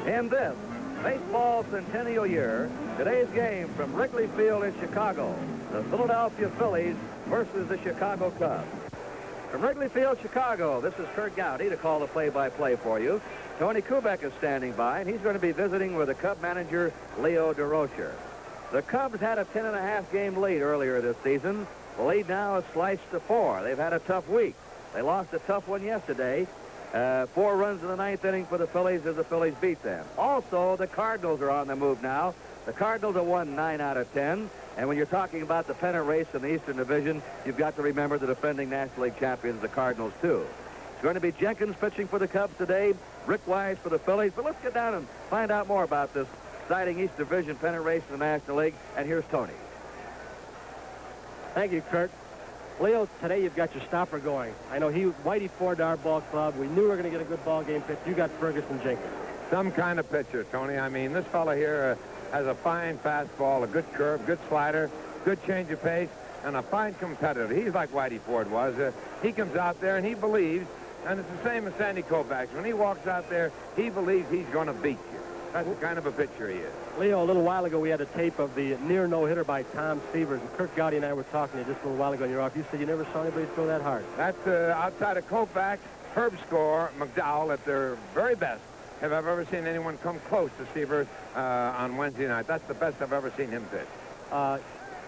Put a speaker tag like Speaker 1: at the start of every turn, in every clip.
Speaker 1: In this baseball centennial year, today's game from Wrigley Field in Chicago, the Philadelphia Phillies versus the Chicago Cubs. From Wrigley Field, Chicago, this is Curt Gowdy to call the play-by-play for you. Tony Kubeck is standing by, and he's going to be visiting with the Cub manager, Leo DeRocher. The Cubs had a 10.5 game lead earlier this season. The lead now is sliced to 4. They've had a tough week. They lost a tough one yesterday. 4 runs in the 9th inning for the Phillies as the Phillies beat them. Also, the Cardinals are on the move now. The Cardinals have won 9 out of 10. And when you're talking about the pennant race in the Eastern Division, you've got to remember the defending National League champions, the Cardinals, too. It's going to be Jenkins pitching for the Cubs today, Rick Wise for the Phillies. But let's get down and find out more about this exciting East Division pennant race in the National League. And here's Tony.
Speaker 2: Thank you, Curt. Leo, today you've got your stopper going. I know Whitey Ford, our ball club. We knew we were going to get a good ball game pitch. You got Ferguson Jenkins.
Speaker 3: Some kind of pitcher, Tony. I mean, this fella here has a fine fastball, a good curve, good slider, good change of pace, and a fine competitor. He's like Whitey Ford was. He comes out there and he believes, and it's the same as Sandy Koufax. When he walks out there, he believes he's going to beat you. That's the kind of a pitcher he is.
Speaker 2: Leo, a little while ago, we had a tape of the near no-hitter by Tom Severs, and Curt Gowdy and I were talking to you just a little while ago in your office. You said you never saw anybody throw that hard.
Speaker 3: That's outside of Koufax, Herbscore, McDowell at their very best. Have I ever seen anyone come close to Severs on Wednesday night? That's the best I've ever seen him pitch.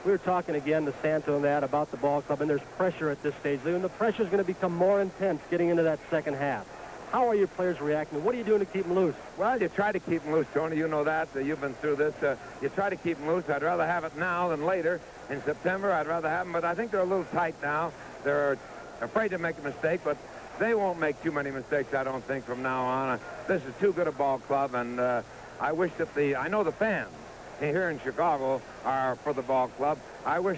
Speaker 2: We were talking again to Santo and that about the ball club, and there's pressure at this stage, Leo, and the pressure is going to become more intense getting into that second half. How are your players reacting? What are you doing to keep them loose?
Speaker 3: Well, you try to keep them loose, Tony. You know that. You've been through this. You try to keep them loose. I'd rather have it now than later. In September, I'd rather have them, but I think they're a little tight now. They're afraid to make a mistake, but they won't make too many mistakes, I don't think, from now on. This is too good a ball club, and I wish that I know the fans here in Chicago are for the ball club. I wish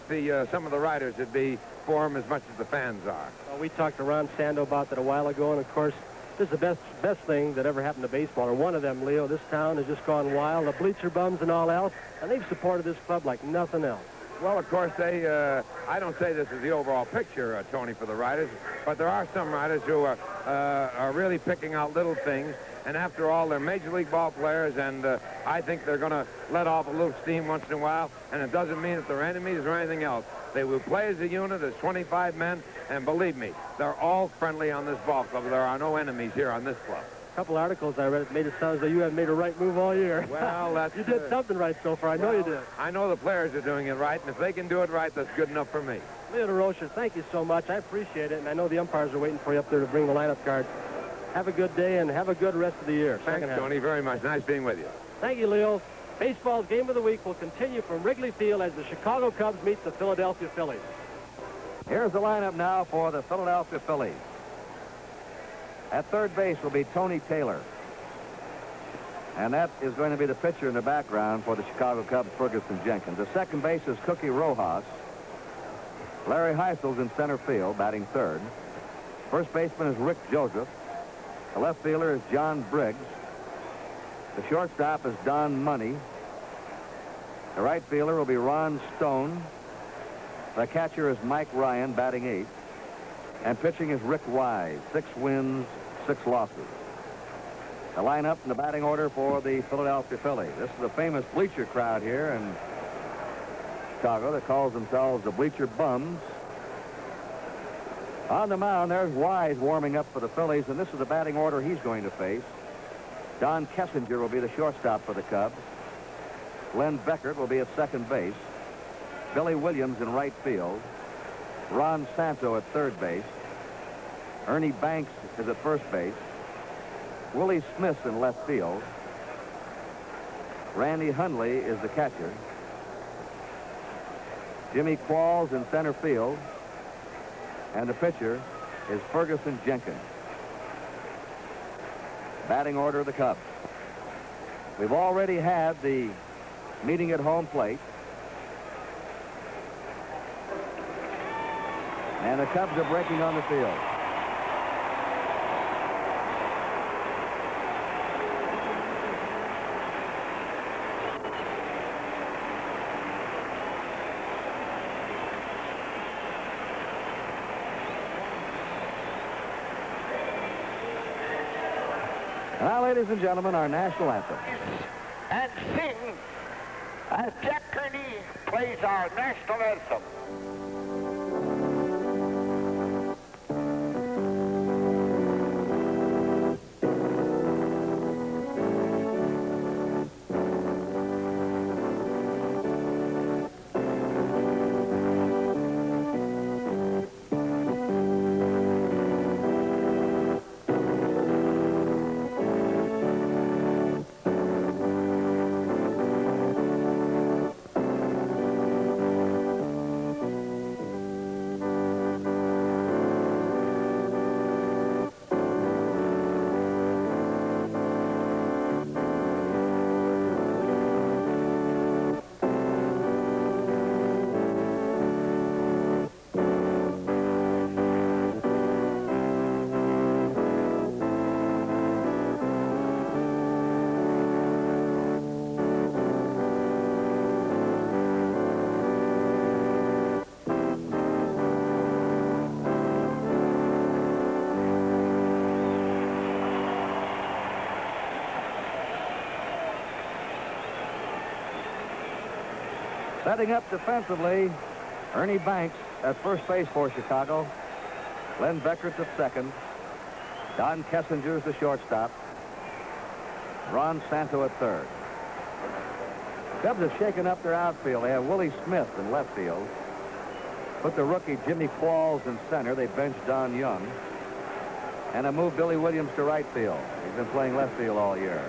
Speaker 3: some of the writers would be for them as much as the fans are.
Speaker 2: Well, we talked to Ron Sando about that a while ago, and of course, this is the best thing that ever happened to baseball, or one of them, Leo. This town has just gone wild, the bleacher bums and all else, and they've supported this club like nothing else.
Speaker 3: Well, of course, I don't say this is the overall picture, Tony, for the writers, but there are some writers who are really picking out little things, and after all, they're Major League ball players, and I think they're going to let off a little steam once in a while, and it doesn't mean that they're enemies or anything else. They will play as a unit, as 25 men, and believe me, they're all friendly on this ball club. There are no enemies here on this club.
Speaker 2: A couple articles I read, it made it sound as though you haven't made a right move all year.
Speaker 3: Well, that's...
Speaker 2: You did something right so far. I know you did.
Speaker 3: I know the players are doing it right, and if they can do it right, that's good enough for me.
Speaker 2: Leo DeRocher, thank you so much. I appreciate it, and I know the umpires are waiting for you up there to bring the lineup cards. Have a good day, and have a good rest of the year.
Speaker 3: Thanks, Tony, very much. Nice being with you.
Speaker 2: Thank you, Leo. Baseball's Game of the Week will continue from Wrigley Field as the Chicago Cubs meet the Philadelphia Phillies.
Speaker 1: Here's the lineup now for the Philadelphia Phillies. At third base will be Tony Taylor. And that is going to be the pitcher in the background for the Chicago Cubs, Ferguson Jenkins. The second base is Cookie Rojas. Larry Heisel's in center field, batting third. First baseman is Rick Joseph. The left fielder is John Briggs. The shortstop is Don Money. The right fielder will be Ron Stone. The catcher is Mike Ryan, batting eighth. And pitching is Rick Wise, 6 wins, 6 losses. The lineup in the batting order for the Philadelphia Phillies. This is a famous bleacher crowd here in Chicago that calls themselves the Bleacher Bums. On the mound, there's Wise warming up for the Phillies, and this is the batting order he's going to face. Don Kessinger will be the shortstop for the Cubs. Glenn Beckert will be at second base. Billy Williams in right field. Ron Santo at third base. Ernie Banks is at first base. Willie Smith in left field. Randy Hundley is the catcher. Jimmy Qualls in center field. And the pitcher is Ferguson Jenkins. batting order of the Cubs. We've already had the meeting at home plate. And the Cubs are breaking on the field. Now, ladies and gentlemen, our national anthem.
Speaker 4: And sing as Jack Kearney plays our national anthem.
Speaker 1: Setting up defensively, Ernie Banks at first base for Chicago. Len Beckert's at second. Don Kessinger's the shortstop. Ron Santo at third. Cubs have shaken up their outfield. They have Willie Smith in left field. Put the rookie Jimmy Qualls in center. They benched Don Young. And have moved Billy Williams to right field. He's been playing left field all year.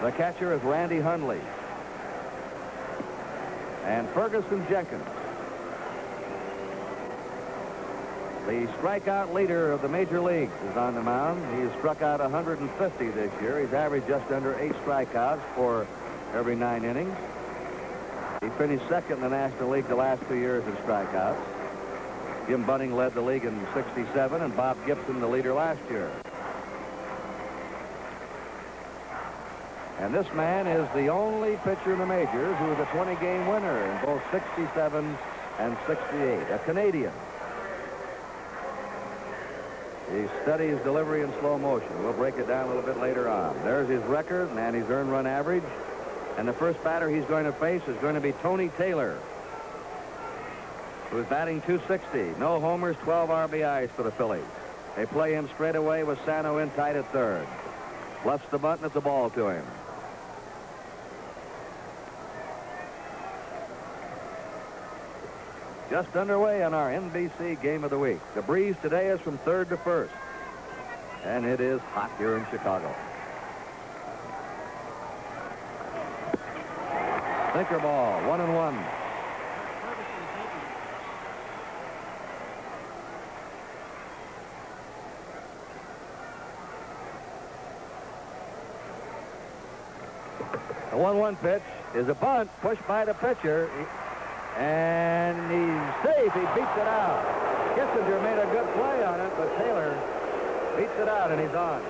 Speaker 1: The catcher is Randy Hundley. And Ferguson Jenkins. The strikeout leader of the major leagues is on the mound. He has struck out 150 this year. He's averaged just under 8 strikeouts for every 9 innings. He finished second in the National League the last 2 years in strikeouts. Jim Bunning led the league in '67, and Bob Gibson the leader last year. And this man is the only pitcher in the majors who is a 20-game winner in both '67 and '68, a Canadian. He studies delivery in slow motion. We'll break it down a little bit later on. There's his record and his earned run average. And the first batter he's going to face is going to be Tony Taylor, who's batting .260. No homers, 12 RBIs for the Phillies. They play him straight away with Sano in tight at third. Lefts the button at the ball to him. Just underway on our NBC Game of the Week. The breeze today is from third to first. And it is hot here in Chicago. Sinker ball, 1-1. The 1-1 pitch is a bunt pushed by the pitcher. And he's safe. He beats it out. Kissinger made a good play on it, but Taylor beats it out, and he's on.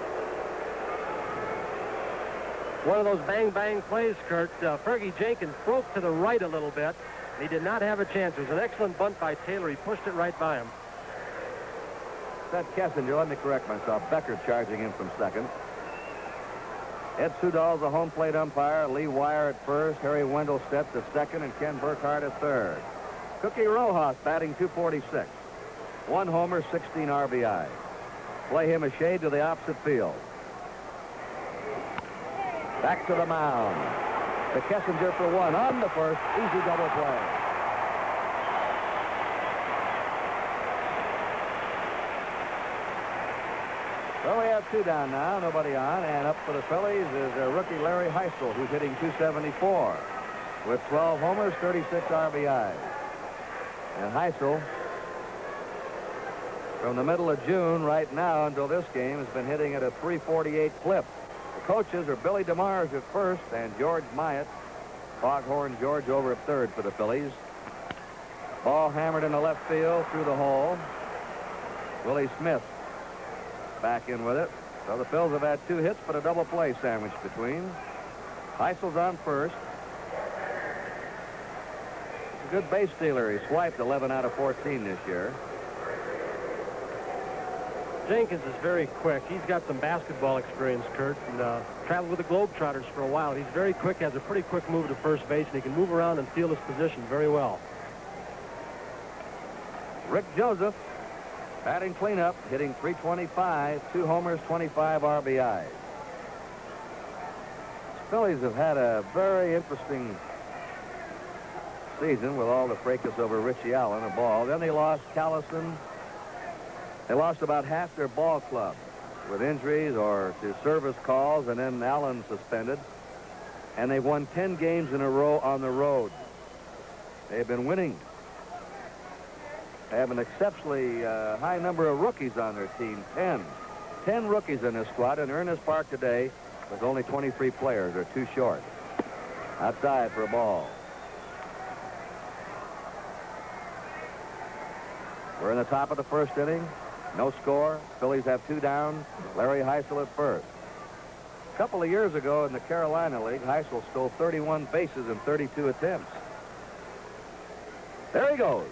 Speaker 2: One of those bang-bang plays, Curt. Fergie Jenkins broke to the right a little bit. He did not have a chance. It was an excellent bunt by Taylor. He pushed it right by him.
Speaker 1: That's Kissinger. Let me correct myself. Becker charging in from second. Ed Sudall's the home plate umpire. Lee Wire at first. Harry Wendelstedt at second, and Ken Burkhardt at third. Cookie Rojas batting .246. 1 homer, 16 RBI. Play him a shade to the opposite field. Back to the mound. To Kissinger for 1 on the first. Easy double play. So we have 2 down now, nobody on, and up for the Phillies is rookie Larry Heisel, who's hitting .274 with 12 homers, 36 RBIs. And Heisel from the middle of June right now until this game has been hitting at a .348 clip. The coaches are Billy DeMars at first and George Myatt. Foghorn George over at third for the Phillies. Ball hammered in the left field through the hole. Willie Smith back in with it. So the Phils have had 2 hits, but a double play sandwiched between. Heisel's on first. A good base stealer. He swiped 11 out of 14 this year.
Speaker 2: Jenkins is very quick. He's got some basketball experience, Curt, and traveled with the Globetrotters for a while. He's very quick, has a pretty quick move to first base, and he can move around and feel his position very well.
Speaker 1: Rick Joseph, batting cleanup, hitting .325, 2 homers, 25 RBIs. The Phillies have had a very interesting season with all the fracas over Richie Allen, a ball. Then they lost Callison. They lost about half their ball club with injuries or to service calls, and then Allen suspended. And they've won 10 games in a row on the road. They've been winning. They have an exceptionally high number of rookies on their team, 10. 10 rookies in this squad, and Ernest Park today with only 23 players. They're too short. Outside for a ball. We're in the top of the first inning. No score. Phillies have 2 down. Larry Heisel at first. A couple of years ago in the Carolina League, Heisel stole 31 bases in 32 attempts. There he goes.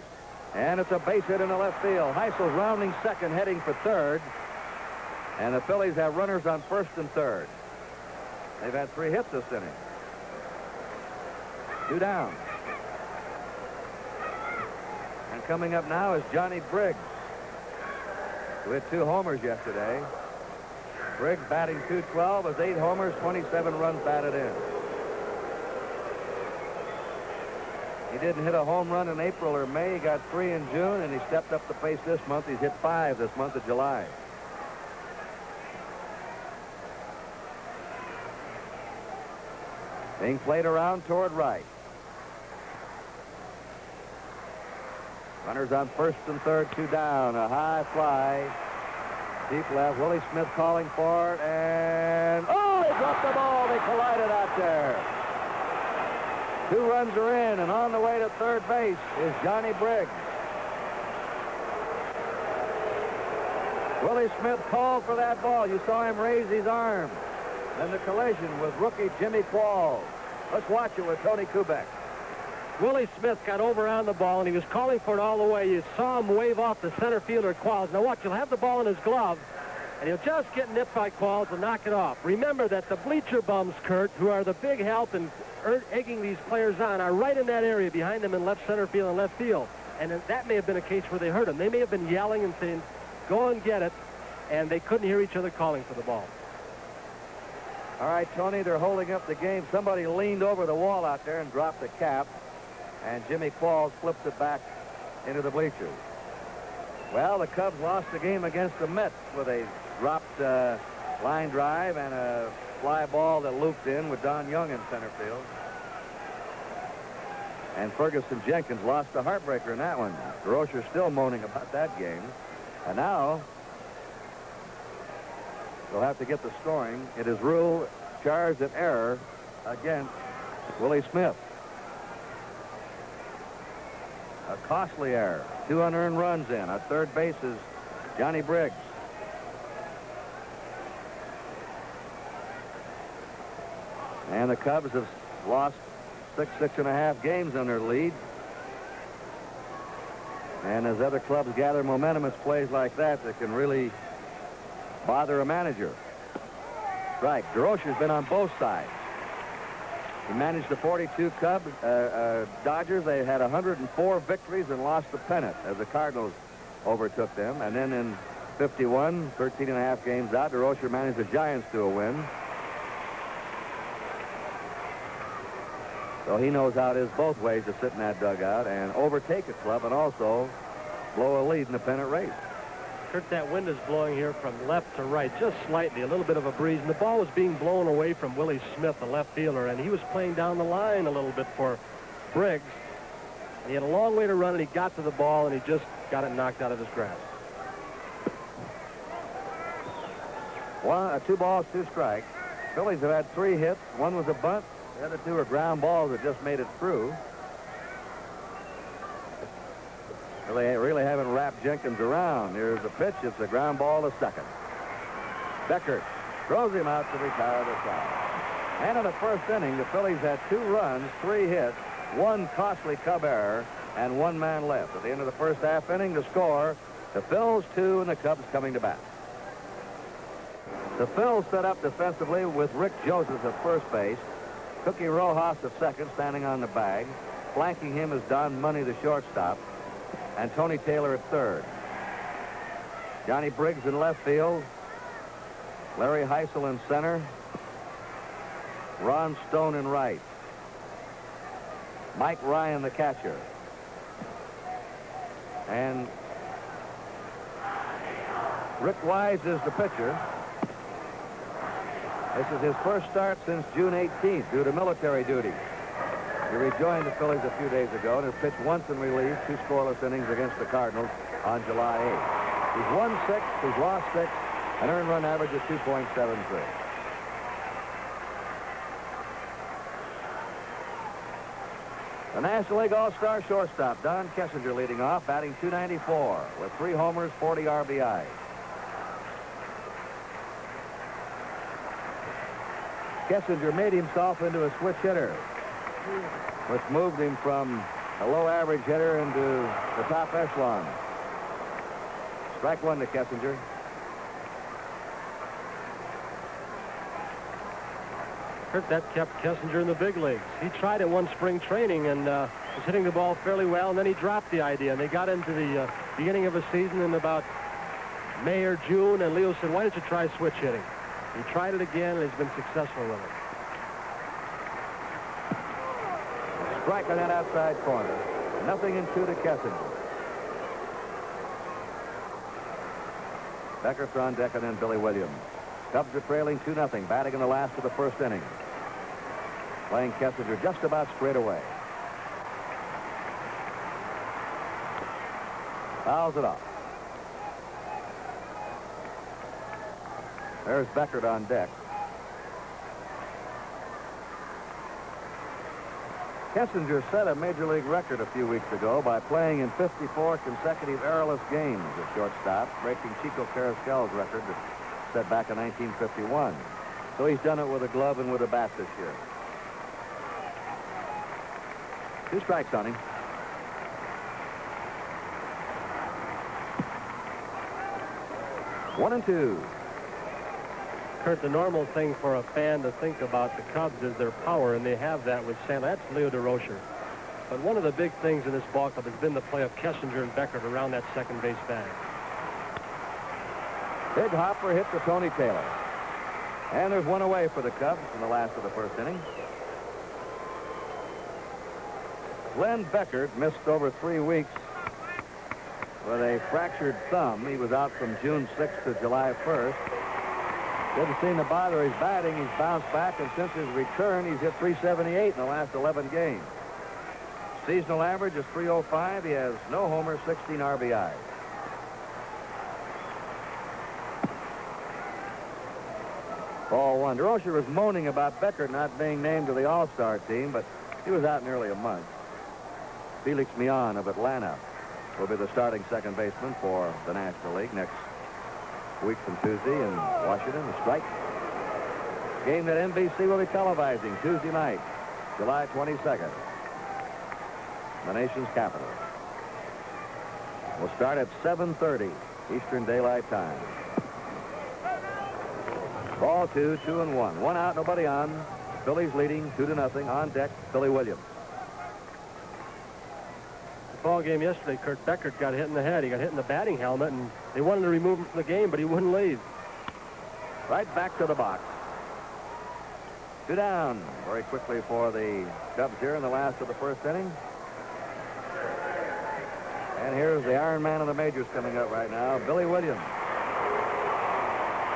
Speaker 1: And it's a base hit in the left field. Heisel's rounding second, heading for third. And the Phillies have runners on first and third. They've had 3 hits this inning. 2 down. And coming up now is Johnny Briggs, who hit 2 homers yesterday. Briggs batting .212 with 8 homers, 27 runs batted in. He didn't hit a home run in April or May. He got 3 in June, and he stepped up the pace this month. He's hit 5 this month of July. Being played around toward right. Runners on first and third, 2 down. A high fly. Deep left. Willie Smith calling for it. And, oh, he dropped the ball. They collided out there. 2 runs are in, and on the way to third base is Johnny Briggs. Willie Smith called for that ball. You saw him raise his arm. And the collision with rookie Jimmy Qualls. Let's watch it with Tony Kubeck.
Speaker 2: Willie Smith got over on the ball, and he was calling for it all the way. You saw him wave off the center fielder, Qualls. Now watch, he'll have the ball in his glove, and he'll just get nipped by Qualls and knock it off. Remember that the bleacher bums, Curt, who are the big help in egging these players on, are right in that area behind them in left center field and left field. And that may have been a case where they heard him. They may have been yelling and saying, go and get it, and they couldn't hear each other calling for the ball.
Speaker 1: All right, Tony, they're holding up the game. Somebody leaned over the wall out there and dropped the cap, and Jimmy Qualls flipped it back into the bleachers. Well, the Cubs lost the game against the Mets with a dropped line drive and a fly ball that looped in with Don Young in center field. And Ferguson Jenkins lost the heartbreaker in that one. Groscher's still moaning about that game. And now they'll have to get the scoring. It is Rule charged an error against Willie Smith. A costly error. 2 unearned runs in. At third base is Johnny Briggs. And the Cubs have lost 6.5 games on their lead. And as other clubs gather momentum, it's plays like that that can really bother a manager. Right. Groscher's been on both sides. He managed the 42 Cubs, Dodgers. They had 104 victories and lost the pennant as the Cardinals overtook them. And then in 51, 13.5 games out, Groscher managed the Giants to a win. So he knows how it is both ways to sit in that dugout and overtake a club and also blow a lead in the pennant race.
Speaker 2: Curt, that wind is blowing here from left to right, just slightly, a little bit of a breeze. And the ball was being blown away from Willie Smith, the left fielder, and he was playing down the line a little bit for Briggs. And he had a long way to run, and he got to the ball, and he just got it knocked out of his grasp.
Speaker 1: 2 balls, 2 strikes. Phillies have had 3 hits. 1 was a bunt. The other 2 are ground balls that just made it through. Well, they really haven't wrapped Jenkins around. Here's the pitch. It's a ground ball to second. Beckert throws him out to retire the side. And in the first inning, the Phillies had 2 runs, 3 hits, 1 costly Cub error, and 1 man left. At the end of the first half inning, the score, the Phils 2 and the Cubs coming to bat. The Phils set up defensively with Rick Joseph at first base, Cookie Rojas at second, standing on the bag. Flanking him is Don Money, the shortstop, and Tony Taylor at third. Johnny Briggs in left field, Larry Heisel in center, Ron Stone in right, Mike Ryan the catcher, and Rick Wise is the pitcher. This is his first start since June 18th due to military duty. He rejoined the Phillies a few days ago and has pitched once in relief, 2 scoreless innings against the Cardinals on July 8th. He's won 6, he's lost 6, an earned run average of 2.73. The National League All-Star shortstop, Don Kessinger, leading off, batting .294 with 3 homers, 40 RBIs. Kessinger made himself into a switch hitter, which moved him from a low average hitter into the top echelon. Strike 1 to Kessinger.
Speaker 2: Curt, that kept Kessinger in the big leagues. He tried it one spring training and was hitting the ball fairly well, and then he dropped the idea. And they got into the beginning of a season in about May or June, and Leo said, why don't you try switch hitting? He tried it again, and he's been successful with it.
Speaker 1: Strike on that outside corner. 0-2 to Kessinger. Becker's on deck, and then Billy Williams. Cubs are trailing 2-0, batting in the last of the first inning. Playing Kessinger just about straight away. Fouls it off. There's Beckert on deck. Kessinger set a major league record a few weeks ago by playing in 54 consecutive errorless games at shortstop, breaking Chico Carrasquel's record set back in 1951. So he's done it with a glove and with a bat this year. 2 strikes on him. One and 2.
Speaker 2: Curt, the normal thing for a fan to think about the Cubs is their power, and they have that with Sam. That's Leo DeRocher. But one of the big things in this ball club has been the play of Kessinger and Beckert around that second base bag.
Speaker 1: Big hopper hit to Tony Taylor. And there's 1 away for the Cubs in the last of the first inning. Glenn Beckert missed over 3 weeks with a fractured thumb. He was out from June 6th to July 1st. Didn't seem to bother his batting. He's bounced back, and since his return, he's hit .378 in the last 11 games. Seasonal average is .305. He has no homers, 16 RBIs. Ball 1. DeRocher was moaning about Beckert not being named to the All-Star team, but he was out nearly a month. Felix Millan of Atlanta will be the starting second baseman for the National League next week from Tuesday in Washington. The strike. Game that NBC will be televising Tuesday night, July 22nd. The nation's capital. Will start at 7:30 Eastern Daylight Time. Ball 2, 2-1. 1 out, nobody on. Phillies leading 2-0. On deck, Billy Williams.
Speaker 2: Ball game yesterday, Curt, Beckert got hit in the head. He got hit in the batting helmet, and they wanted to remove him from the game, but he wouldn't leave.
Speaker 1: Right back to the box. 2 down very quickly for the Cubs here in the last of the first inning. And here's the Iron Man of the majors coming up right now, Billy Williams.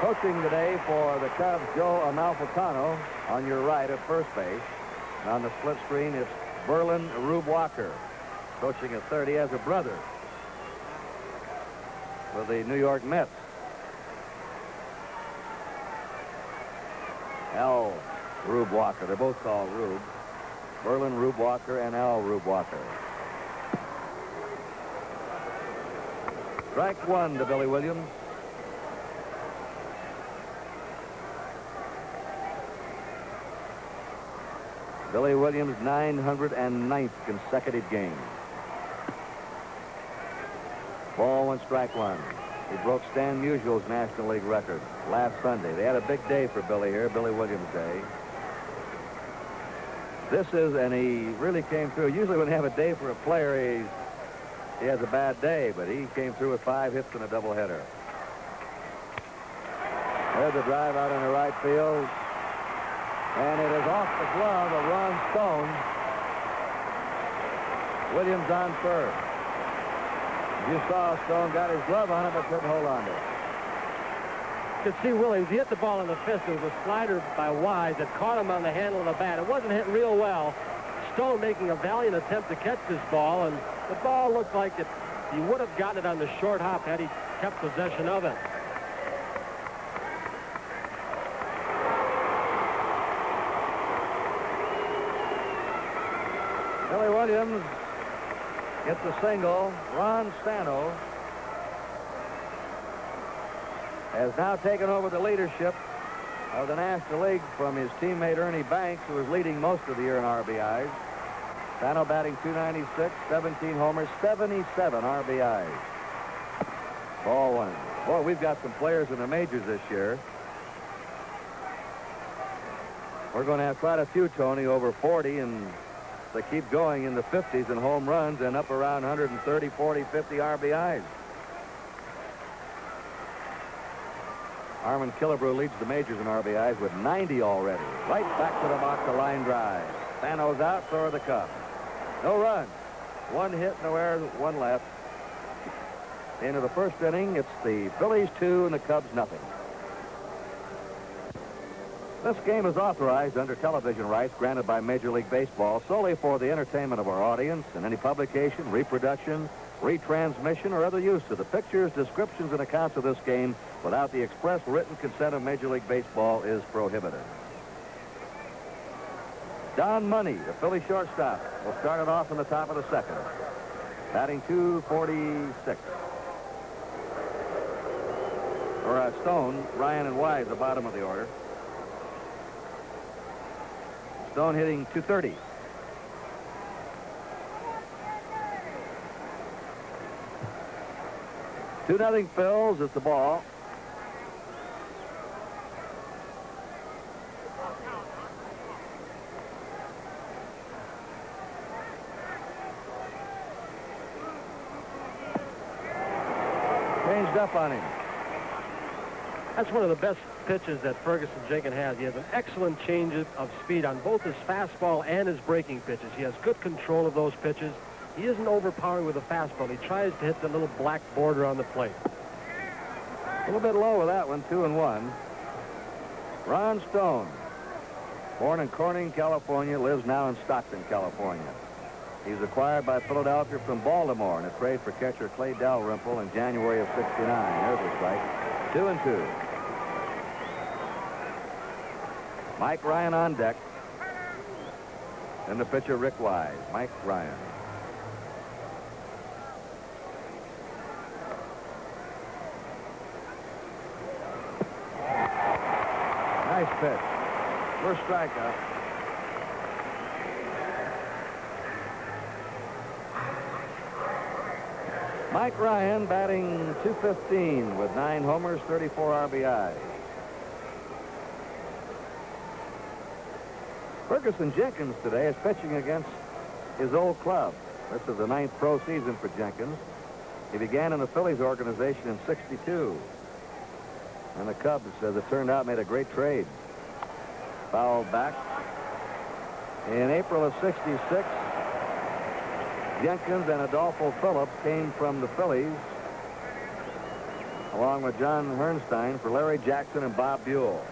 Speaker 1: Coaching today for the Cubs, Joe Amalfitano on your right at first base. And on the split screen, it's Berlin Rube Walker. Coaching at third. He has a brother with the New York Mets. Al Rube Walker. They're both called Rube. Berlin Rube Walker and Al Rube Walker. Strike one to Billy Williams. Billy Williams' 909th consecutive game. Ball one, strike one. He broke Stan Musial's National League record last Sunday. They had a big day for Billy here, Billy Williams Day. This is, and he really came through. Usually when they have a day for a player, he has a bad day, but he came through with 5 hits and a doubleheader. There's a drive out in the right field. And it is off the glove of Ron Stone. Williams on first. You saw Stone got his glove on it, but couldn't hold on to it.
Speaker 2: You could see Williams, he hit the ball in the fist. It was a slider by Wise that caught him on the handle of the bat. It wasn't hit real well. Stone making a valiant attempt to catch this ball, and the ball looked like he would have gotten it on the short hop had he kept possession of it.
Speaker 1: Billy Williams gets a single. Ron Sano has now taken over the leadership of the National League from his teammate Ernie Banks, who was leading most of the year in RBIs. Sano batting .296, 17 homers, 77 RBIs. Ball one. Boy, we've got some players in the majors this year. We're going to have quite a few, Tony, over 40, and they keep going in the 50s in home runs and up around 130, 40, 50 RBIs. Armin Killebrew leads the majors in RBIs with 90 already. Right back to the box, a line drive. Sano's out, so are the Cubs. No runs. 1 hit, no errors, 1 left. Into the first inning, it's the Phillies 2 and the Cubs nothing. This game is authorized under television rights granted by Major League Baseball solely for the entertainment of our audience, and any publication, reproduction, retransmission, or other use of the pictures, descriptions, and accounts of this game without the express written consent of Major League Baseball is prohibited. Don Money, the Philly shortstop, will start it off in the top of the second. Batting .246. Stone, Ryan, and Wise, the bottom of the order. Stone hitting .230. Two nothing Phils. It's the ball. Changed up on him.
Speaker 2: That's one of the best pitches that Ferguson Jenkins has. He has an excellent change of speed on both his fastball and his breaking pitches. He has good control of those pitches. He isn't overpowering with a fastball. He tries to hit the little black border on the plate.
Speaker 1: A little bit low with that one, 2-1. Ron Stone, born in Corning, California, lives now in Stockton, California. He's acquired by Philadelphia from Baltimore in a trade for catcher Clay Dalrymple in January of '69. There's the strike. 2-2. Mike Ryan on deck. And the pitcher, Rick Wise. Mike Ryan. Nice pitch. First strikeout. Mike Ryan batting .215 with 9 homers, 34 RBIs. Ferguson Jenkins today is pitching against his old club. This is the 9th pro season for Jenkins. He began in the Phillies organization in '62. And the Cubs, as it turned out, made a great trade. Fouled back. In April of '66, Jenkins and Adolfo Phillips came from the Phillies, along with John Herrnstein, for Larry Jackson and Bob Buell.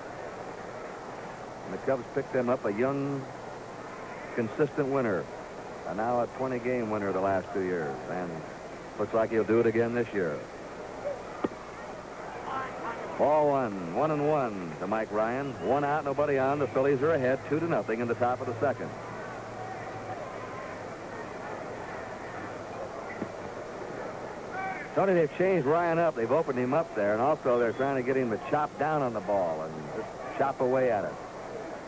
Speaker 1: And the Cubs picked them up, a young, consistent winner. And now a 20-game winner the last 2 years. And looks like he'll do it again this year. Ball 1-1 to Mike Ryan. 1 out, nobody on. The Phillies are ahead 2-0 in the top of the second. Tony, they've changed Ryan up. They've opened him up there, and also they're trying to get him to chop down on the ball and just chop away at it.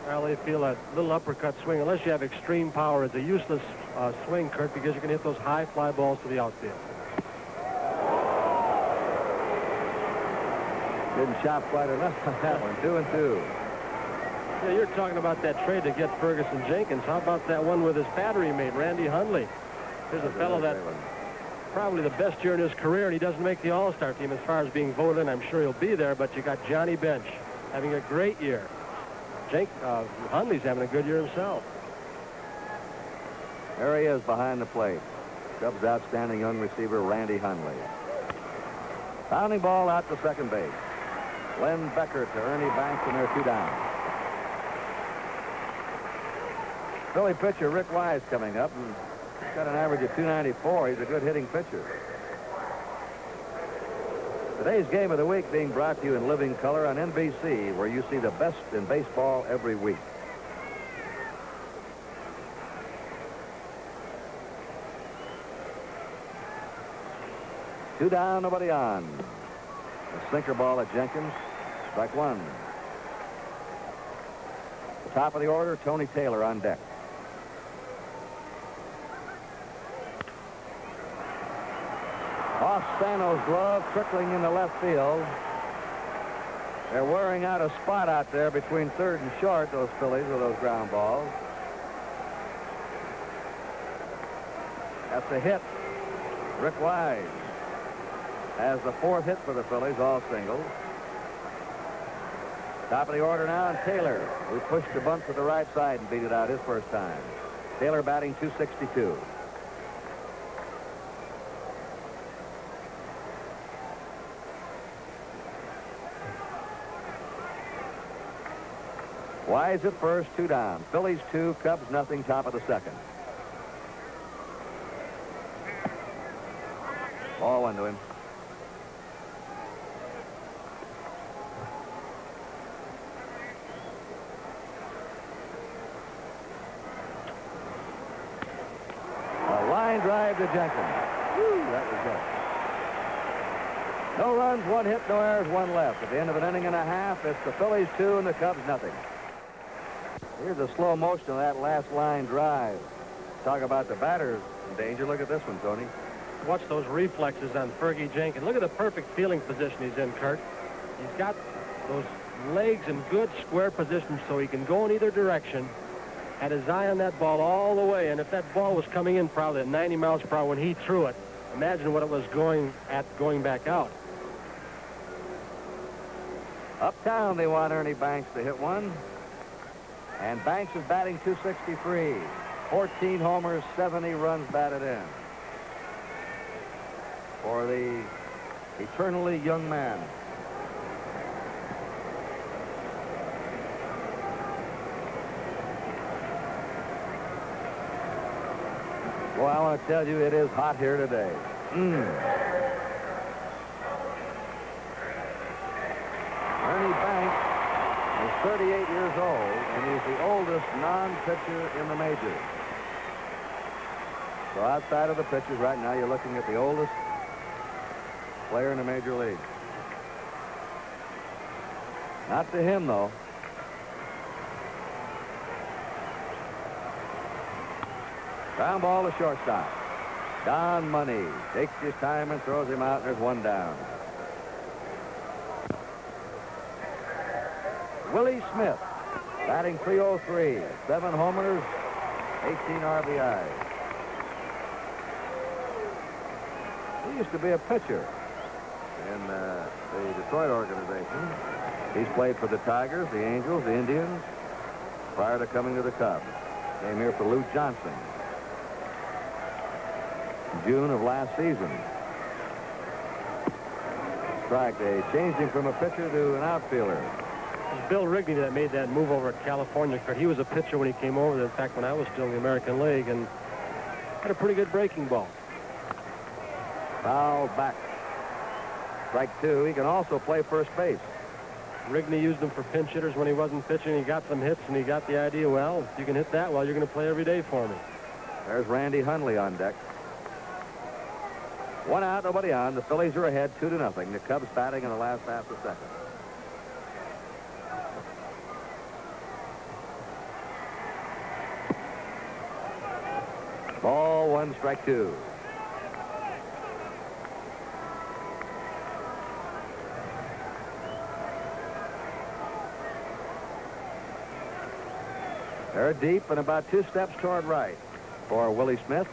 Speaker 2: Well, they feel that little uppercut swing, unless you have extreme power, is a useless swing, Curt, because you can hit those high fly balls to the outfield.
Speaker 1: Didn't chop quite enough on that one. 2-2.
Speaker 2: Yeah, you're talking about that trade to get Ferguson Jenkins. How about that one with his battery mate, Randy Hundley? There's a fellow that probably the best year in his career, and he doesn't make the All-Star team as far as being voted in. I'm sure he'll be there, but you got Johnny Bench having a great year. Hundley's having a good year himself.
Speaker 1: There he is behind the plate. Cubs' outstanding young receiver, Randy Hundley. Pounding ball out to second base. Len Becker to Ernie Banks, and they're 2 down. Philly pitcher Rick Wise coming up, and he's got an average of 294. He's a good hitting pitcher. Today's game of the week being brought to you in living color on NBC, where you see the best in baseball every week. Two down, nobody on. A sinker ball at Jenkins. Strike 1. The top of the order, Tony Taylor on deck. Off Sano's glove, trickling into left field. They're wearing out a spot out there between third and short, those Phillies, with those ground balls. That's a hit. Rick Wise has the 4th hit for the Phillies, all singles. Top of the order now, and Taylor, who pushed the bunt to the right side and beat it out his first time. Taylor batting .262. Wise at first, 2 down. Phillies 2, Cubs nothing, top of the second. Ball 1 to him. A line drive to Jenkins. Woo, that was good. No runs, 1 hit, no errors, 1 left. At the end of an inning and a half, it's the Phillies 2 and the Cubs nothing. Here's a slow motion of that last line drive. Talk about the batters in danger. Look at this one, Tony.
Speaker 2: Watch those reflexes on Fergie Jenkins. Look at the perfect fielding position he's in, Curt. He's got those legs in good square position so he can go in either direction. Had his eye on that ball all the way, and if that ball was coming in probably at 90 miles per hour when he threw it, imagine what it was going back out.
Speaker 1: Uptown, they want Ernie Banks to hit one. And Banks is batting .263. 14 homers, 70 runs batted in. For the eternally young man. Well, I want to tell you, it is hot here today. Ernie Banks is 38 years old, and he's the oldest non-pitcher in the majors. So outside of the pitchers right now, you're looking at the oldest player in the major league. Not to him, though. Ground ball to shortstop. Don Money takes his time and throws him out, and there's 1 down. Willie Smith, batting .303, 7 homers, 18 RBIs. He used to be a pitcher in the Detroit organization. He's played for the Tigers, the Angels, the Indians, prior to coming to the Cubs. Came here for Lou Johnson. June of last season. Strike, they changed him from a pitcher to an outfielder.
Speaker 2: It was Bill Rigney that made that move over at California. He was a pitcher when he came over. In fact, when I was still in the American League, and had a pretty good breaking ball.
Speaker 1: Foul back. Strike 2. He can also play first base.
Speaker 2: Rigney used them for pinch hitters when he wasn't pitching. He got some hits, and he got the idea, well, if you can hit that well, you're going to play every day for me.
Speaker 1: There's Randy Hundley on deck. 1 out, nobody on. The Phillies are ahead 2-0. The Cubs batting in the last half of the second. Ball 1, strike 2. They're deep and about 2 steps toward right for Willie Smith.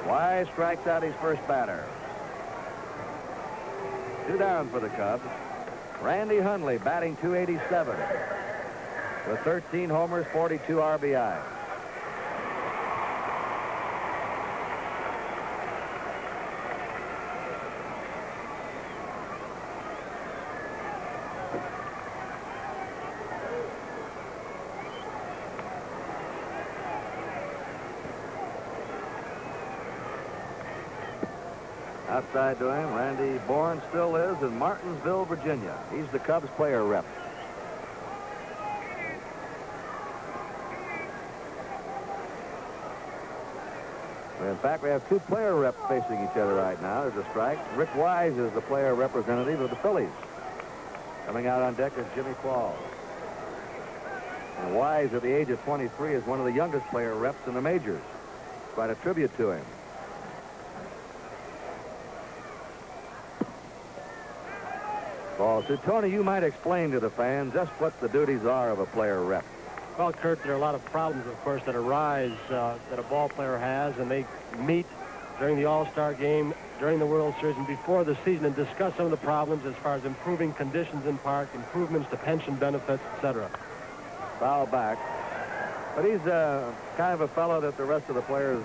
Speaker 1: Wise strikes out his first batter. 2 down for the Cubs. Randy Hundley batting .287 with 13 homers, 42 RBI. Outside to him, Randy Bourne still lives in Martinsville, Virginia. He's the Cubs player rep. In fact, we have 2 player reps facing each other right now. There's a strike. Rick Wise is the player representative of the Phillies. Coming out on deck is Jimmy Qualls. And Wise, at the age of 23, is one of the youngest player reps in the majors. Quite a tribute to him. Ball. So, Tony, you might explain to the fans just what the duties are of a player rep.
Speaker 2: Well, Curt, there are a lot of problems, of course, that arise that a ball player has, and they meet during the All-Star game, during the World Series, and before the season, and discuss some of the problems as far as improving conditions in park, improvements to pension benefits, etc.
Speaker 1: Foul back. But he's kind of a fellow that the rest of the players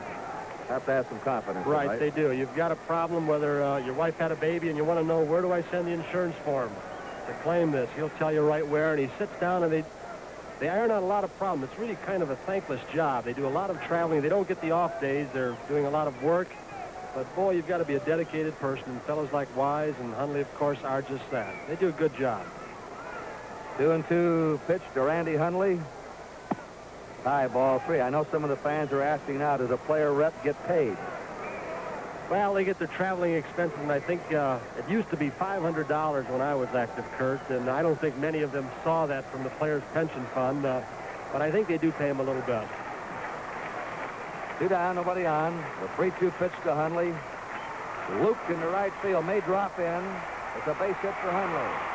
Speaker 1: have to have some confidence in,
Speaker 2: right? They do. You've got a problem, whether your wife had a baby and you want to know, where do I send the insurance form to claim this? He'll tell you right where, and he sits down, and they iron out a lot of problems. It's really kind of a thankless job. They do a lot of traveling. They don't get the off days. They're doing a lot of work. But, boy, you've got to be a dedicated person. And fellows like Wise and Hundley, of course, are just that. They do a good job.
Speaker 1: 2-2 pitch to Randy Hundley. High, ball 3. I know some of the fans are asking now, does a player rep get paid?
Speaker 2: Well, they get their traveling expenses, and I think it used to be $500 when I was active, Curt, and I don't think many of them saw that from the Players' Pension Fund, but I think they do pay them a little bit.
Speaker 1: 2 down, nobody on. The 3-2 pitch to Hundley. Luke in the right field, may drop in. It's a base hit for Hundley.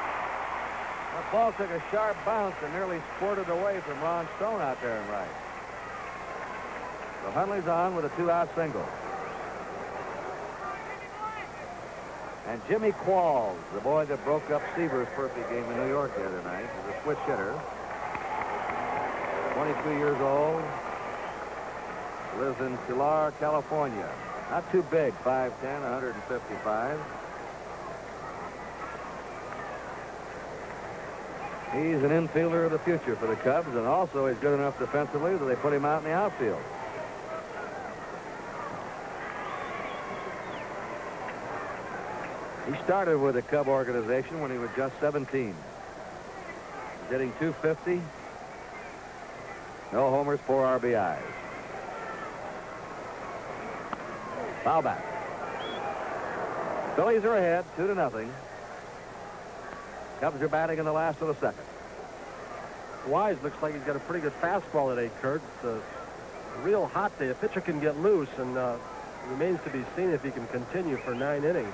Speaker 1: The ball took a sharp bounce and nearly squirted away from Ron Stone out there in right. So Hundley's on with a 2-out single. And Jimmy Qualls, the boy that broke up Seaver's perfect game in New York the other night, is a switch hitter. 22 years old. Lives in Pilar, California. Not too big, 5'10", 155. He's an infielder of the future for the Cubs, and also he's good enough defensively that they put him out in the outfield. He started with the Cub organization when he was just 17. He's hitting .250. No homers, 4 RBIs. Foul back. Phillies are ahead, 2-0. Cubs are batting in the last of the second.
Speaker 2: Wise looks like he's got a pretty good fastball today, Curt. It's a real hot day. A pitcher can get loose, and it remains to be seen if he can continue for 9 innings.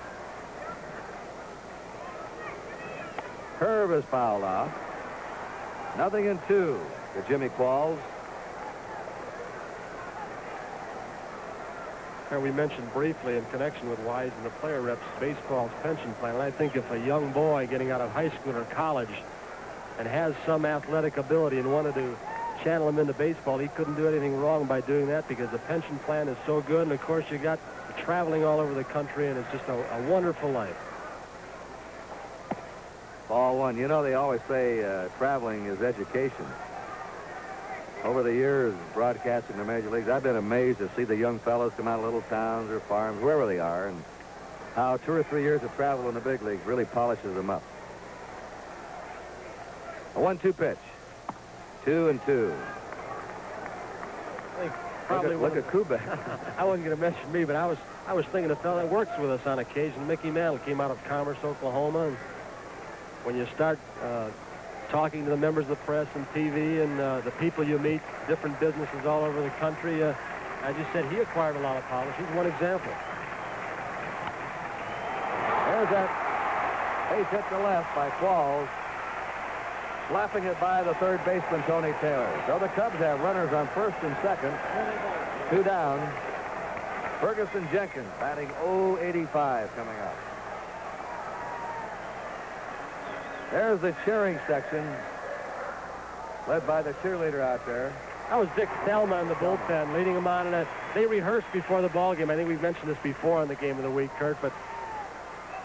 Speaker 1: Curve is fouled off. 0-2 to Jimmy Qualls.
Speaker 2: Here we mentioned briefly in connection with Wise and the player reps baseball's pension plan. And I think if a young boy getting out of high school or college and has some athletic ability and wanted to channel him into baseball, he couldn't do anything wrong by doing that, because the pension plan is so good. And, of course, you got traveling all over the country, and it's just a wonderful life.
Speaker 1: Ball 1. You know, they always say traveling is education. Over the years broadcasting the major leagues, I've been amazed to see the young fellows come out of little towns or farms, wherever they are, and how 2 or 3 years of travel in the big leagues really polishes them up. A 1-2 pitch. 2-2. Look at Kubeck.
Speaker 2: I wasn't going to mention me, but I was thinking of a fellow that works with us on occasion. Mickey Mantle came out of Commerce, Oklahoma, and when you start talking to the members of the press and TV and the people you meet, different businesses all over the country, as you said, he acquired a lot of polish. He's one example.
Speaker 1: There's that base hit to left by Qualls. Slapping it by the third baseman, Tony Taylor. So the Cubs have runners on first and second. 2 down. Ferguson Jenkins batting .085 coming up. There's the cheering section, led by the cheerleader out there.
Speaker 2: That was Dick Thelma in the bullpen, leading them on. And they rehearsed before the ball game. I think we've mentioned this before on the Game of the Week, Curt, but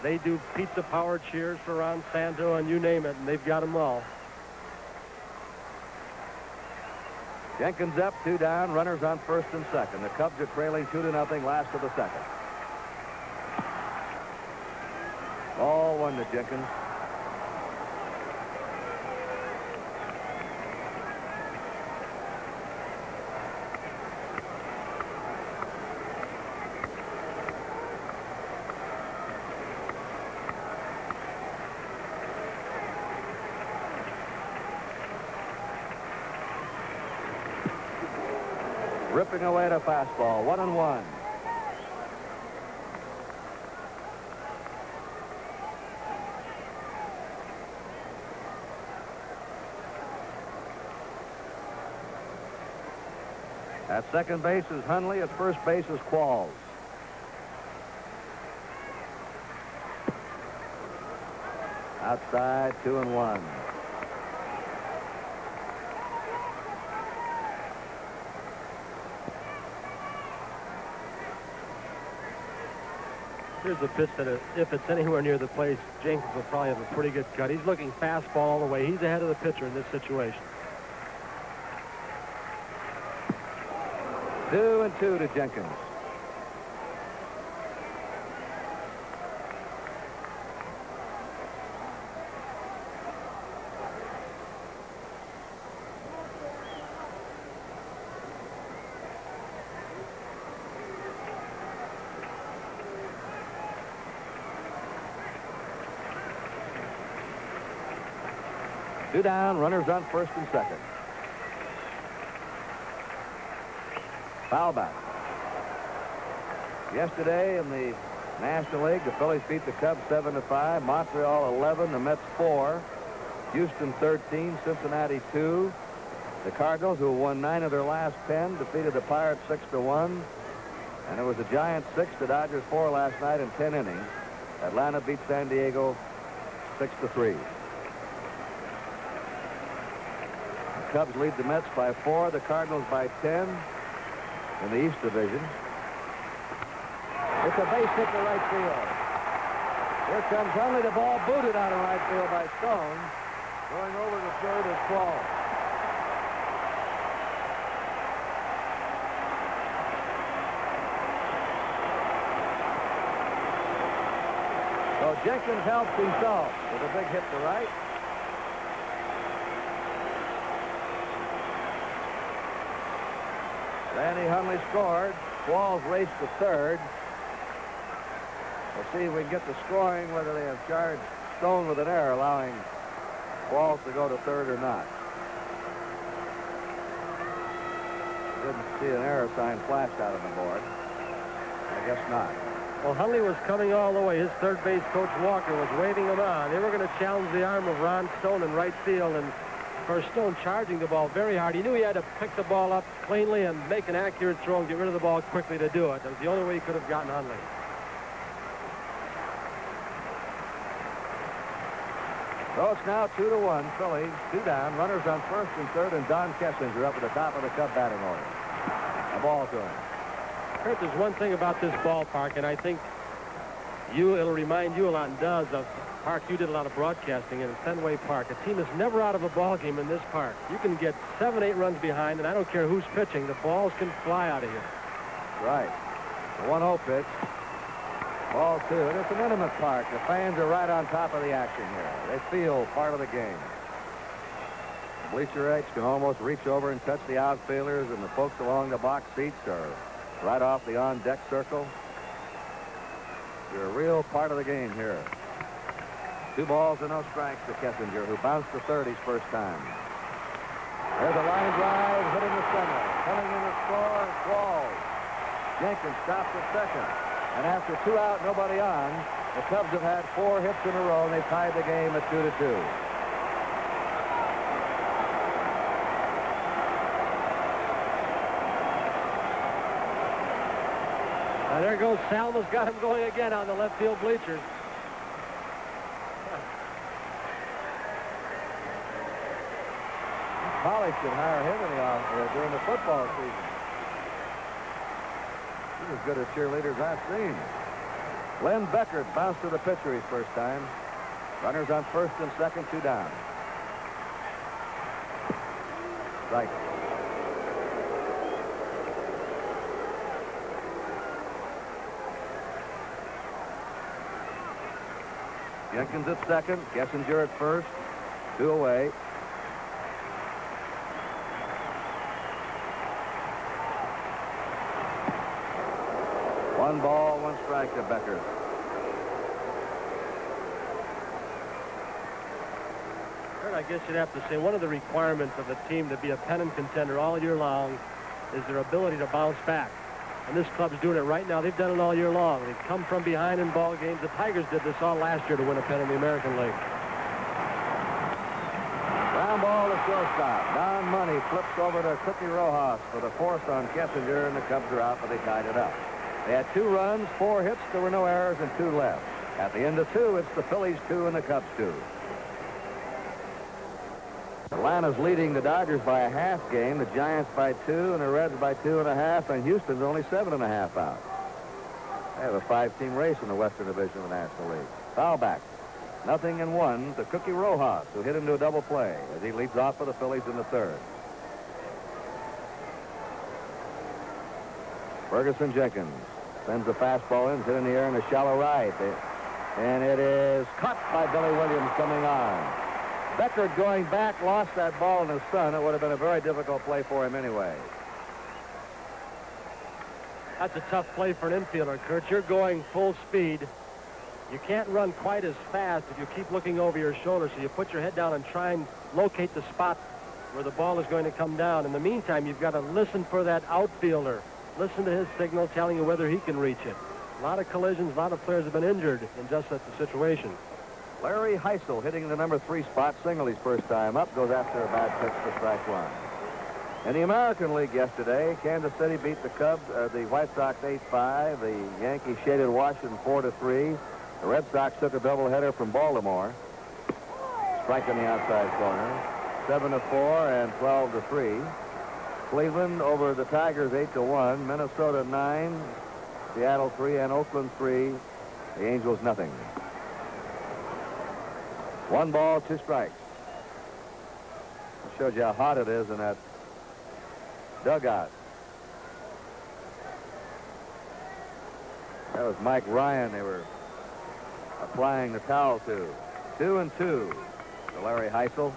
Speaker 2: they do pizza-powered cheers for Ron Santo and you name it, and they've got them all.
Speaker 1: Jenkins up, 2 down, runners on first and second. The Cubs are trailing 2-0, last of the second. Ball 1 to Jenkins. Ripping away at a fastball, 1-1. At second base is Hundley. At first base is Qualls. Outside, 2-1.
Speaker 2: Here's a pitch that if it's anywhere near the place, Jenkins will probably have a pretty good cut. He's looking fastball all the way. He's ahead of the pitcher in this situation.
Speaker 1: 2-2 to Jenkins. Two down, runners on first and second. Foul back. Yesterday in the National League, the Phillies beat the Cubs 7-5. Montreal 11, the Mets 4. Houston 13, Cincinnati 2. The Cardinals, who won 9 of their last 10, defeated the Pirates 6-1. And it was the Giants 6, the Dodgers 4 last night in 10 innings. Atlanta beat San Diego 6-3. The Cubs lead the Mets by 4, the Cardinals by 10 in the East Division. It's a base hit to right field. Here comes Hundley. The ball booted out of right field by Stone. Going over to third is Qualls. So Jenkins helps himself with a big hit to right. Randy Hundley scored. Qualls raced to third. We'll see if we can get the scoring, whether they have charged Stone with an error, allowing Qualls to go to third or not. Didn't see an error sign flashed out on the board. I guess not.
Speaker 2: Well, Hundley was coming all the way. His third base coach, Walker, was waving him on. They were going to challenge the arm of Ron Stone in right field, and for Stone charging the ball very hard. He knew he had to pick the ball up cleanly and make an accurate throw and get rid of the ball quickly to do it. That was the only way he could have gotten Hundley.
Speaker 1: So it's now 2-1. Phillies, 2 down. Runners on first and third, and Don Kessinger up at the top of the Cub batting order. A ball to him.
Speaker 2: Curt, there's one thing about this ballpark, and I think it'll remind you a lot, and does, of park you did a lot of broadcasting in Fenway Park. A team is never out of a ball game in this park. You can get 7, 8 runs behind, and I don't care who's pitching. The balls can fly out of here.
Speaker 1: Right. The 1-0 pitch. Ball 2, and it's an intimate park. The fans are right on top of the action here. They feel part of the game. The bleacher X can almost reach over and touch the outfielders, and the folks along the box seats are right off the on-deck circle. You're a real part of the game here. 2 balls and no strikes to Kessinger, who bounced to third his first time. There's a line drive hitting the center. Coming in to score, Qualls. Jenkins stops at second. And after 2 out, nobody on, the Cubs have had 4 hits in a row, and they've tied the game at 2-2.
Speaker 2: And there goes Salma's got him going again on the left field bleachers.
Speaker 1: College should hire him during the football season. He's as good a cheerleader as I've seen. Len Becker bounced to the pitcher his first time. Runners on first and second, 2 down. Strike. Jenkins at second, Kessinger at first, 2 away. One ball, 1 strike to Becker.
Speaker 2: Kurt, I guess you'd have to say one of the requirements of a team to be a pennant contender all year long is their ability to bounce back. And this club's doing it right now. They've done it all year long. They've come from behind in ball games. The Tigers did this all last year to win a pennant in the American League.
Speaker 1: Ground ball to shortstop. Don Money flips over to Cookie Rojas for the force on Kessinger, and the Cubs are out, but they tied it up. They had 2 runs, 4 hits, there were no errors, and 2 left. At the end of 2, it's the Phillies 2 and the Cubs 2. Atlanta's leading the Dodgers by a half game, the Giants by 2, and the Reds by 2.5, and Houston's only 7.5 out. They have a 5-team race in the Western Division of the National League. Foul back. 0-1 to Cookie Rojas, who hit into a double play as he leads off for the Phillies in the 3rd. Ferguson Jenkins sends the fastball in, hit in the air in the shallow right. And it is caught by Billy Williams coming on. Becker going back, lost that ball in the sun. It would have been a very difficult play for him anyway.
Speaker 2: That's a tough play for an infielder, Kurt. You're going full speed. You can't run quite as fast if you keep looking over your shoulder, so you put your head down and try and locate the spot where the ball is going to come down. In the meantime, you've got to listen for that outfielder. Listen to his signal telling you whether he can reach it. A lot of collisions, a lot of players have been injured in just such a situation.
Speaker 1: Larry Heisel hitting the number 3 spot, single his first time up, goes after a bad pitch for strike 1. In the American League yesterday, Kansas City beat the Cubs, the White Sox 8-5. The Yankees shaded Washington 4-3. The Red Sox took a doubleheader from Baltimore. Strike in the outside corner. 7-4 and 12-3. Cleveland over the Tigers 8-1. Minnesota 9, Seattle 3, and Oakland 3. The Angels nothing. 1 ball, 2 strikes. Showed you how hot it is in that dugout. That was Mike Ryan they were applying the towel to. 2-2 to Larry Heisel.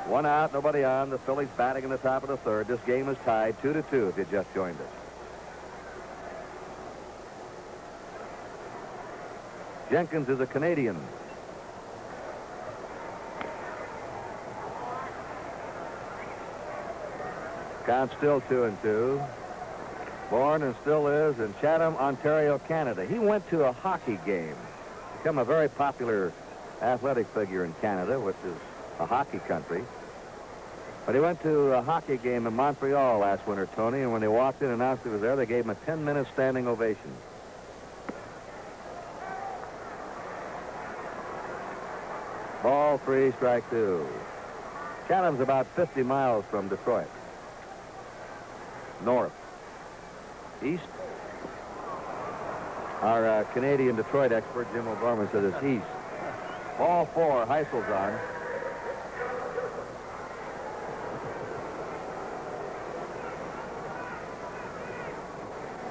Speaker 1: 1 out, nobody on. The Phillies batting in the top of the 3rd. This game is tied 2-2 if you just joined us. Jenkins is a Canadian. Count still 2-2. Born and still is in Chatham, Ontario, Canada. He went to a hockey game. Become a very popular athletic figure in Canada, which is a hockey country. But he went to a hockey game in Montreal last winter, Tony, and when they walked in and announced he was there, they gave him a 10-minute standing ovation. Ball 3, strike 2. Chatham's about 50 miles from Detroit. North. East. Our Canadian Detroit expert, Jim O'Gorman, said it's east. Ball 4, Heisel's on.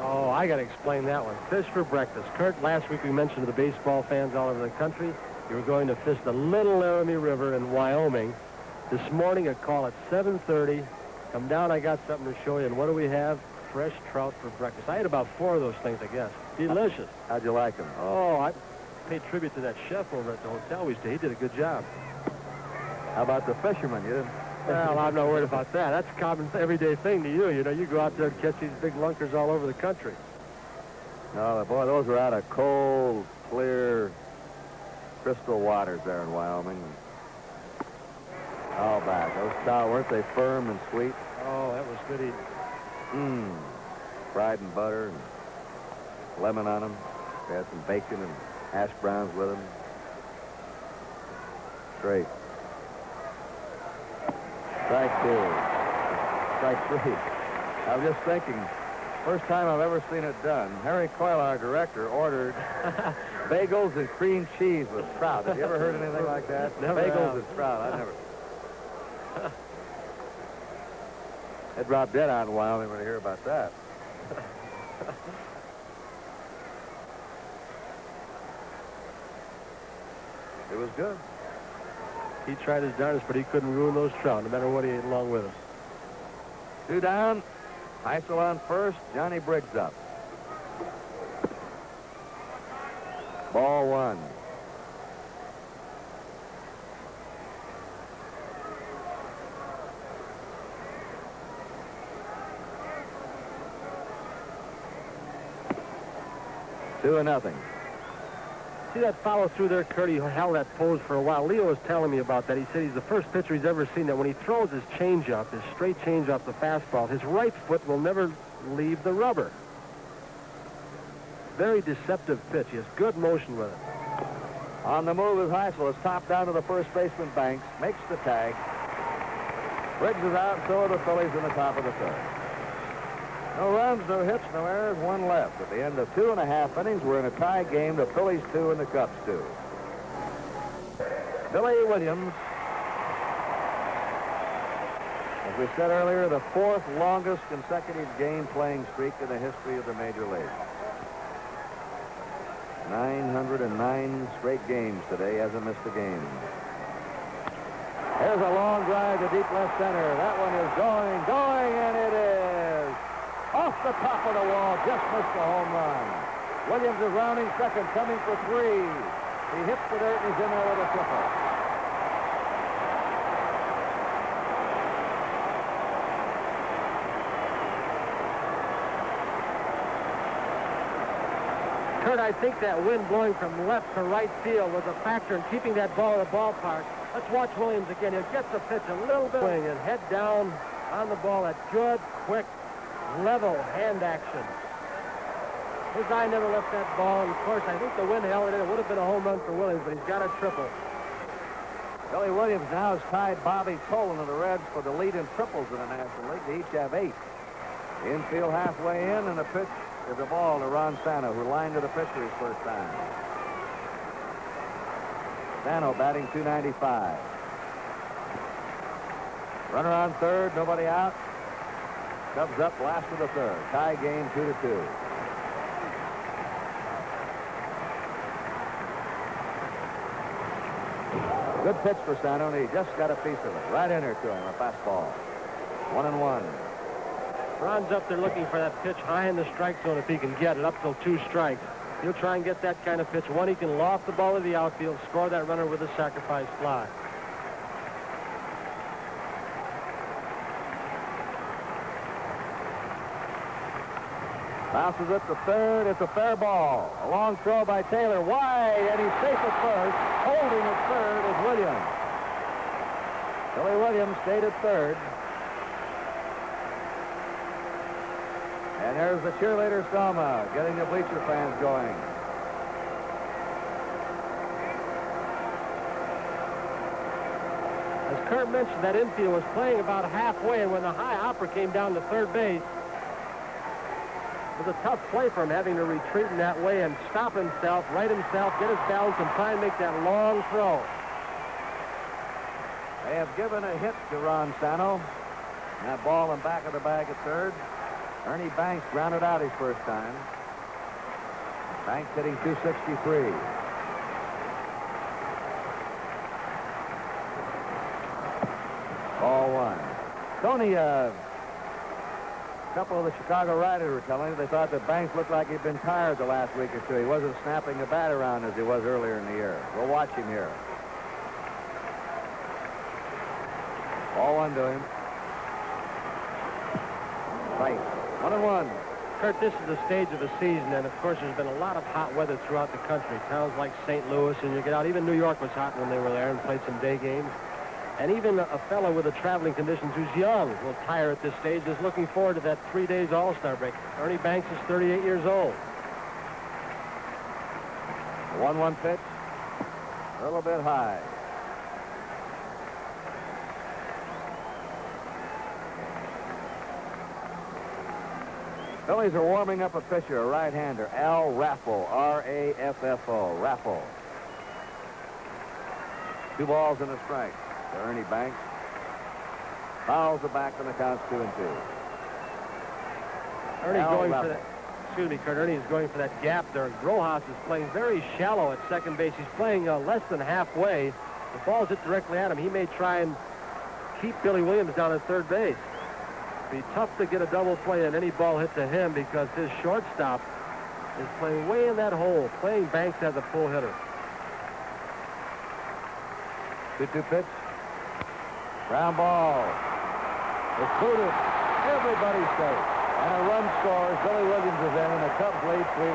Speaker 2: Oh, I got to explain that one. Fish for breakfast. Curt, last week we mentioned to the baseball fans all over the country, you were going to fish the Little Laramie River in Wyoming. This morning, a call at 7:30. Come down, I got something to show you. And what do we have? Fresh trout for breakfast. I had about 4 of those things, I guess. Delicious.
Speaker 1: How'd you like them?
Speaker 2: Oh, I paid tribute to that chef over at the hotel we stayed. He did a good job.
Speaker 1: How about the fishermen? You didn't?
Speaker 2: Well, I'm not worried about that. That's a common, everyday thing to you. You know, you go out there and catch these big lunkers all over the country.
Speaker 1: No, boy, those were out of cold, clear, crystal waters there in Wyoming. All back. Those trout, weren't they firm and sweet?
Speaker 2: Oh, that was good eating.
Speaker 1: Fried in butter and lemon on them. They had some bacon and hash browns with them. Great. Strike 2. Strike 3. I was just thinking, first time I've ever seen it done. Harry Coyle, our director, ordered bagels and cream cheese with trout. Have you ever heard anything like that?
Speaker 2: Never
Speaker 1: Bagels
Speaker 2: have.
Speaker 1: and trout. I never. They drop dead out in Wyoming when they hear about that. It was good.
Speaker 2: He tried his darndest, but he couldn't ruin those trout, no matter what he ate along with them.
Speaker 1: 2 down. Heisel on first. Johnny Briggs up. Ball 1. Two and nothing.
Speaker 2: See that follow through there, Curt? He held that pose for a while. Leo was telling me about that. He said he's the first pitcher he's ever seen that when he throws his changeup, his straight changeup, the fastball, his right foot will never leave the rubber. Very deceptive pitch. He has good motion with it.
Speaker 1: On the move is Heisel. It's topped down to the first baseman Banks. Makes the tag. Briggs is out, so are the Phillies in the top of the 3rd. No runs, no hits, no errors, 1 left. At the end of 2.5 innings, we're in a tie game. The Phillies 2 and the Cubs 2. Billy Williams, as we said earlier, the 4th longest consecutive game playing streak in the history of the Major League. 909 straight games today. Hasn't missed a game. There's a long drive to deep left center. That one is going, and it is off the top of the wall. Just missed the home run. Williams is rounding second, coming for 3. He hits the dirt, and he's in there with a triple.
Speaker 2: Curt, I think that wind blowing from left to right field was a factor in keeping that ball in the ballpark. Let's watch Williams again. He'll get the pitch a little bit and head down on the ball. That good, quick, level hand action. His eye never left that ball, and of course, I think the wind held it in. It would have been a home run for Williams, but he's got a triple.
Speaker 1: Billy Williams now has tied Bobby Tolan of the Reds for the lead in triples in the National League. They each have 8. The infield halfway in, and the pitch is a ball to Ron Sano, who lined to the pitcher his first time. Sano batting .295. Runner on third, nobody out. Cubs up last of the 3rd. Tie game 2-2. Good pitch for Sano, and he just got a piece of it. Right in there to him, a fastball. 1-1.
Speaker 2: Ron's up there looking for that pitch high in the strike zone if he can get it up till 2 strikes. He'll try and get that kind of pitch. One, he can loft the ball to the outfield, score that runner with a sacrifice fly.
Speaker 1: Bounces it to third. It's a fair ball. A long throw by Taylor. Wide, and he's safe at first. Holding at third is Williams. Billy Williams stayed at third. And there's the cheerleader Selma getting the bleacher fans going.
Speaker 2: As Curt mentioned, that infield was playing about halfway, and when the high hopper came down to third base, it was a tough play for him, having to retreat in that way and stop himself, right himself, get his balance, and try and make that long throw.
Speaker 1: They have given a hit to Ron Sano. And that ball in back of the bag at third. Ernie Banks grounded out his first time. Banks hitting .263. Ball one. Tony, a couple of the Chicago writers were telling me they thought that Banks looked like he'd been tired the last week or two. He wasn't snapping the bat around as he was earlier in the year. We'll watch him here. Ball one to him. Right. 1-1.
Speaker 2: Curt, this is the stage of the season, and of course there's been a lot of hot weather throughout the country. Towns like St. Louis, and you get out, even New York was hot when they were there and played some day games. And even a fellow with the traveling conditions who's young, will tire at this stage, is looking forward to that 3 days All-Star break. Ernie Banks is 38 years old.
Speaker 1: 1-1 pitch. A little bit high. Phillies are warming up a pitcher, a right-hander, Al Raffo, R-A-F-F-O, Raffo. 2 balls and a strike to Ernie Banks. Fouls the back and the count's 2-2.
Speaker 2: Ernie's going for that. Excuse me, Curt. Ernie is going for that gap there. Rojas is playing very shallow at second base. He's playing less than halfway. The ball's hit directly at him. He may try and keep Billy Williams down at third base. Be tough to get a double play and any ball hit to him because his shortstop is playing way in that hole, playing Banks as a full hitter.
Speaker 1: 2-2 pitch. Ground ball. It's booted. Everybody's safe. And a run scores. Billy Williams is in, and the Cubs lead 3-2.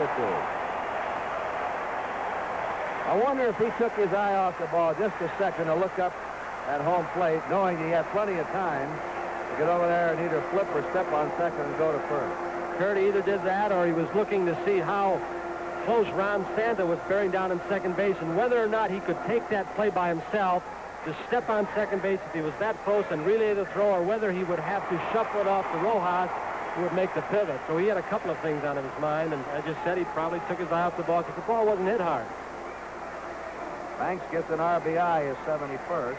Speaker 1: I wonder if he took his eye off the ball just a second to look up at home plate, knowing he had plenty of time to get over there and either flip or step on second and go to first.
Speaker 2: Curt either did that or he was looking to see how close Ron Santa was bearing down in second base and whether or not he could take that play by himself to step on second base if he was that close and relay the throw, or whether he would have to shuffle it off to Rojas, who would make the pivot. So he had a couple of things on his mind, and I just said he probably took his eye off the ball because the ball wasn't hit hard.
Speaker 1: Banks gets an RBI, his 71st.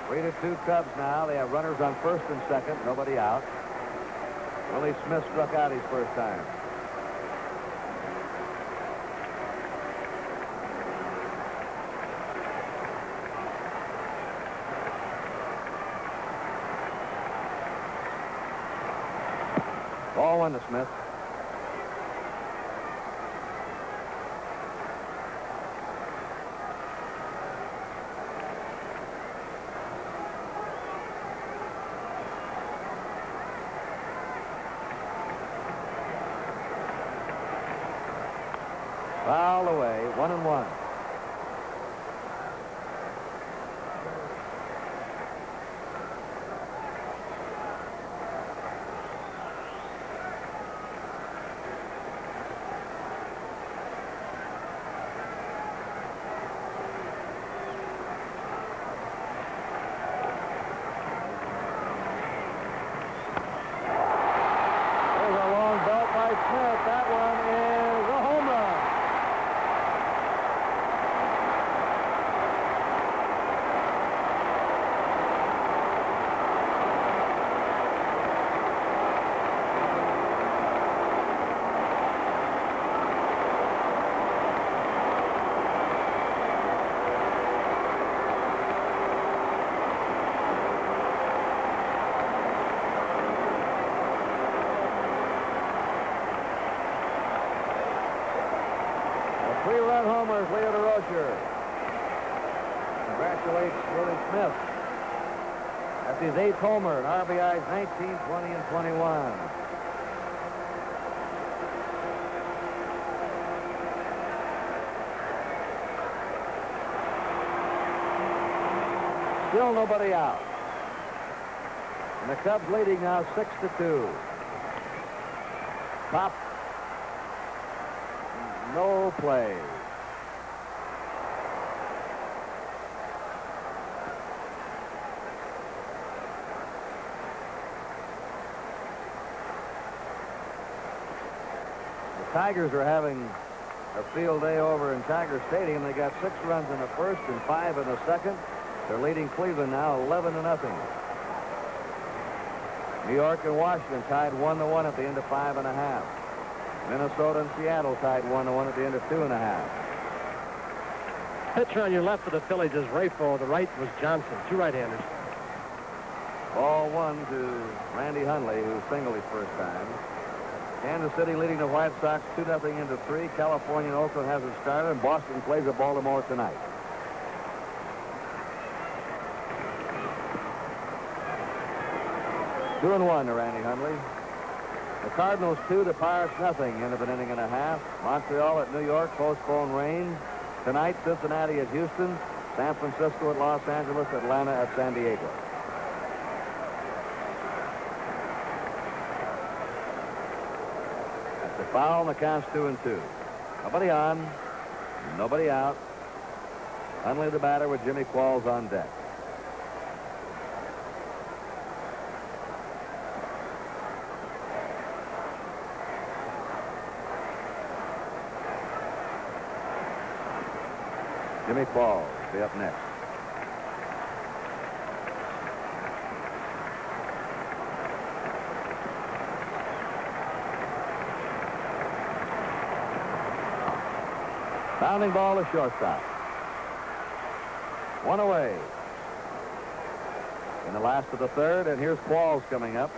Speaker 1: 3-2 Cubs now. They have runners on first and second, nobody out. Willie Smith struck out his first time. Ball one to Smith. Fouled away, 1-1. There's a long belt by Smith. That one is a home run. Three-run homers, Leo DeRocher. Congratulates Willie Smith. That's his 8th homer, and RBIs 19, 20, and 21. Still nobody out. And the Cubs leading now 6-2. Top. No play. The Tigers are having a field day over in Tiger Stadium. They got 6 runs in the first and 5 in the second. They're leading Cleveland now 11-0. New York and Washington tied 1-1 at the end of 5.5. Minnesota and Seattle tied 1-1 at the end of 2.5.
Speaker 2: Pitcher on your left for the Phillies is Rayfo. The right was Johnson. Two right-handers.
Speaker 1: Ball one to Randy Hundley, who singled his first time. Kansas City leading the White Sox 2-0 into 3. California and Oakland has it started, and Boston plays at Baltimore tonight. Two and one to Randy Hundley. The Cardinals 2, the Pirates nothing. End of an inning and a half. Montreal at New York, postponed rain. Tonight, Cincinnati at Houston. San Francisco at Los Angeles. Atlanta at San Diego. That's a foul, and the count's 2-2. Nobody on, nobody out. Hundley the batter with Jimmy Qualls on deck. Jimmy Qualls will be up next. Bounding ball to shortstop. One away. In the last of the third, and here's Qualls coming up.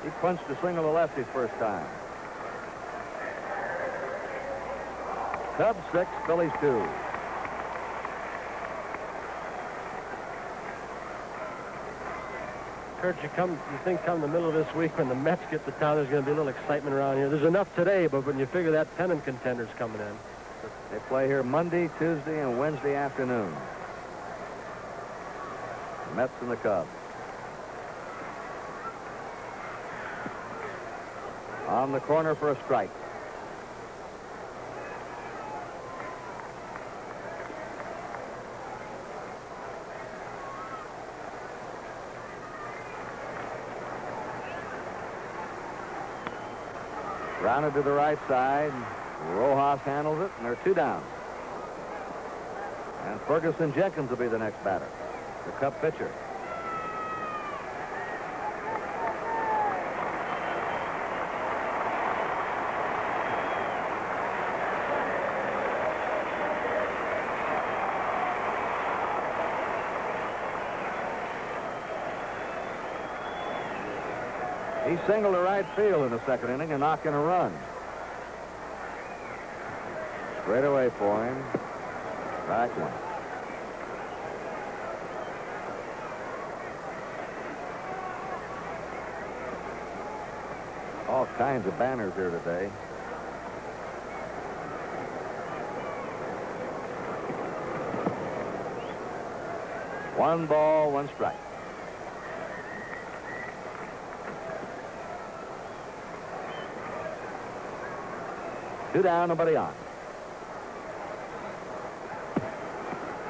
Speaker 1: He punched a single to left his first time. Cubs 6, Phillies 2.
Speaker 2: Curt, you think come the middle of this week when the Mets get to town, there's going to be a little excitement around here. There's enough today, but when you figure that pennant contender's coming in.
Speaker 1: They play here Monday, Tuesday, and Wednesday afternoon. The Mets and the Cubs. On the corner for a strike. Grounded to the right side. Rojas handles it, and they're 2 down. And Ferguson Jenkins will be the next batter, the Cub pitcher. He singled to right field in the second inning and knocked in a run. Straight away for him. Strike one. All kinds of banners here today. One ball, one strike. Two down, nobody on.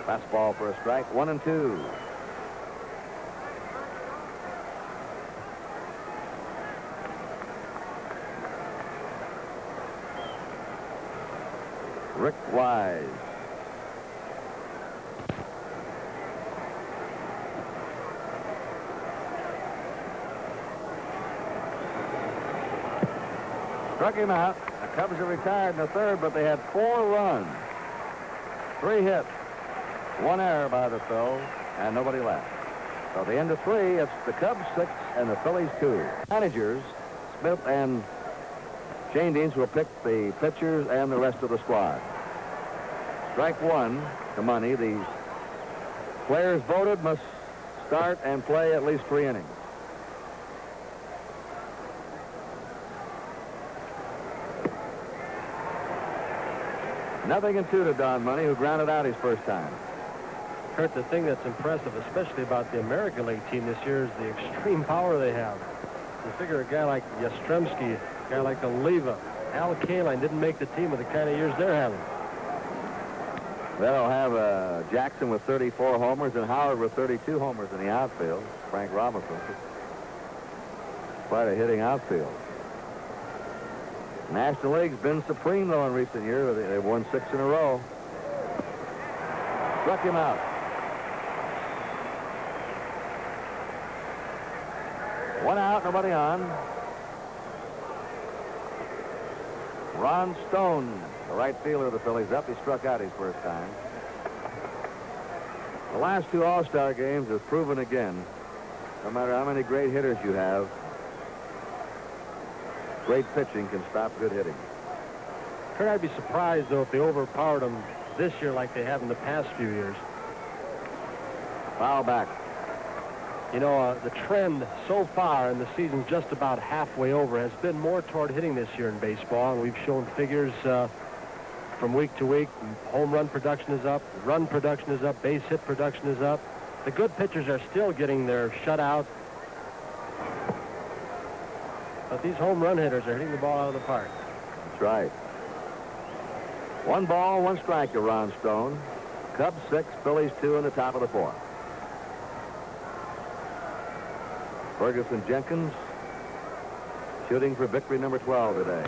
Speaker 1: Fastball for a strike, 1-2. Rick Wise. Struck him out. The Cubs are retired in the third, but they had 4 runs. 3 hits. 1 error by the Phils, and nobody left. So the end of 3, it's the Cubs 6 and the Phillies 2. Managers, Smith and Shane Deans, will pick the pitchers and the rest of the squad. Strike one, the money. The players voted must start and play at least 3 innings. Nothing in 2 to Don Money, who grounded out his first time.
Speaker 2: Curt, the thing that's impressive, especially about the American League team this year, is the extreme power they have. You figure a guy like Yastrzemski, a guy like Oliva, Al Kaline didn't make the team with the kind of years they're having.
Speaker 1: They'll have Jackson with 34 homers and Howard with 32 homers in the outfield. Frank Robinson. Quite a hitting outfield. National League's been supreme, though, in recent years. They've won 6 in a row. Struck him out. One out, nobody on. Ron Stone, the right fielder of the Phillies, up. He struck out his first time. The last two All-Star games have proven again, no matter how many great hitters you have, great pitching can stop good hitting.
Speaker 2: Curt, I'd be surprised, though, if they overpowered them this year like they have in the past few years.
Speaker 1: Foul back.
Speaker 2: You know, the trend so far, and the season's just about halfway over, has been more toward hitting this year in baseball, and we've shown figures from week to week. Home run production is up, run production is up, base hit production is up. The good pitchers are still getting their shutouts, but these home run hitters are hitting the ball out of the park.
Speaker 1: That's right. 1 ball, 1 strike to Ron Stone. Cubs 6, Phillies 2 in the top of the 4th. Ferguson Jenkins shooting for victory number 12 today.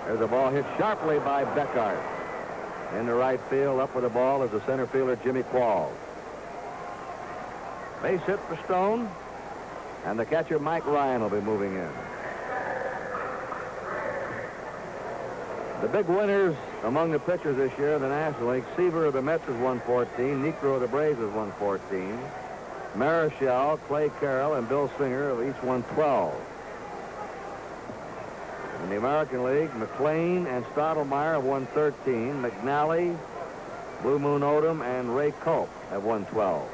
Speaker 1: There's a ball hit sharply by Beckart. In the right field, up with the ball is the center fielder Jimmy Qualls. Base hit for Stone, and the catcher Mike Ryan will be moving in. The big winners among the pitchers this year in the National League: Seaver of the Mets is 114, Niekro of the Braves is 114. Marichal, Clay Carroll, and Bill Singer of each 112. In the American League, McLean and Stottlemyre have 113. McNally, Blue Moon Odom, and Ray Culp have 112.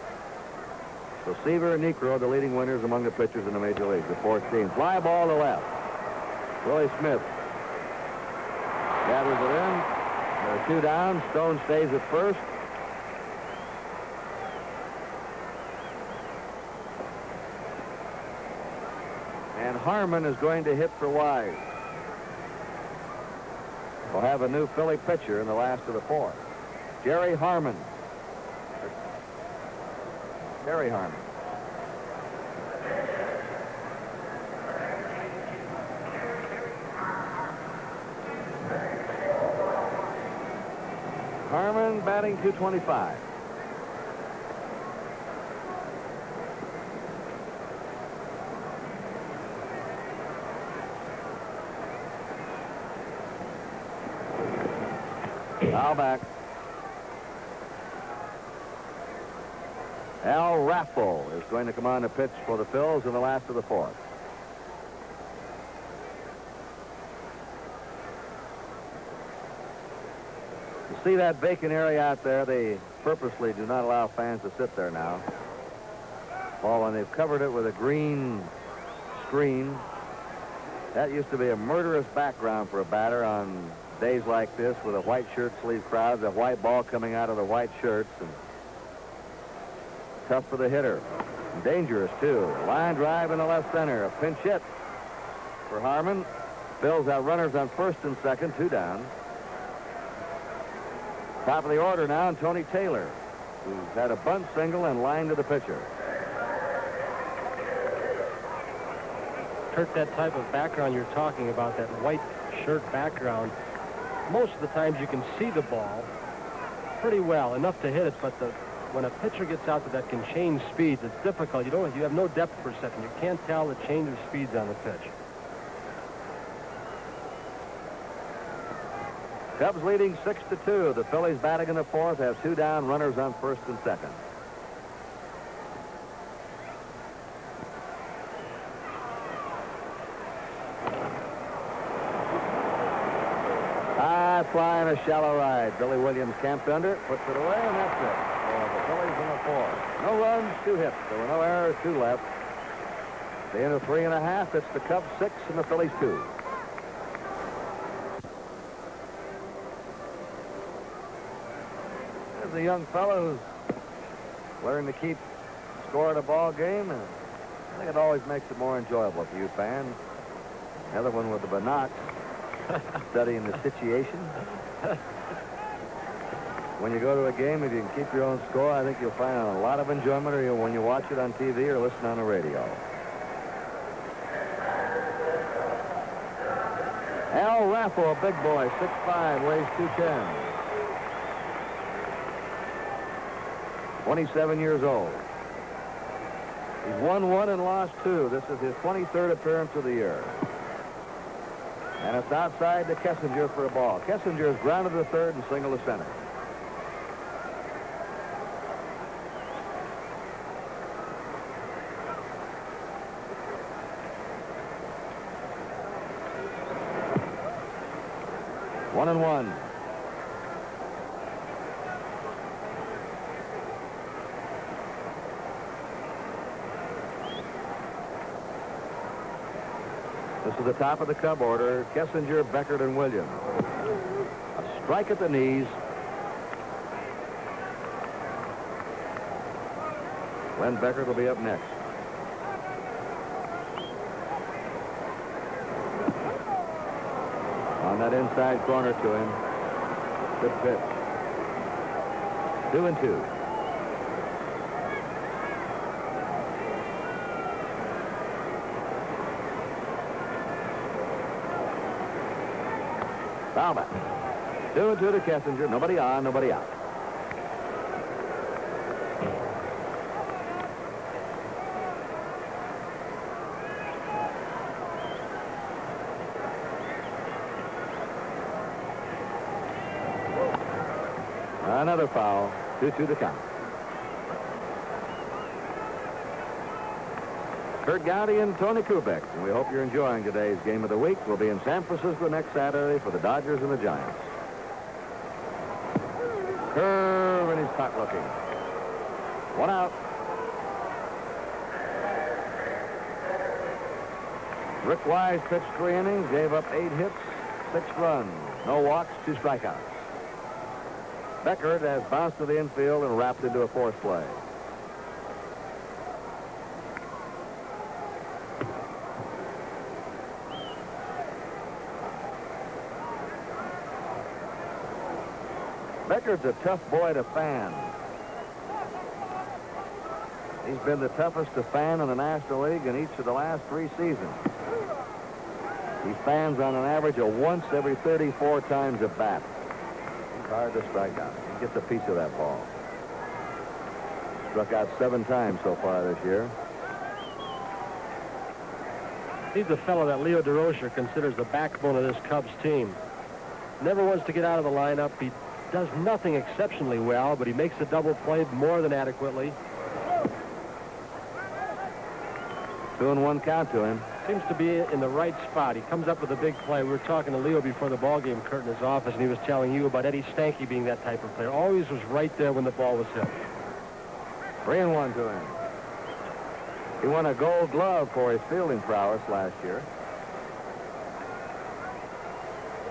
Speaker 1: So Seaver and Niekro are the leading winners among the pitchers in the Major Leagues, the 14. Fly ball to left. Willie Smith gathers it in. There are 2 down. Stone stays at first. And Harmon is going to hit for Wise. We'll have a new Philly pitcher in the last of the 4th. Jerry Harmon. Jerry Harmon. Harmon batting .225. Foul back. Al Raffle is going to come on to pitch for the Phils in the last of the 4th. You see that vacant area out there? They purposely do not allow fans to sit there now. Well, and they've covered it with a green screen. That used to be a murderous background for a batter on days like this, with a white shirt sleeve crowd, the white ball coming out of the white shirts, and tough for the hitter. And dangerous, too. Line drive in the left center. A pinch hit for Harmon. Phils have runners on first and second, 2 down. Top of the order now, and Tony Taylor, who's had a bunt single and line to the pitcher.
Speaker 2: Curt, that type of background you're talking about, that white shirt background, most of the times you can see the ball pretty well, enough to hit it, but when a pitcher gets out that can change speeds, it's difficult. You have no depth perception. You can't tell the change of speeds on the pitch.
Speaker 1: Cubs leading 6-2. The Phillies batting in the 4th have 2 down, runners on first and second. Fly in a shallow ride. Billy Williams camped under it, puts it away, and that's it. For the Phillies in the 4th. No runs, 2 hits. There were no errors, 2 left. The end of 3.5. It's the Cubs 6 and the Phillies 2. There's a young fellow who's learned to keep score at a ball game, and I think it always makes it more enjoyable for you fans. The other one with the binocs. Studying the situation. When you go to a game, if you can keep your own score, I think you'll find a lot of enjoyment when you watch it on TV or listen on the radio. Al Raffle, a big boy, 6'5", weighs 210. 27 years old. He's won 1 and lost 2. This is his 23rd appearance of the year. And it's outside to Kessinger for a ball. Kessinger is grounded to third and single to center. One and one. This is the top of the Cub order. Kessinger, Beckert, and Williams. A strike at the knees. Glenn Beckert will be up next. On that inside corner to him. Good pitch. 2-2. Foul back. 2-2 to Kessinger. Nobody on, nobody out. Another foul. 2-2 the count. Curt Gowdy and Tony Kubeck. And we hope you're enjoying today's game of the week. We'll be in San Francisco next Saturday for the Dodgers and the Giants. Curve, and he's caught looking. 1 out. Rick Wise pitched 3 innings, gave up 8 hits, 6 runs, no walks, 2 strikeouts. Beckert has bounced to the infield and wrapped into a force play. Beckert's a tough boy to fan. He's been the toughest to fan in the National League in each of the last 3 seasons. He fans on an average of once every 34 times a bat. It's hard to strike out. He gets a piece of that ball. Struck out 7 times so far this year.
Speaker 2: He's the fellow that Leo DeRocher considers the backbone of this Cubs team. Never wants to get out of the lineup. He does nothing exceptionally well, but he makes the double play more than adequately.
Speaker 1: 2-1 count to him.
Speaker 2: Seems to be in the right spot. He comes up with a big play. We were talking to Leo before the ball game, Curt, in his office, and he was telling you about Eddie Stanky being that type of player. Always was right there when the ball was hit.
Speaker 1: 3-1 to him. He won a Gold Glove for his fielding prowess last year.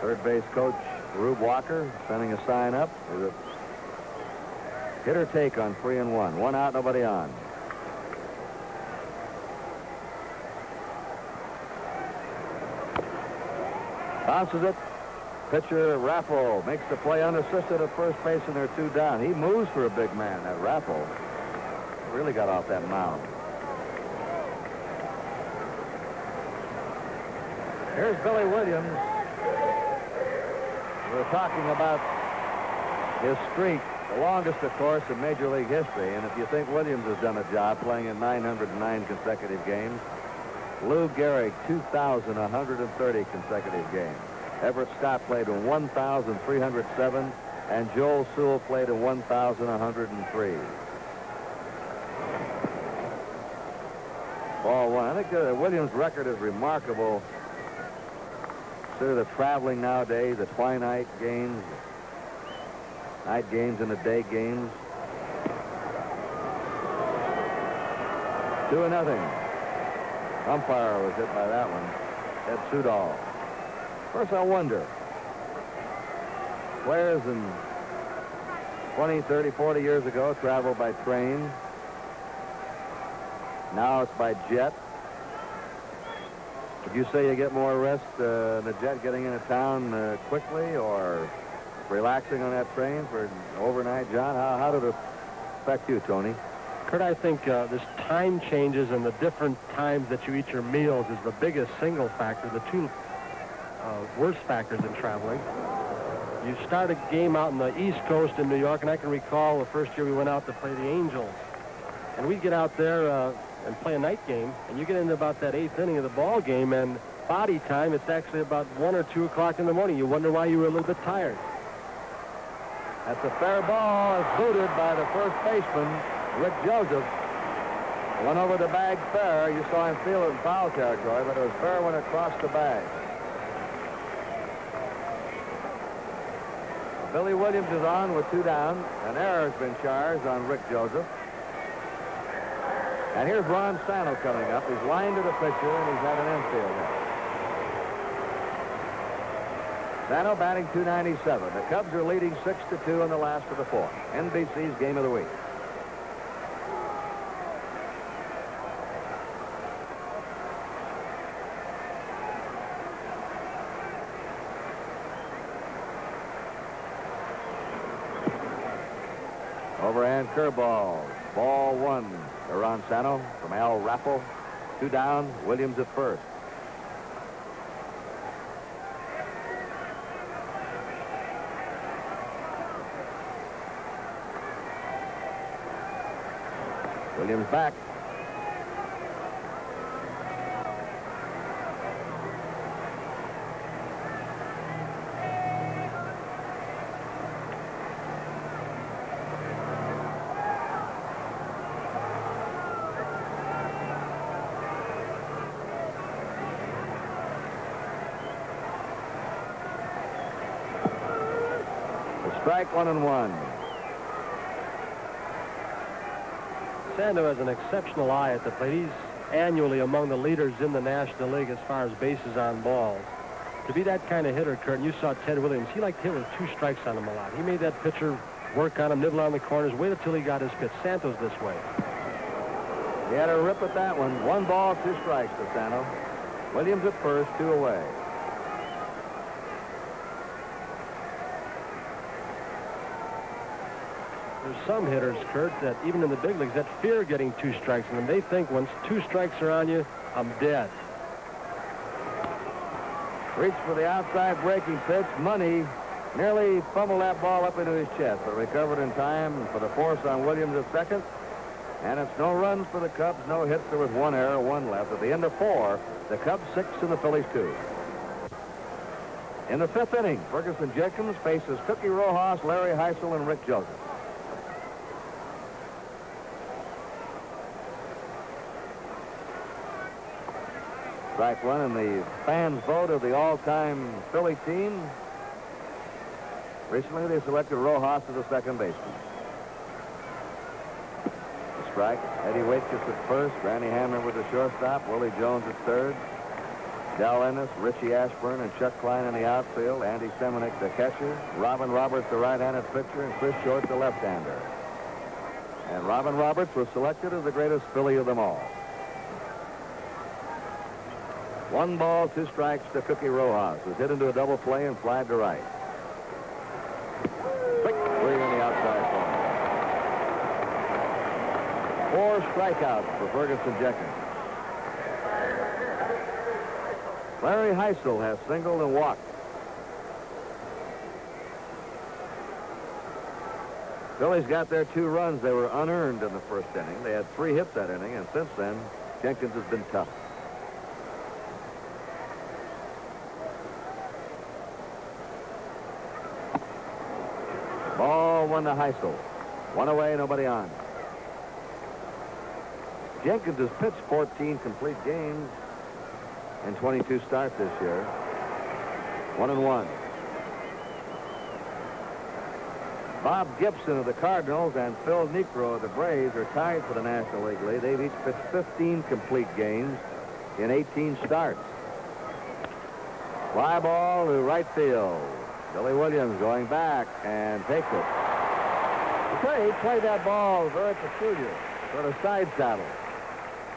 Speaker 1: Third base coach Rube Walker sending a sign up. Is it hit or take on 3-1? 1 out, nobody on. Bounces it. Pitcher Raffle makes the play unassisted at first base, and they're 2 down. He moves for a big man, that Raffle. Really got off that mound. Here's Billy Williams. We're talking about his streak, the longest, of course, in Major League history. And if you think Williams has done a job playing in 909 consecutive games, Lou Gehrig, 2,130 consecutive games. Everett Scott played in 1,307, and Joel Sewell played in 1,103. Ball 1. I think Williams' record is remarkable. Consider the traveling nowadays, the twilight games, night games, and the day games. 2-0. Umpire was hit by that one. Ed Sudol. First, I wonder. Players in 20, 30, 40 years ago traveled by train. Now it's by jet. Would you say you get more rest in the jet getting into town quickly, or relaxing on that train for an overnight, John? How did it affect you, Tony?
Speaker 2: Curt, I think this time changes and the different times that you eat your meals is the biggest single factor, the 2 worst factors in traveling. You start a game out in the East Coast in New York, and I can recall the first year we went out to play the Angels. And we'd get out there and play a night game, and you get into about that 8th inning of the ball game, and body time, it's actually about 1 or 2 o'clock in the morning. You wonder why you were a little bit tired.
Speaker 1: That's a fair ball. It's booted by the first baseman, Rick Joseph. Went over the bag fair. You saw him feel it in foul territory, but it was fair when it crossed the bag. Billy Williams is on with 2 down. An error has been charged on Rick Joseph. And here's Ron Santo coming up. He's lined to the pitcher, and he's had an infield hit. Santo batting .297. The Cubs are leading 6-2 in the last of the 4th. NBC's Game of the Week. Overhand curveball. Ball 1 to Ron Santo from Al Raffle. 2 down. Williams at first. Williams back. The strike, 1-1.
Speaker 2: Santo has an exceptional eye at the plate. He's annually among the leaders in the National League as far as bases on balls. To be that kind of hitter, Curt, and you saw Ted Williams, he liked to hit with 2 strikes on him a lot. He made that pitcher work on him, nibble on the corners, wait until he got his pitch. Santo's this way.
Speaker 1: He had a rip at that one. 1 ball, 2 strikes to Santo. Williams at first, 2 away.
Speaker 2: There's some hitters, Curt, that even in the big leagues, that fear getting 2 strikes in them. They think once 2 strikes are on you, I'm dead.
Speaker 1: Reached for the outside breaking pitch. Money nearly fumbled that ball up into his chest, but recovered in time for the force on Williams at second. And it's no runs for the Cubs, no hits. There was 1 error, 1 left. At the end of 4, the Cubs 6 and the Phillies 2. In the 5th inning, Ferguson Jenkins faces Cookie Rojas, Larry Heisel, and Rick Joseph. Strike 1, and the fans' vote of the all-time Philly team. Recently, they selected Rojas as the second baseman. The strike. Eddie Waitkus at first. Randy Hamner with the shortstop. Willie Jones at third. Del Ennis, Richie Ashburn, and Chuck Klein in the outfield. Andy Semenuk, the catcher. Robin Roberts, the right-handed pitcher, and Chris Short, the left-hander. And Robin Roberts was selected as the greatest Philly of them all. 1 ball, 2 strikes to Cookie Rojas. Was hit into a double play and flied to right. Quick swing on the outside corner. 4 strikeouts for Ferguson Jenkins. Larry Heisel has singled and walked. Phillies got their 2 runs. They were unearned in the 1st inning. They had 3 hits that inning, and since then, Jenkins has been tough. Ball 1 to Heisel. 1 away, nobody on. Jenkins has pitched 14 complete games and 22 starts this year. 1-1. Bob Gibson of the Cardinals and Phil Niekro of the Braves are tied for the National League lead. They've each pitched 15 complete games in 18 starts. Fly ball to right field. Billy Williams going back and takes it. He played that ball very peculiar, sort of side saddle.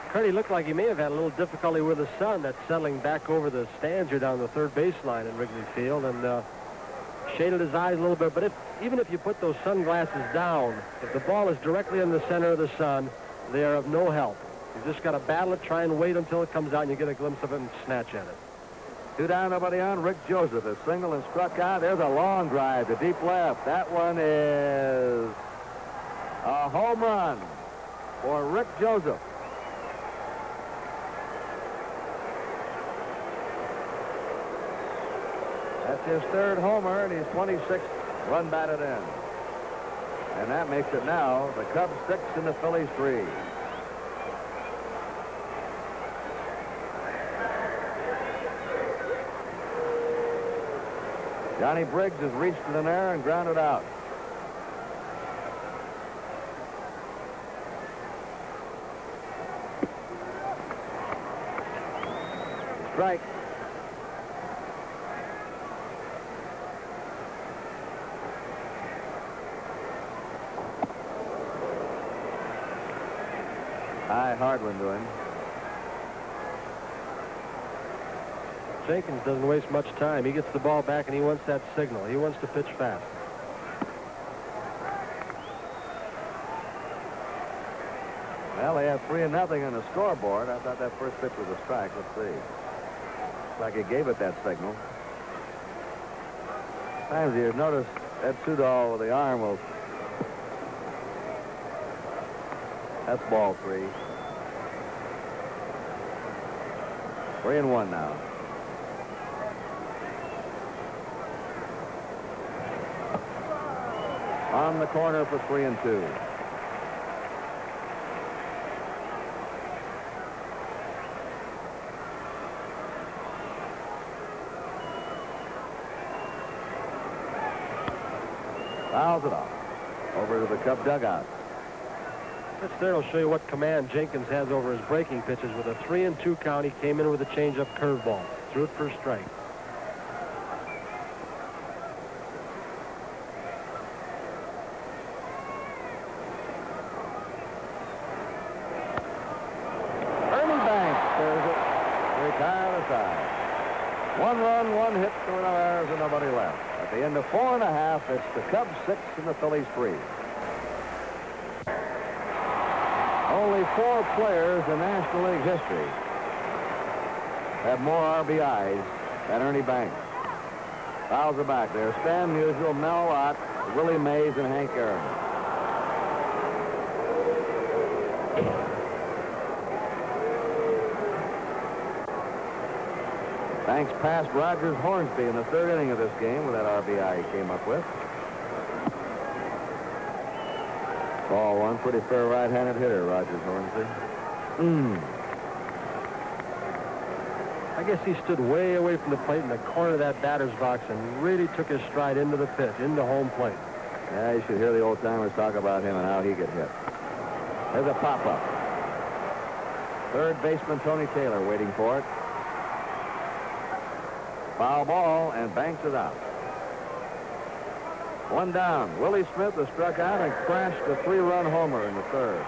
Speaker 2: Curt, he looked like he may have had a little difficulty with the sun that's settling back over the stands here down the 3rd baseline in Wrigley Field, and shaded his eyes a little bit. But even if you put those sunglasses down, if the ball is directly in the center of the sun, they are of no help. You just got to battle it, try and wait until it comes out, and you get a glimpse of it and snatch at it.
Speaker 1: 2 down, nobody on. Rick Joseph is single and struck out. There's a long drive to deep left. That one is a home run for Rick Joseph. his third homer, and he's 26th run batted in. And that makes it now the Cubs 6 and the Phillies 3. Johnny Briggs has reached to the air and grounded out. Strike. High hard one to him.
Speaker 2: Jenkins doesn't waste much time. He gets the ball back and he wants that signal. He wants to pitch fast.
Speaker 1: Well, they have 3-0 on the scoreboard. I thought that first pitch was a strike. Let's see. Looks like he gave it that signal. Times you notice that Sudol with the arm will. That's ball 3. 3-1 now. On the corner for 3-2. Fouls it off. Over to the Cub dugout.
Speaker 2: This there will show you what command Jenkins has over his breaking pitches. With a 3-2 count, he came in with a changeup curveball. Threw it for a strike.
Speaker 1: Ernie Banks clears it. Retire the side. 1 run, 1 hit, 2 errors, and nobody left. At the end of 4 1/2, it's the Cubs 6 and the Phillies 3. Only 4 players in National League history have more RBIs than Ernie Banks. Fouls are back there. Stan Musial, Mel Ott, Willie Mays, and Hank Aaron. Banks passed Rogers Hornsby in the 3rd inning of this game with that RBI he came up with. Ball 1, pretty fair right-handed hitter, Rogers Hornsby.
Speaker 2: I guess he stood way away from the plate in the corner of that batter's box and really took his stride into the pitch, into home plate.
Speaker 1: Yeah, you should hear the old-timers talk about him and how he get hit. There's a pop-up. Third baseman Tony Taylor waiting for it. Foul ball, and Banks is out. 1 down. Willie Smith was struck out and crashed a 3-run homer in the 3rd.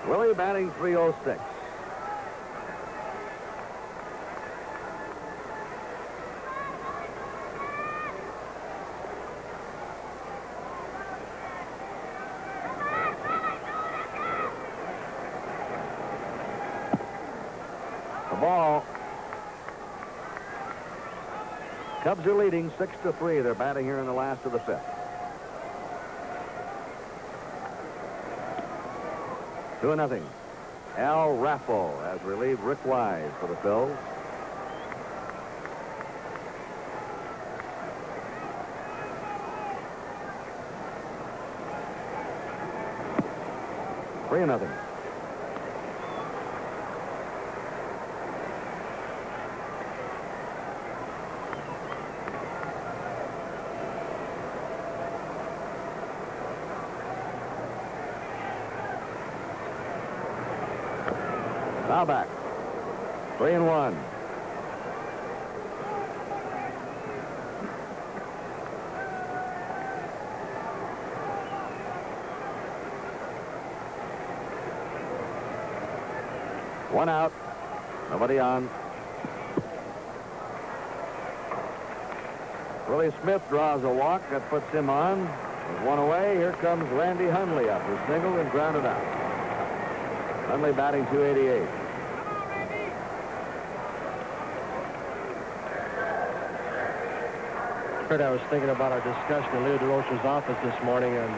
Speaker 1: Willie batting .306. The ball. Cubs are leading 6-3. They're batting here in the last of the 5th. 2-0. Al Raffo has relieved Rick Wise for the Phils. Three and nothing. Now back. 3-1. One out. Nobody on. Willie Smith draws a walk. That puts him on. With one away, here comes Randy Hundley up. Who singled and grounded out. Hundley batting .288.
Speaker 2: Curt, I was thinking about our discussion in Leo DeRocha's office this morning, and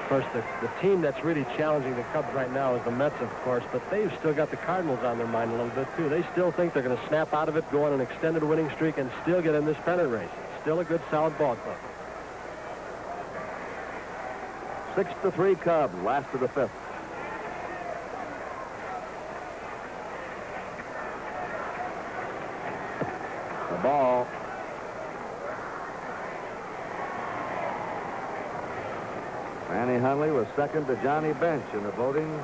Speaker 2: Of course, the team that's really challenging the Cubs right now is the Mets, of course, but they've still got the Cardinals on their mind a little bit, too. They still think they're going to snap out of it, go on an extended winning streak, and still get in this pennant race. Still a good, solid ball club.
Speaker 1: 6-3 Cubs, last of the fifth. The ball. Manny Hundley was second to Johnny Bench in the voting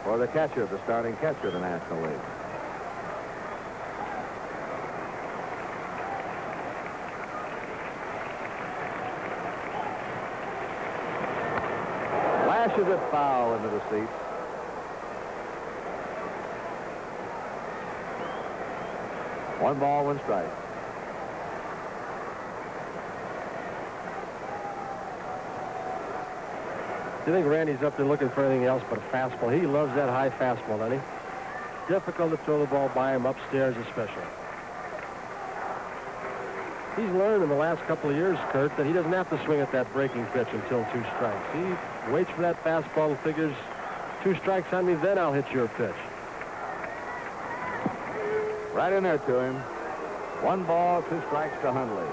Speaker 1: for the catcher, the starting catcher of the National League. Lashes it foul into the seats. One ball, one strike.
Speaker 2: Do you think Randy's up there looking for anything else but a fastball? He loves that high fastball, doesn't he? Difficult to throw the ball by him upstairs especially. He's learned in the last couple of years, Curt, that he doesn't have to swing at that breaking pitch until 2 strikes. He waits for that fastball and figures 2 strikes on me, then I'll hit your pitch.
Speaker 1: Right in there to him. 1 ball, 2 strikes to Hundley.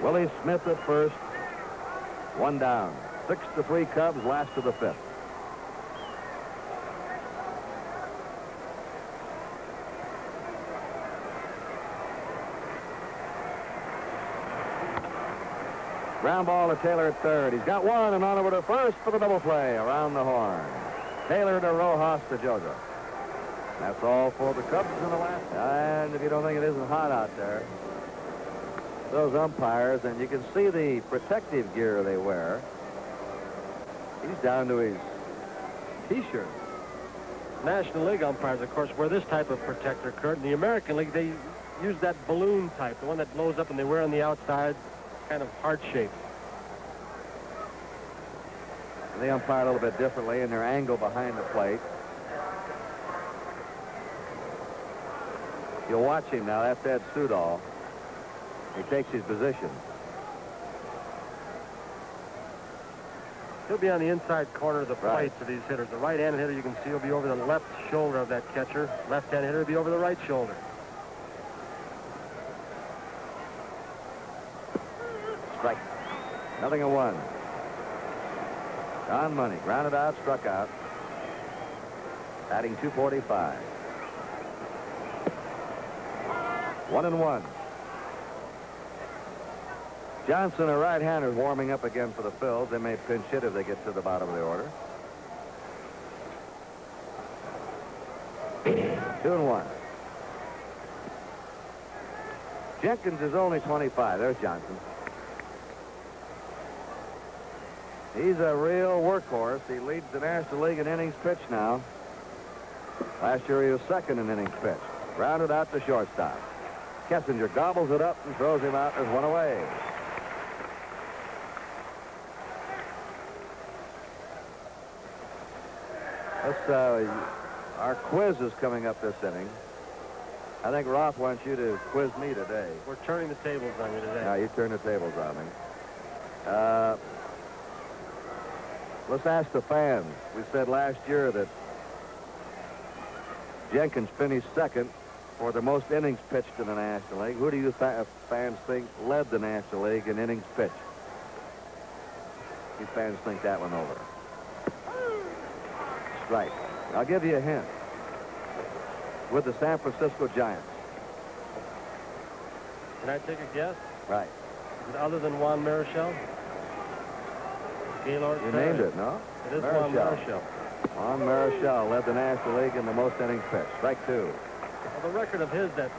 Speaker 1: Willie Smith at first. 1 down. 6-3 Cubs, last of the fifth. Ground ball to Taylor at third. He's got 1 and on over to first for the double play around the horn. Taylor to Rojas to JoJo. That's all for the Cubs in the last. And if you don't think it isn't hot out there, those umpires, and you can see the protective gear they wear. He's down to his T-shirt.
Speaker 2: National League umpires, of course, wear this type of protector, Curt. In the American League, they use that balloon type, the one that blows up and they wear on the outside, kind of heart-shaped.
Speaker 1: They umpire a little bit differently in their angle behind the plate. You'll watch him now. That's Ed Sudol. He takes his position.
Speaker 2: He'll be on the inside corner of the plate for these hitters. The right-handed hitter, you can see, will be over the left shoulder of that catcher. Left-handed hitter will be over the right shoulder.
Speaker 1: Strike. 0-1. John Money grounded out, struck out. Batting .245. 1-1. Johnson, a right-hander, warming up again for the Phils. They may pinch hit if they get to the bottom of the order. 2-1. Jenkins is only 25. There's Johnson. He's a real workhorse. He leads the National League in innings pitched now. Last year he was second in innings pitched. Grounded out to shortstop. Kessinger gobbles it up and throws him out. There's 1 away. Our quiz is coming up this inning. I think Roth wants you to quiz me today.
Speaker 2: We're turning the tables on you today.
Speaker 1: Yeah, you turn the tables on me. Let's ask the fans. We said last year that Jenkins finished second for the most innings pitched in the National League. Who do you fans think led the National League in innings pitched? You fans think that one over. Strike. I'll give you a hint. With the San Francisco Giants.
Speaker 2: Can I take a guess?
Speaker 1: Right.
Speaker 2: Is it other than Juan Marichal? Gaylord?
Speaker 1: You named it, no?
Speaker 2: It is Juan Marichal.
Speaker 1: Juan Marichal led the National League in the most innings pitched. Strike 2.
Speaker 2: Well, the record of his that...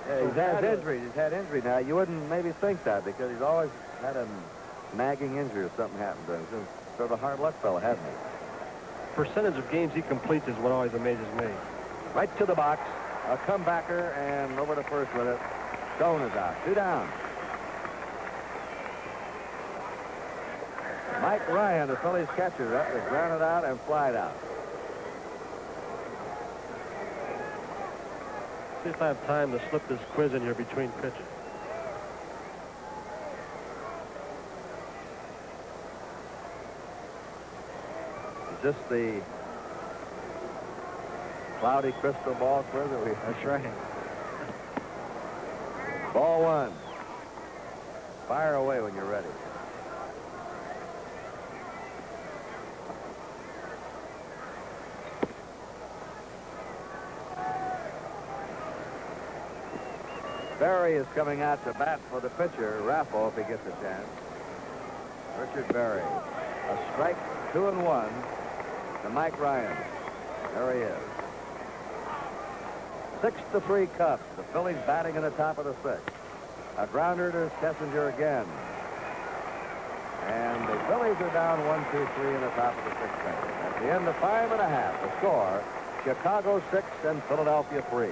Speaker 1: Yeah, he's had injuries. He's had injury now. You wouldn't maybe think that because he's always had a nagging injury or something happened to him. He's sort of a hard luck fellow, hasn't he?
Speaker 2: Percentage of games he completes is what always amazes me.
Speaker 1: Right to the box. A comebacker and over to first with it. Stone is out. 2 down. Mike Ryan, the Phillies catcher, is grounded out and flied out.
Speaker 2: See if I have time to slip this quiz in here between pitches.
Speaker 1: this the cloudy crystal ball quiz?
Speaker 2: That's right.
Speaker 1: Ball one. Fire away when you're ready. Berry is coming out to bat for the pitcher, Raffo, if he gets a chance. Richard Berry. A strike, 2-1 to Mike Ryan. There he is. 6-3 Cubs. The Phillies batting in the top of the sixth. A grounder to Kessinger again. And the Phillies are down 1-2-3 in the top of the sixth inning. At the end of 5 1/2, the score, Chicago 6 and Philadelphia 3.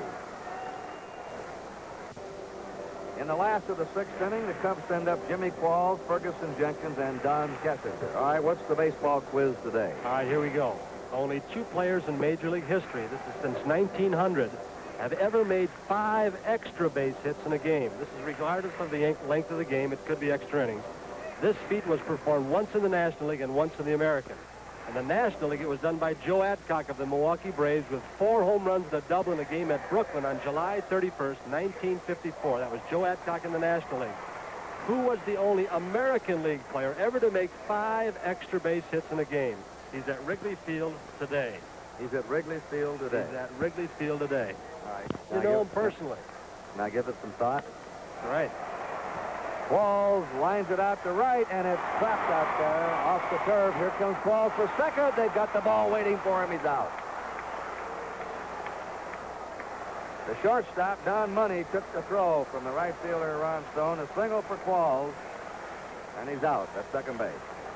Speaker 1: In the last of the sixth inning, the Cubs send up Jimmy Qualls, Ferguson Jenkins, and Don Kessinger. All right, what's the baseball quiz today?
Speaker 2: All right, here we go. Only 2 players in Major League history, this is since 1900, have ever made 5 extra base hits in a game. This is regardless of the length of the game. It could be extra innings. This feat was performed once in the National League and once in the American. In the National League, it was done by Joe Adcock of the Milwaukee Braves with 4 home runs and a double in a game at Brooklyn on July 31st, 1954. That was Joe Adcock in the National League. Who was the only American League player ever to make 5 extra base hits in a game? He's at Wrigley Field today.
Speaker 1: He's at Wrigley Field today.
Speaker 2: He's at Wrigley Field today.
Speaker 1: All right.
Speaker 2: You know him personally.
Speaker 1: Now give it some thought.
Speaker 2: All right.
Speaker 1: Qualls lines it out to right, and it's trapped out there off the curve. Here comes Qualls for second. They've got the ball waiting for him. He's out. The shortstop, Don Money, took the throw from the right fielder, Ron Stone. A single for Qualls, and he's out at second base.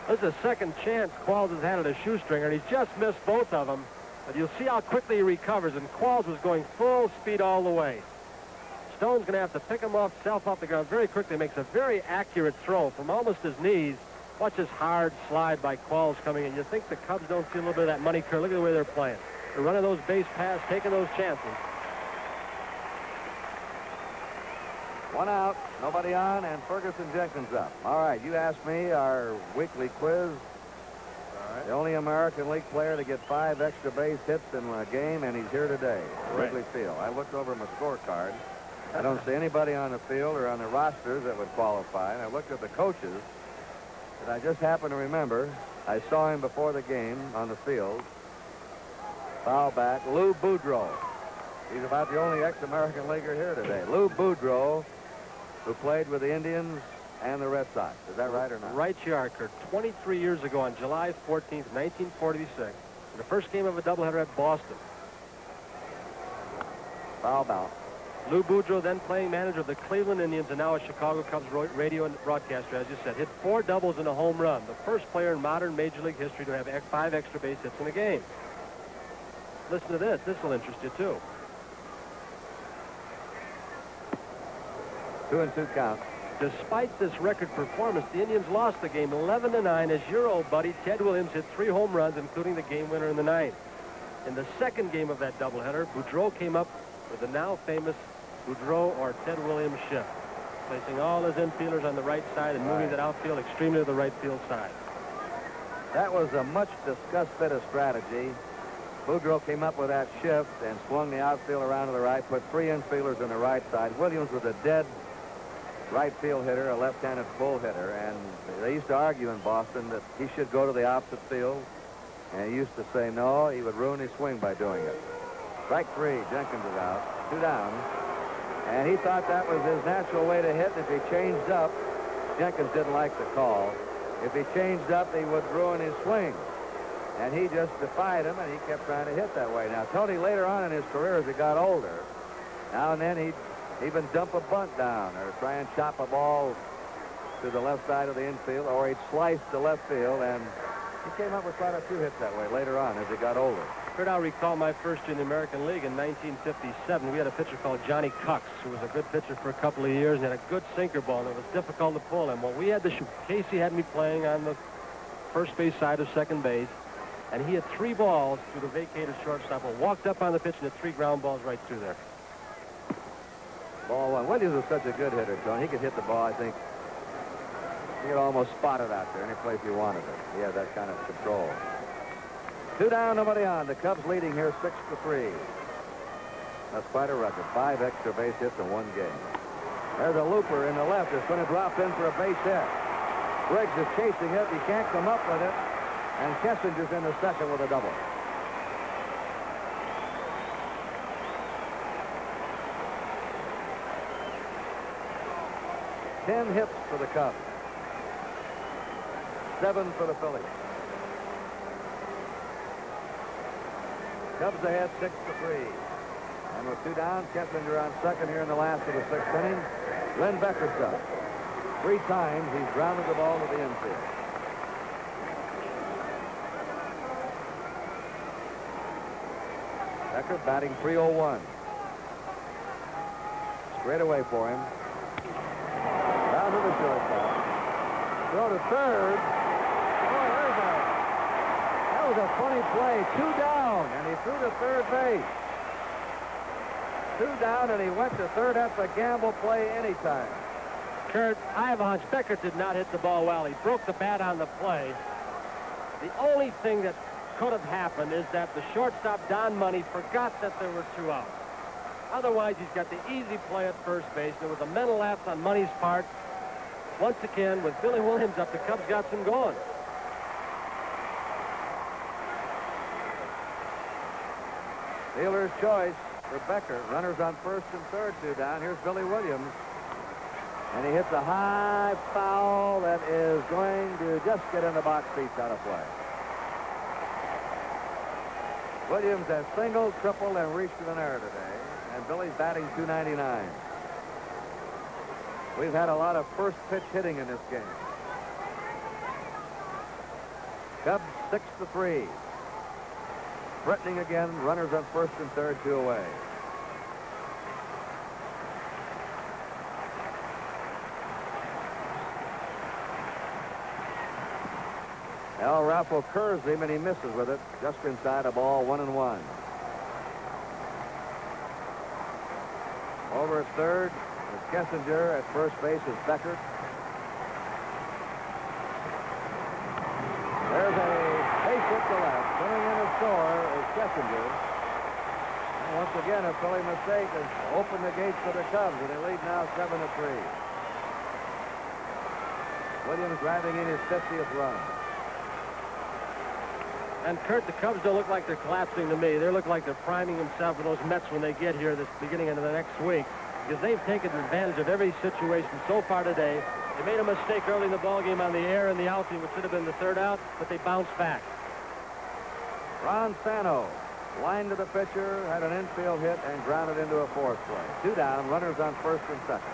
Speaker 2: This is a second chance Qualls has had at a shoestringer, and he's just missed both of them. But you'll see how quickly he recovers, and Qualls was going full speed all the way. Stone's going to have to pick him off the ground very quickly. Makes a very accurate throw from almost his knees. Watch this hard slide by Qualls coming in. You think the Cubs don't see a little bit of that money curve. Look at the way they're playing. They're running those base paths, taking those chances.
Speaker 1: 1 out, nobody on, and Ferguson Jenkins up. All right, you asked me our weekly quiz.
Speaker 2: All right.
Speaker 1: The only American League player to get 5 extra base hits in a game, and he's here today,
Speaker 2: Right.
Speaker 1: Wrigley Field. I looked over my scorecard. I don't see anybody on the field or on the rosters that would qualify, and I looked at the coaches, and I just happened to remember I saw him before the game on the field. Foul back, Lou Boudreau. He's about the only ex-American leaguer here today. Lou Boudreau, who played with the Indians and the Red Sox. Is that right or not?
Speaker 2: Right you are, Curt. 23 years ago on July 14th, 1946, in the first game of a doubleheader at Boston.
Speaker 1: Foul ball.
Speaker 2: Lou Boudreau, then playing manager of the Cleveland Indians and now a Chicago Cubs radio and broadcaster, as you said, hit 4 doubles and a home run. The first player in modern Major League history to have 5 extra base hits in a game. Listen to this. This will interest you, too.
Speaker 1: 2-2 count.
Speaker 2: Despite this record performance, the Indians lost the game 11-9 as your old buddy Ted Williams hit 3 home runs, including the game winner in the 9th. In the second game of that doubleheader, Boudreau came up with the now famous Boudreau or Ted Williams shift, placing all his infielders on the right side and moving that outfield extremely to the right field side.
Speaker 1: That was a much discussed bit of strategy. Boudreau came up with that shift and swung the outfield around to the right, put 3 infielders on the right side. Williams was a dead right field hitter, a left-handed full hitter, and they used to argue in Boston that he should go to the opposite field, and he used to say no, he would ruin his swing by doing it. Strike 3, Jenkins is out, 2 down, and he thought that was his natural way to hit. If he changed up, Jenkins didn't like the call. If he changed up, he would ruin his swing, and he just defied him, and he kept trying to hit that way. Now, Tony, later on in his career, as he got older, now and then he'd even dump a bunt down or try and chop a ball to the left side of the infield, or he'd slice to left field, and he came up with quite a few hits that way later on as he got older.
Speaker 2: Curt, I recall my first year in the American League in 1957. We had a pitcher called Johnny Cucks, who was a good pitcher for a couple of years and had a good sinker ball, and it was difficult to pull him. Well, we had to shoot. Casey had me playing on the first base side of second base, and he had 3 balls through the vacated shortstop and walked up on the pitch and had 3 ground balls right through there.
Speaker 1: Ball 1. Williams was such a good hitter, Tony. He could hit the ball, I think. He could almost spot it out there any place he wanted it. He had that kind of control. 2 down, nobody on. The Cubs leading here 6-3. That's quite a record. 5 extra base hits in one game. There's a looper in the left. It's going to drop in for a base hit. Briggs is chasing it. He can't come up with it. And Kessinger's in the second with a double. Ten hits for the Cubs. 7 for the Phillies. Cubs ahead 6-3. And with 2 down, Kessinger on second here in the last of the 6th inning. Len Becker's up. 3 times he's grounded the ball to the infield. Becker batting .301. Straight away for him. Down to the shortstop. Throw to third. Oh, that was a funny play. 2 down, and he threw to third base. 2 down, and he went to third. That's a gamble play anytime.
Speaker 2: Curt, I have a hunch Becker did not hit the ball well. He broke the bat on the play. The only thing that could have happened is that the shortstop, Don Money, forgot that there were 2 outs. Otherwise, he's got the easy play at first base. There was a mental lapse on Money's part. Once again, with Billy Williams up, the Cubs got some going.
Speaker 1: Dealer's choice for Becker. Runners on first and third, 2 down. Here's Billy Williams. And he hits a high foul that is going to just get in the box seats out of play. Williams has singled, tripled, and reached an error today. And Billy's batting .299. We've had a lot of first pitch hitting in this game. Cubs 6-3. Threatening again, runners on first and third, 2 away. El Raffo curves him and he misses with it, just inside a ball, 1-1. Over at third is Kessinger. At first base is Becker. There's a base hit to left. Coming in to score is Kessinger. And once again, a Philly mistake has opened the gates for the Cubs, and they lead now 7-3. Williams driving in his 50th run.
Speaker 2: And Curt, the Cubs don't look like they're collapsing to me. They look like they're priming themselves for those Mets when they get here this beginning of the next week, because they've taken advantage of every situation so far today. They made a mistake early in the ballgame on the air and the outing, which should have been the third out, but they bounced back.
Speaker 1: Ron Sano, line to the pitcher, had an infield hit and grounded into a fourth play. 2 down, runners on first and second.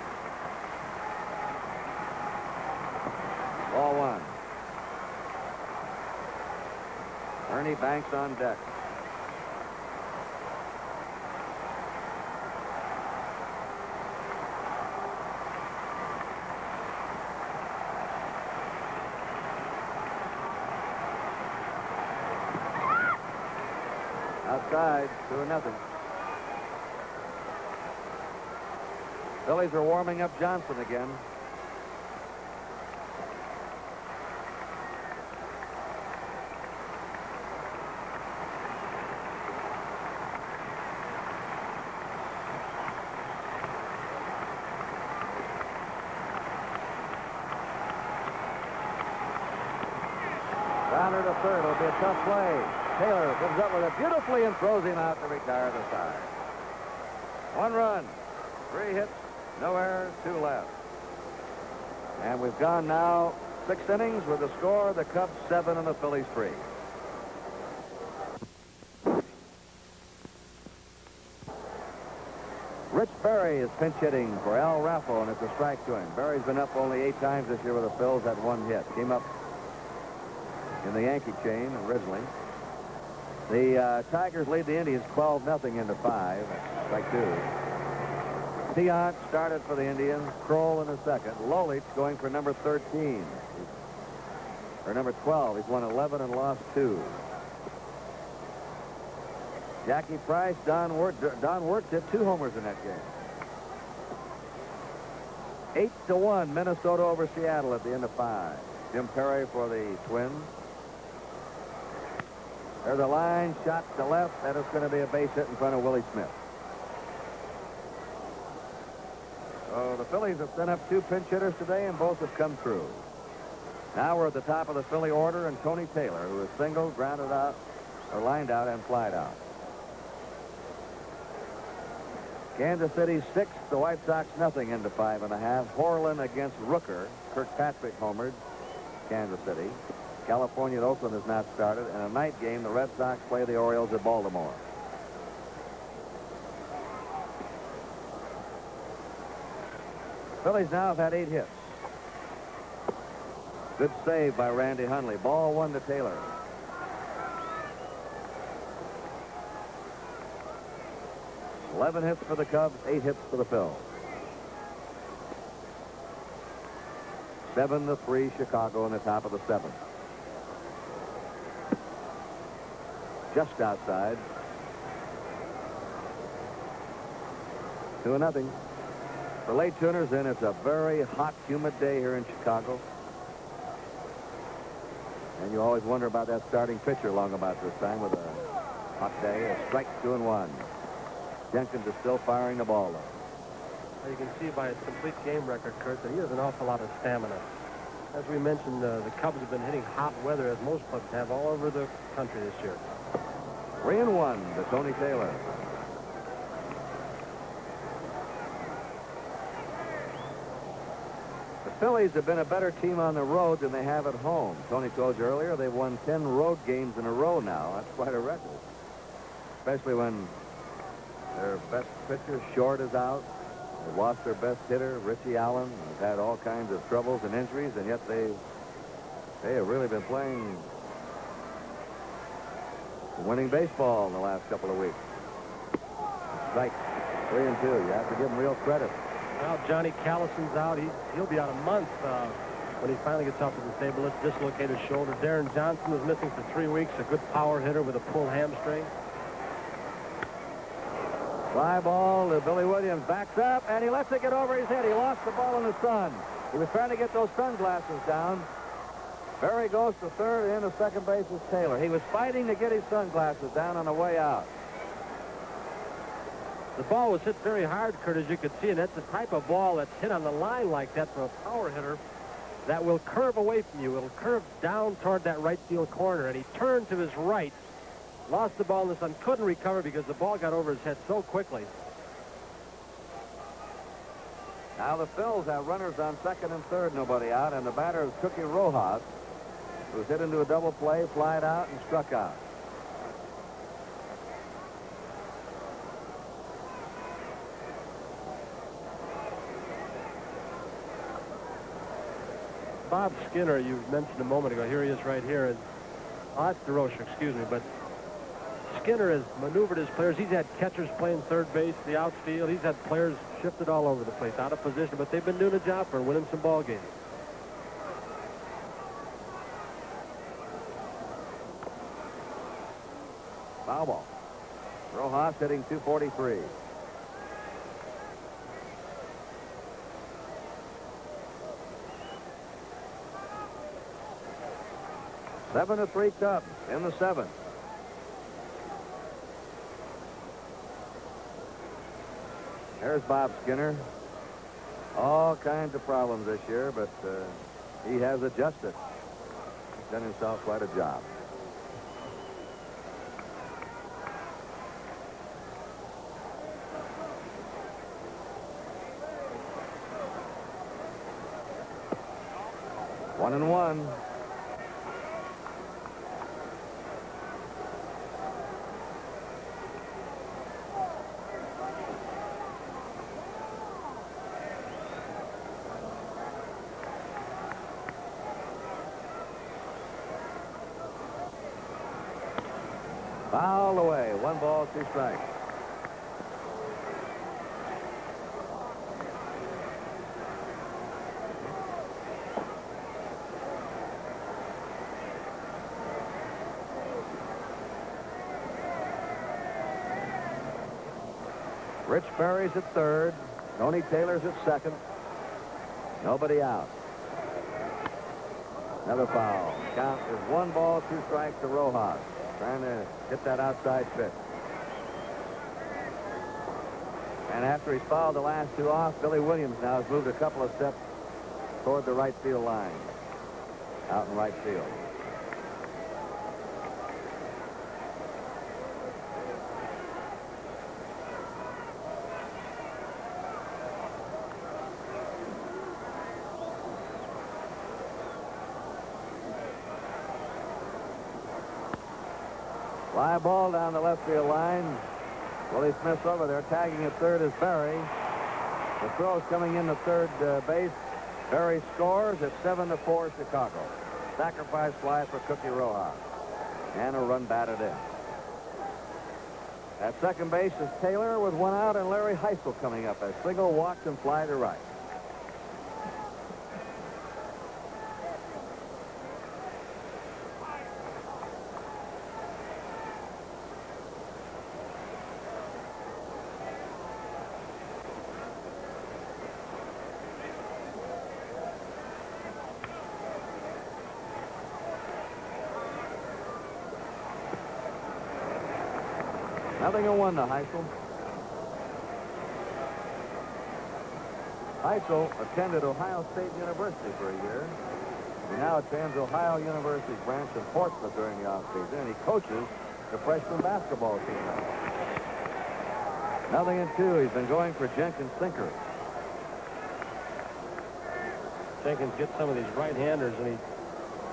Speaker 1: Ball 1. Ernie Banks on deck. Outside, 2-0. Phillies are warming up Johnson again. Grounder to third. It'll be a tough play. Taylor comes up with it beautifully and throws him out to retire the side. 1 run, 3 hits, no errors, 2 left. And we've gone now 6 innings with the score, the Cubs 7 and the Phillies 3. Rich Berry is pinch hitting for Al Raffo, and it's a strike to him. Berry's been up only 8 times this year with the Phils, had 1 hit. Came up in the Yankee chain originally. The Tigers lead the Indians 12-0 into 5. Strike 2. Tiant started for the Indians. Kroll in the second. Lolich going for number 13. Or number 12. He's won 11 and lost 2. Jackie Price, Don Wirtz hit 2 homers in that game. 8-1 Minnesota over Seattle at the end of 5. Jim Perry for the Twins. There's a line shot to left. That is going to be a base hit in front of Willie Smith. So the Phillies have sent up 2 pinch hitters today, and both have come through. Now we're at the top of the Philly order, and Tony Taylor, who is singled, grounded out, or lined out, and flied out. Kansas City 6, the White Sox nothing into 5.5. Horlin against Rooker. Kirkpatrick homered. Kansas City. California at Oakland has not started. And a night game, the Red Sox play the Orioles at Baltimore. Phillies now have had 8 hits. Good save by Randy Hundley. Ball 1 to Taylor. Eleven hits for the Cubs, 8 hits for the Phils. 7-3 Chicago in the top of the 7th. Just outside. 2-0. For late tuners in, it's a very hot, humid day here in Chicago. And you always wonder about that starting pitcher long about this time with a hot day. A strike, 2-1. Jenkins is still firing the ball, though.
Speaker 2: You can see by his complete game record, Curt, that he has an awful lot of stamina. As we mentioned, the Cubs have been hitting hot weather, as most clubs have, all over the country this year.
Speaker 1: 3-1 to Tony Taylor. The Phillies have been a better team on the road than they have at home. Tony told you earlier they've won 10 road games in a row now. That's quite a record. Especially when their best pitcher, Short, is out. They lost their best hitter, Richie Allen. They've had all kinds of troubles and injuries, and yet they have really been playing winning baseball in the last couple of weeks. Strike, 3-2. You have to give them real credit.
Speaker 2: Well, Johnny Callison's out. He'll be out a month when he finally gets off the table. Let's dislocate his shoulder. Darren Johnson was missing for 3 weeks. A good power hitter with a pulled hamstring.
Speaker 1: Fly ball to Billy Williams. Backs up, and he lets it get over his head. He lost the ball in the sun. He was trying to get those sunglasses down. Barry goes to third, and into second base is Taylor. He was fighting to get his sunglasses down on the way out.
Speaker 2: The ball was hit very hard, Curt, as you could see, and that's the type of ball that's hit on the line like that from a power hitter that will curve away from you. It'll curve down toward that right field corner, and he turned to his right, lost the ball in the sun, couldn't recover because the ball got over his head so quickly.
Speaker 1: Now the Phils have runners on second and third, nobody out, and the batter is Cookie Rojas, who was hit into a double play, flied out, and struck out.
Speaker 2: Bob Skinner, you mentioned a moment ago, here he is right here, and that's DeRocher, excuse me, but Skinner has maneuvered his players. He's had catchers playing third base, the outfield. He's had players shifted all over the place, out of position, but they've been doing a job for him, winning some ball games.
Speaker 1: Foul ball. Rojas hitting .243. Seven to 3 Cubs in the 7th. There's Bob Skinner. All kinds of problems this year, but he has adjusted. He's done himself quite a job. One and one. Foul away. 1 ball, 2 strikes. Rich Berry's at third. Tony Taylor's at second. Nobody out. Another foul. Count is 1 ball, 2 strikes to Rojas. trying to hit that outside pitch. And after he's fouled the last two off, Billy Williams now has moved a couple of steps toward the right field line. Out in right field. Fly ball down the left field line. Willie Smith's over there. Tagging at third is Barry. The throw's coming in the third base. Barry scores at 7-4 Chicago. Sacrifice fly for Cookie Rojas. And a run batted in. At second base is Taylor with one out, and Larry Heisel coming up. A single walk and fly to right. Nothing in one to Heisel. Heisel attended Ohio State University for a year. He now attends Ohio University's branch in Portsmouth during the offseason, and he coaches the freshman basketball team. Nothing in two. He's been going for Jenkins' sinker.
Speaker 2: Jenkins gets some of these right-handers, and he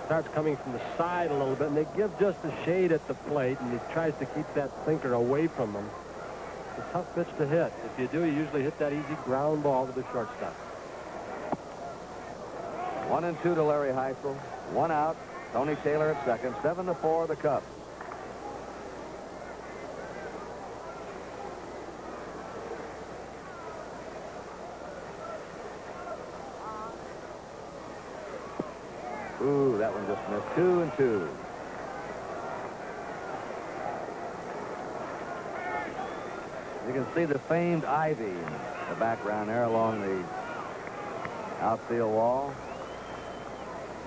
Speaker 2: starts coming from the side a little bit, and they give just a shade at the plate, and he tries to keep that sinker away from them. It's a tough pitch to hit. If you do, you usually hit that easy ground ball to the shortstop.
Speaker 1: 1-2 to Larry Heisel. One out. Tony Taylor at second. 7-4 the Cubs. Ooh, that one just missed. 2-2. You can see the famed ivy in the background there along the outfield wall.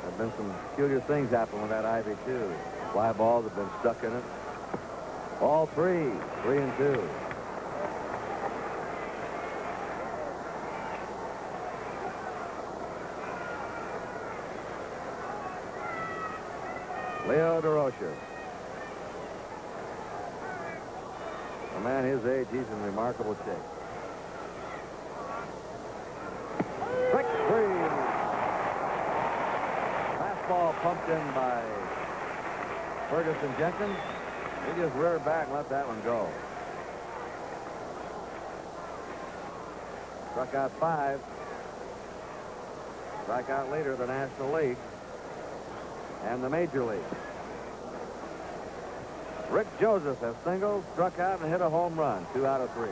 Speaker 1: There have been some peculiar things happen with that ivy, too. Fly balls have been stuck in it. Ball 3, 3-2. Leo DeRocher. A man his age, he's in remarkable shape. Strike 3. Fastball pumped in by Ferguson Jenkins. He just reared back and let that one go. Struck out 5. Strikeout leader of the National League and the Major League. Rick Joseph has singled, struck out, and hit a home run. 2 out of 3.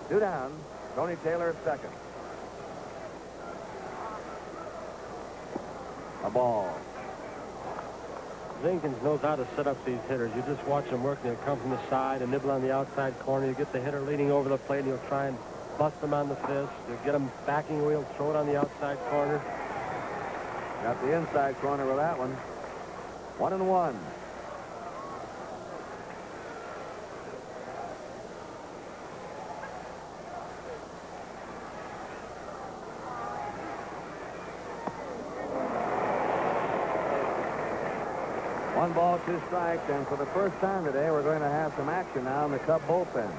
Speaker 1: 2 down. Tony Taylor at second. A ball.
Speaker 2: Jenkins knows how to set up these hitters. You just watch him work, and he'll come from the side and nibble on the outside corner. You get the hitter leaning over the plate, and he'll try and bust him on the fist. You'll get him backing wheel, throw it on the outside corner.
Speaker 1: Got the inside corner with that one. 1-1. One ball, 2 strikes, and for the first time today, we're going to have some action now in the Cub bullpen.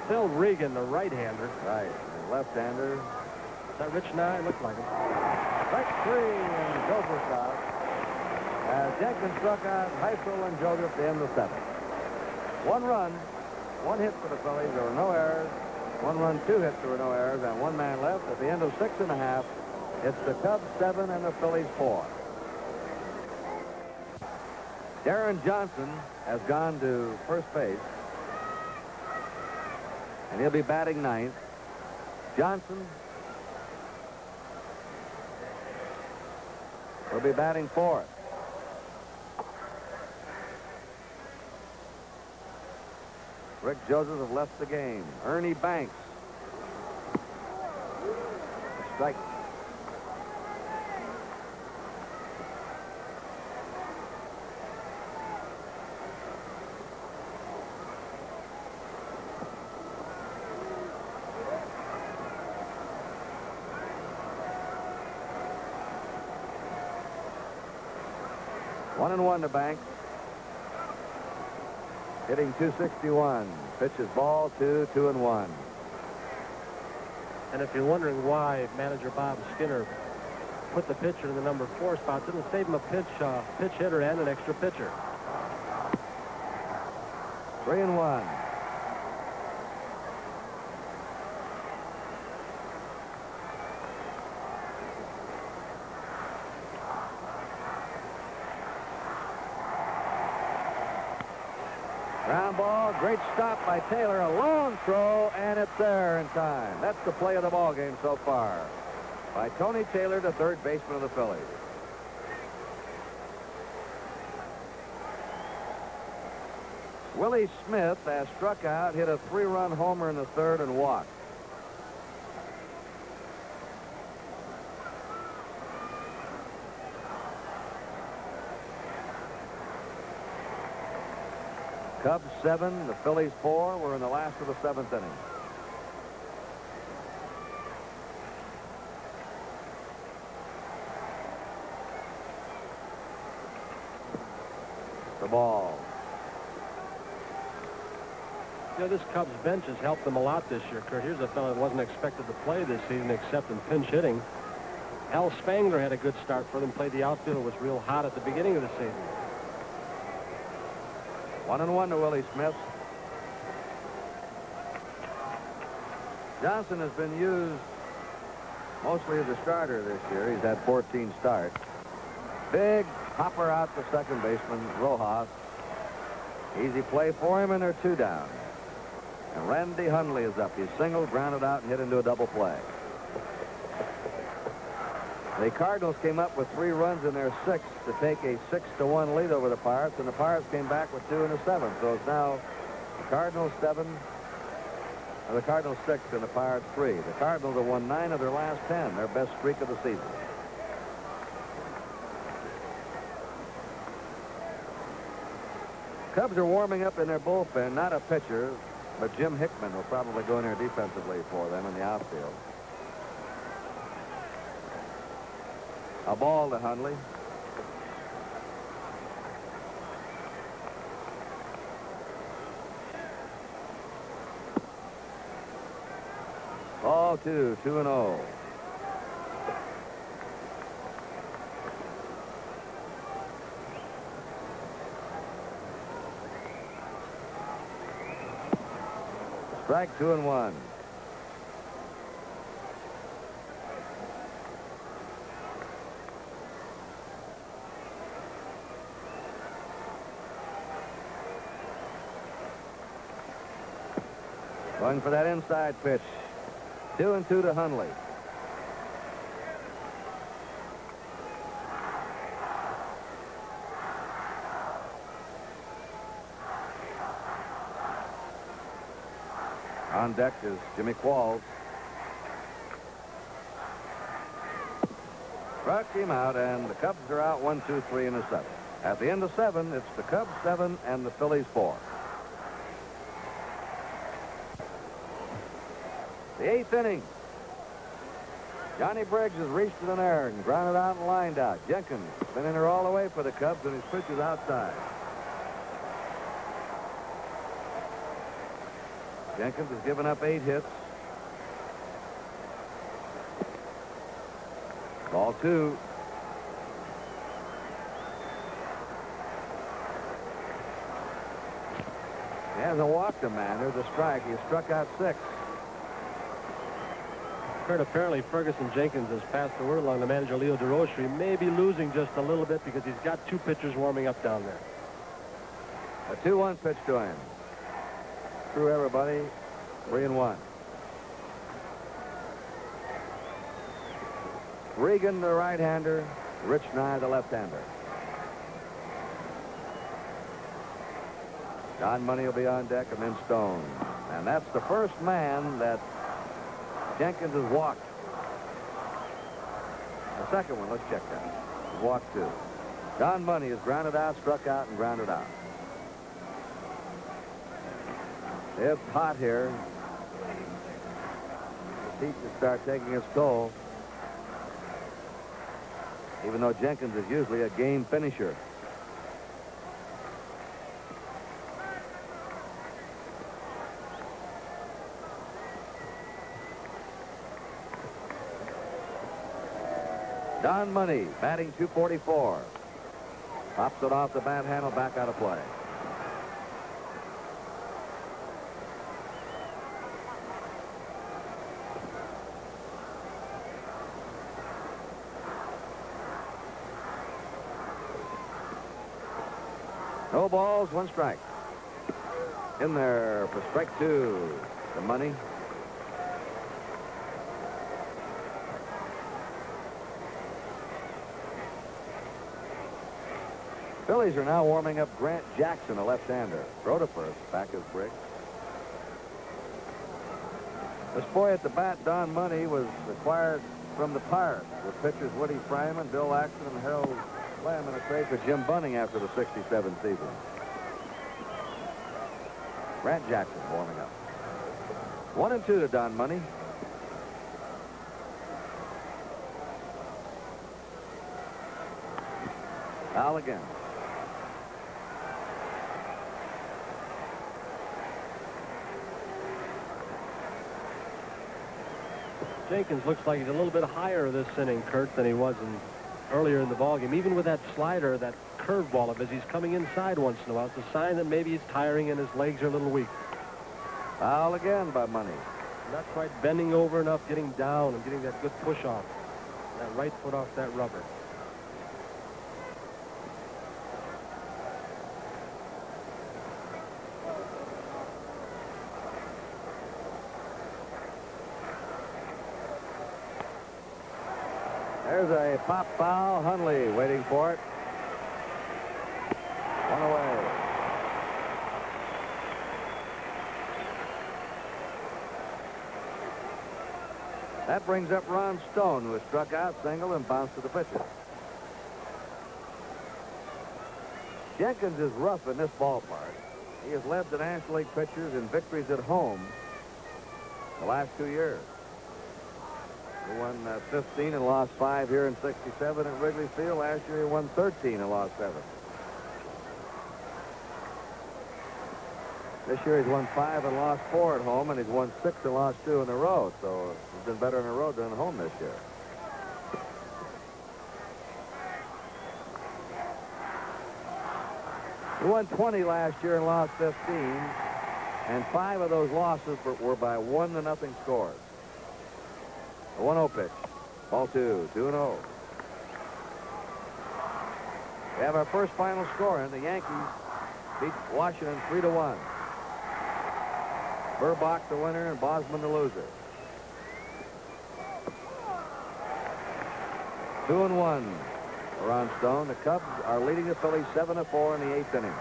Speaker 2: Phil Regan, the right-hander.
Speaker 1: Right, the left-hander.
Speaker 2: Is that Rich Nye? Looks like it.
Speaker 1: Strike 3, and Joseph's out. As Jenkins struck out Heisel and Joseph to end the 7th. 1 run, 1 hit for the Phillies. There were no errors. 1 run, 2 hits. There were no errors, and 1 man left. At the end of 6 1/2, it's the Cubs 7 and the Phillies 4. Darren Johnson has gone to first base, and he'll be batting 9th. Johnson will be batting 4th. Rick Joseph have left the game. Ernie Banks. Strike. 1-1 to Banks. Hitting .261. Pitches ball 2-1.
Speaker 2: And if you're wondering why manager Bob Skinner put the pitcher in the number 4 spot, it'll save him a pinch hitter and an extra pitcher.
Speaker 1: 3-1. Ground ball, great stop by Taylor, a long throw, and it's there in time. That's the play of the ball game so far by Tony Taylor, the third baseman of the Phillies. Willie Smith has struck out, hit a 3-run homer in the third, and walked. Cubs 7, the Phillies 4. We're in the last of the 7th inning. The ball.
Speaker 2: You know, this Cubs bench has helped them a lot this year, Curt. Here's a fellow that wasn't expected to play this season except in pinch hitting. Al Spangler had a good start for them, played the outfield, was real hot at the beginning of the season.
Speaker 1: 1-1 to Willie Smith. Johnson has been used mostly as a starter this year. He's had 14 starts. Big hopper out to second baseman, Rojas. Easy play for him, and they're 2 down. And Randy Hundley is up. He's singled, grounded out, and hit into a double play. The Cardinals came up with 3 runs in their 6th to take a 6-1 lead over the Pirates, and the Pirates came back with 2 in the 7th. So it's now the Cardinals 7, or the Cardinals 6, and the Pirates 3. The Cardinals have won 9 of their last 10, their best streak of the season. Cubs are warming up in their bullpen, not a pitcher, but Jim Hickman will probably go in there defensively for them in the outfield. A ball to Hundley. Ball 2, 2-0. Strike 2-1. Going for that inside pitch. 2-2 to Hundley. On deck is Jimmy Qualls. Struck him out, and the Cubs are out 1-2-3 in the 7th. At the end of 7, it's the Cubs 7 and the Phillies 4. The 8th inning. Johnny Briggs has reached in an error and grounded out and lined out. Jenkins been in there all the way for the Cubs, and his pitch is outside. Jenkins has given up 8 hits. Ball 2. He hasn't walked a man. There's a strike. He struck out 6.
Speaker 2: Curt, apparently Ferguson Jenkins has passed the word along to manager Leo DeRoche. He may be losing just a little bit because he's got 2 pitchers warming up down there.
Speaker 1: A 2-1 pitch to him. Through everybody, 3-1. Regan, the right-hander. Rich Nye, the left-hander. Don Money will be on deck, and then Stone. And that's the first man that Jenkins has walked. The second one, let's check that. He's walked 2. Don Money is grounded out, struck out, and grounded out. It's hot here. The heat to start taking its toll. Even though Jenkins is usually a game finisher. Don Money, batting .244. Pops it off the bat handle, back out of play. No balls, 1 strike. In there for strike 2. The Money. Phillies are now warming up Grant Jackson, a left-hander. Throw to first. Back is Briggs. This boy at the bat, Don Money, was acquired from the Pirates with pitchers Woody Fryman, Bill Axton, and Harold Lamb in a trade for Jim Bunning after the '67 season. Grant Jackson warming up. 1-2 to Don Money. Foul again.
Speaker 2: Jenkins looks like he's a little bit higher this inning, Curt, than he was earlier in the ballgame. Even with that slider, that curveball of his, he's coming inside once in a while. It's a sign that maybe he's tiring and his legs are a little weak.
Speaker 1: Foul again by Money.
Speaker 2: Not quite bending over enough, getting down and getting that good push off. That right foot off that rubber.
Speaker 1: There's a pop foul. Hundley waiting for it. 1 away. That brings up Ron Stone, who has struck out, single, and bounced to the pitcher. Jenkins is rough in this ballpark. He has led the National League pitchers in victories at home the last 2 years. He won 15 and lost 5 here in '67 at Wrigley Field. Last year he won 13 and lost 7. This year he's won 5 and lost 4 at home, and he's won 6 and lost 2 in a row. So he's been better on the road than at home this year. He won 20 last year and lost 15, and 5 of those losses were by 1-0 scores. A 1-0 pitch. Ball 2, 2-0. We have our first final score in. The Yankees beat Washington 3-1. Burbach the winner and Bosman the loser. 2-1 for Ron Stone. The Cubs are leading the Phillies 7-4 in the 8th inning.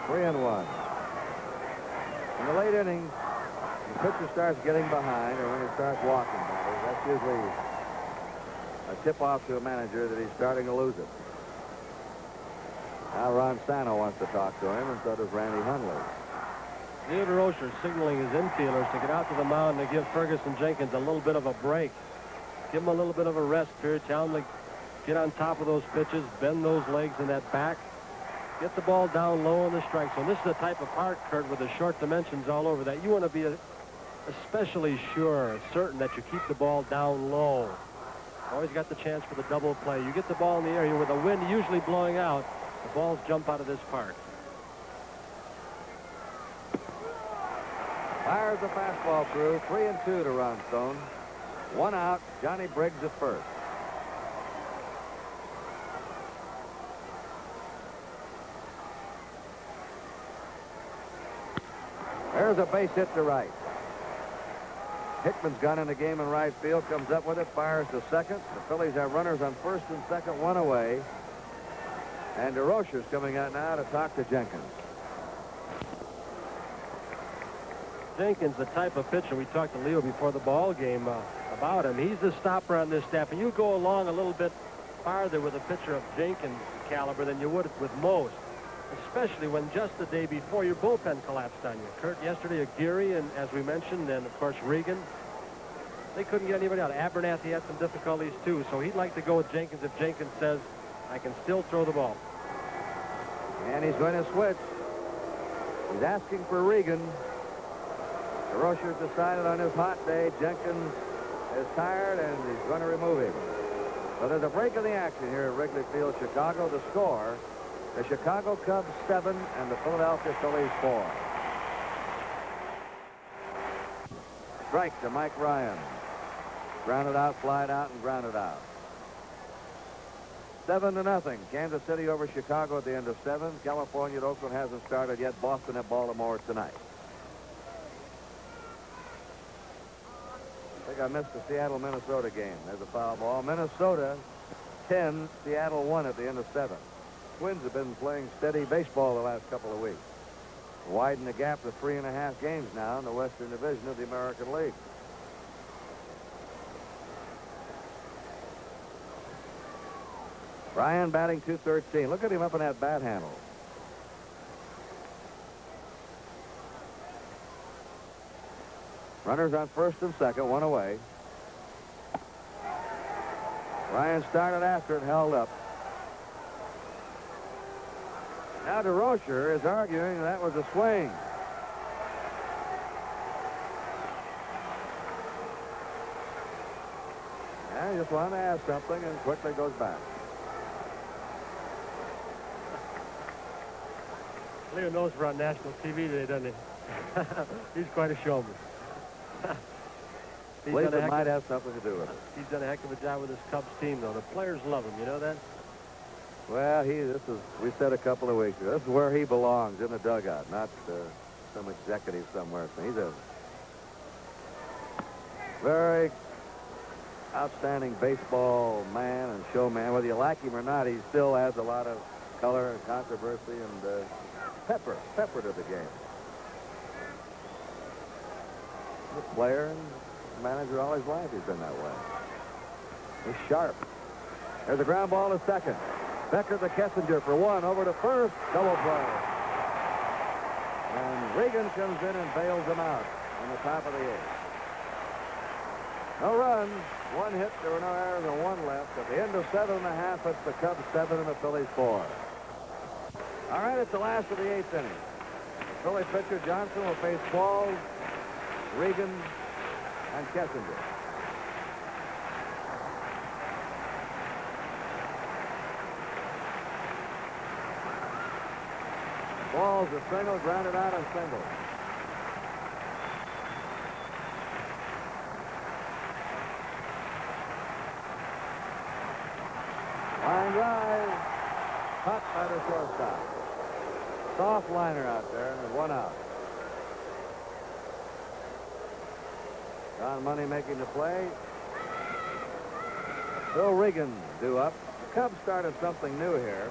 Speaker 1: Three and 1. In the late innings, the pitcher starts getting behind, or when he starts walking batters, that's usually a tip-off to a manager that he's starting to lose it. Now Ron Sano wants to talk to him, and so does Randy Hundley.
Speaker 2: Theodore Osher signaling his infielders to get out to the mound and give Ferguson Jenkins a little bit of a break. Give him a little bit of a rest period. Tell him to get on top of those pitches, bend those legs in that back. Get the ball down low in the strike zone. This is the type of part, Curt, with the short dimensions all over that you want to be especially sure, certain that you keep the ball down low. Always got the chance for the double play. You get the ball in the air here with the wind usually blowing out, the balls jump out of this park.
Speaker 1: Fires the fastball through. 3-2 to Ron Stone. 1 out. Johnny Briggs at first. There's a base hit to right. Hickman's gun in the game in right field, comes up with it, fires to second. The Phillies have runners on first and second, 1 away. And DeRocher's coming out now to talk to Jenkins.
Speaker 2: Jenkins, the type of pitcher we talked to Leo before the ball game about him. He's the stopper on this staff, and you go along a little bit farther with a pitcher of Jenkins' caliber than you would with most. Especially when just the day before your bullpen collapsed on you. Curt, yesterday, Aguirre, and as we mentioned, and of course Regan, they couldn't get anybody out. Abernathy had some difficulties too, so he'd like to go with Jenkins if Jenkins says, I can still throw the ball. And
Speaker 1: he's going to switch. He's asking for Regan. Rocher's decided on this hot day Jenkins is tired and he's going to remove him. So there's a break in the action here at Wrigley Field, Chicago. The score, the Chicago Cubs 7 and the Philadelphia Phillies 4. Strike to Mike Ryan. Grounded out, flied out, and grounded out. 7-0. Kansas City over Chicago at the end of 7. California at Oakland hasn't started yet. Boston at Baltimore tonight. I think I missed the Seattle-Minnesota game. There's a foul ball. Minnesota 10, Seattle 1 at the end of 7. Twins have been playing steady baseball the last couple of weeks. Widen the gap to 3.5 games now in the Western Division of the American League. Ryan batting .213. Look at him up in that bat handle. Runners on first and second, one away. Ryan started after it, held up. Now DeRocher is arguing that was a swing. And he just wanted to ask something and quickly goes back.
Speaker 2: Leo knows we're on national TV today, doesn't he? He's quite a showman.
Speaker 1: Believe it might have something to do with it.
Speaker 2: He's done a heck of a job with his Cubs team, though. The players love him. You know that?
Speaker 1: Well, we said a couple of weeks ago, this is where he belongs, in the dugout, not some executive somewhere. So he's a very outstanding baseball man and showman. Whether you like him or not, he still has a lot of color and controversy and pepper to the game. The player and manager all his life, he's been that way. He's sharp. There's a ground ball to second. Becker to Kessinger for one, over to first, double play. And Regan comes in and bails him out on the top of the 8th. No runs, one hit, there were no errors, and one left. At the end of 7.5, it's the Cubs 7 and the Phillies 4. All right, it's the last of the 8th inning. Philly pitcher Johnson will face Qualls, Regan, and Kessinger. Balls a single, grounded out and single. Line drive, caught by the shortstop. Soft liner out there, and one out. Don Money making the play. Bill Regan due up. The Cubs started something new here.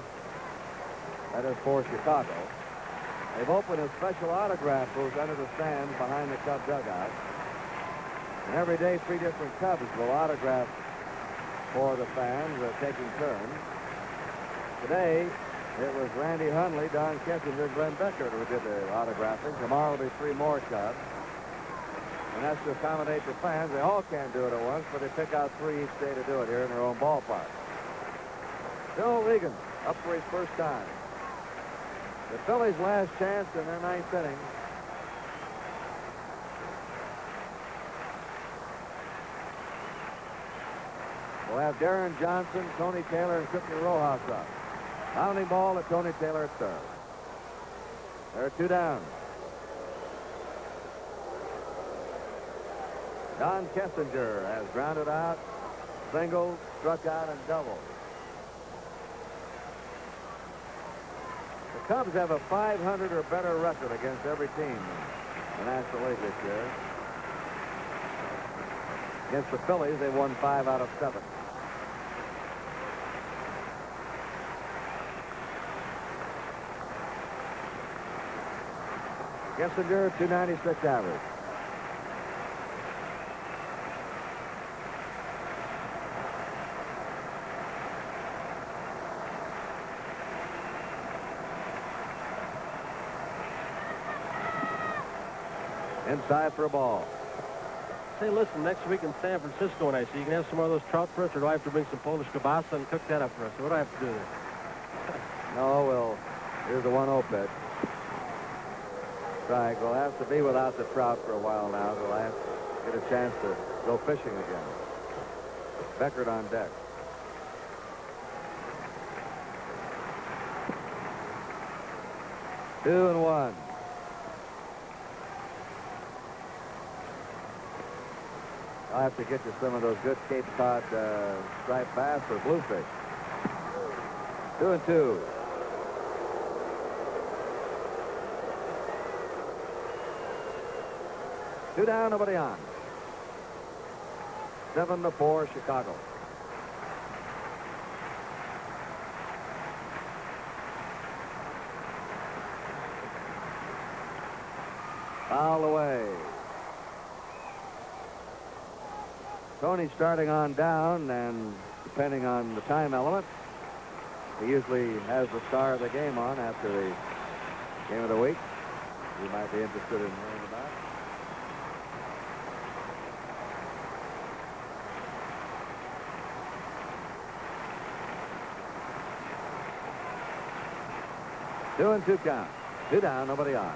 Speaker 1: That is for Chicago. They've opened a special autograph booth under the stands behind the Cub dugout. And every day, 3 different Cubs will autograph for the fans, taking turns. Today, it was Randy Hundley, Don Kessinger, and Glenn Becker who did the autographing. Tomorrow will be 3 more Cubs. And that's to accommodate the fans. They all can't do it at once, but they pick out 3 each day to do it here in their own ballpark. Bill Regan up for his first time. The Phillies' last chance in their 9th inning. We'll have Darren Johnson, Tony Taylor, and Whitney Rojas up. Pounding ball to Tony Taylor at third. There are 2 down. Don Kessinger has grounded out, singled, struck out, and doubled. The Cubs have a .500 or better record against every team in the National League this year. Against the Phillies, they won 5 out of 7. Kessinger, .296 average. Inside for a ball.
Speaker 2: Say, listen, next week in San Francisco, and I see you can have some more of those trout for us, or do I have to bring some Polish kielbasa and cook that up for us? What do I have to do there?
Speaker 1: No, well, here's the 1-0 pitch. strike. We'll have to be without the trout for a while now. We'll have to get a chance to go fishing again. Beckert on deck. Two and one. I'll have to get you some of those good Cape Cod striped bass or bluefish. 2 and 2. Two down, nobody on. 7-4, Chicago. Foul away. Tony starting on down, and depending on the time element, he usually has the star of the game on after the game of the week. You might be interested in hearing about. Two and two count. Two down, nobody on.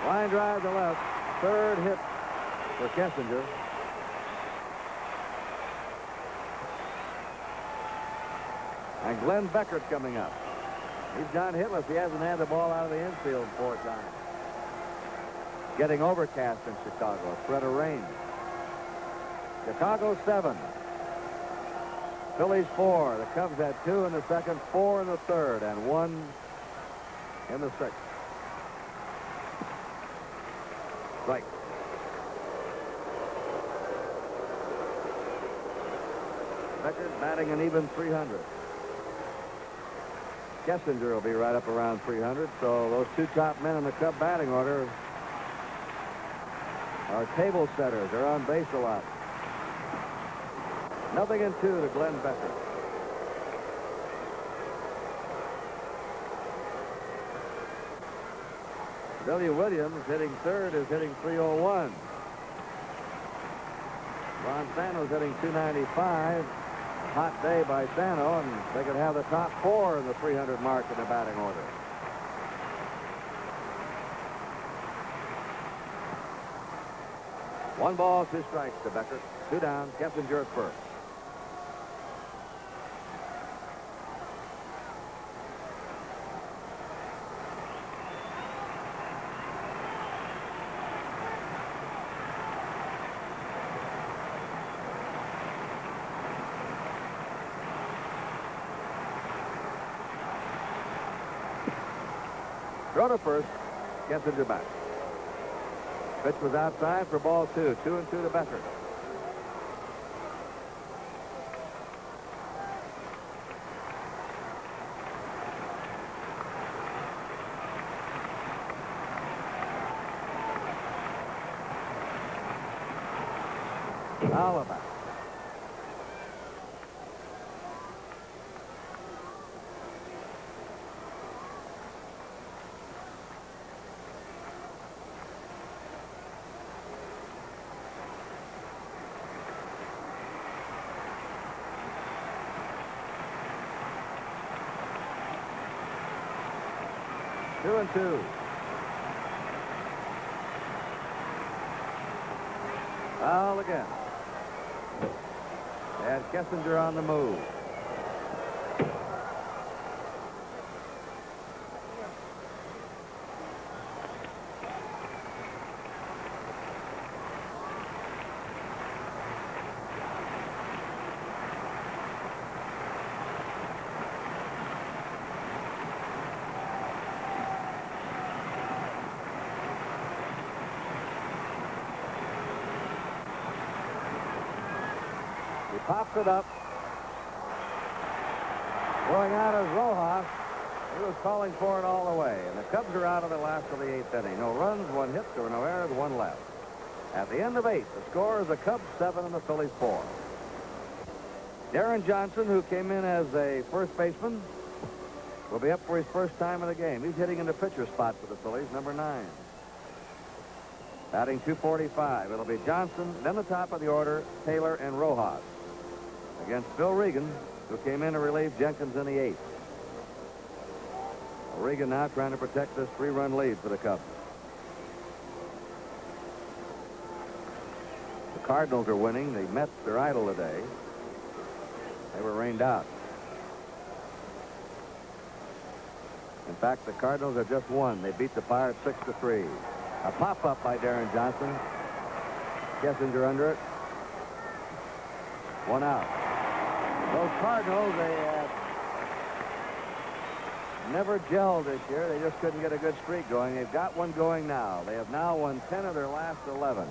Speaker 1: Line drive to left. Third hit for Kessinger. And Glenn Beckert's coming up. He's gone hitless. He hasn't had the ball out of the infield 4 times. Getting overcast in Chicago. A threat of rain. Chicago 7. Phillies 4. The Cubs had 2 in the second, 4 in the third, and 1 in the sixth. Right. Beckert batting an even 300. Kessinger will be right up around 300, so those two top men in the Cub batting order are table setters. They're on base a lot. 0-2 to Glenn Beckert. Billy Williams, hitting third, is hitting 301. Ron Sano's hitting 295. Hot day by Sano, and they could have the top 4 in the 300 mark in the batting order. One ball, 2 strikes to Beckert. 2 down. Kessinger at first. Throw to first. Kessinger back. Pitch was outside for ball 2. 2-2 to Beckert. Foul back. Two and two. Foul again. They had Kessinger on the move. Pops it up. Going out is Rojas. He was calling for it all the way. And the Cubs are out of the last of the 8th inning. No runs, 1 hit, there were no errors, 1 left. At the end of 8, the score is the Cubs 7 and the Phillies 4. Darren Johnson, who came in as a first baseman, will be up for his first time in the game. He's hitting in the pitcher spot for the Phillies, number 9. Batting .245. It'll be Johnson, then the top of the order, Taylor and Rojas. Against Phil Regan who came in to relieve Jenkins in the 8th. Regan now trying to protect this 3-run lead for the Cubs. The Cardinals are winning. The Mets are idle today. They were rained out. In fact, the Cardinals are just won. They beat the Pirates 6-3. A pop-up by Darren Johnson. Kessinger under it. 1 out. Those Cardinals, they never gelled this year. They just couldn't get a good streak going. They've got one going now. They have now won 10 of their last 11.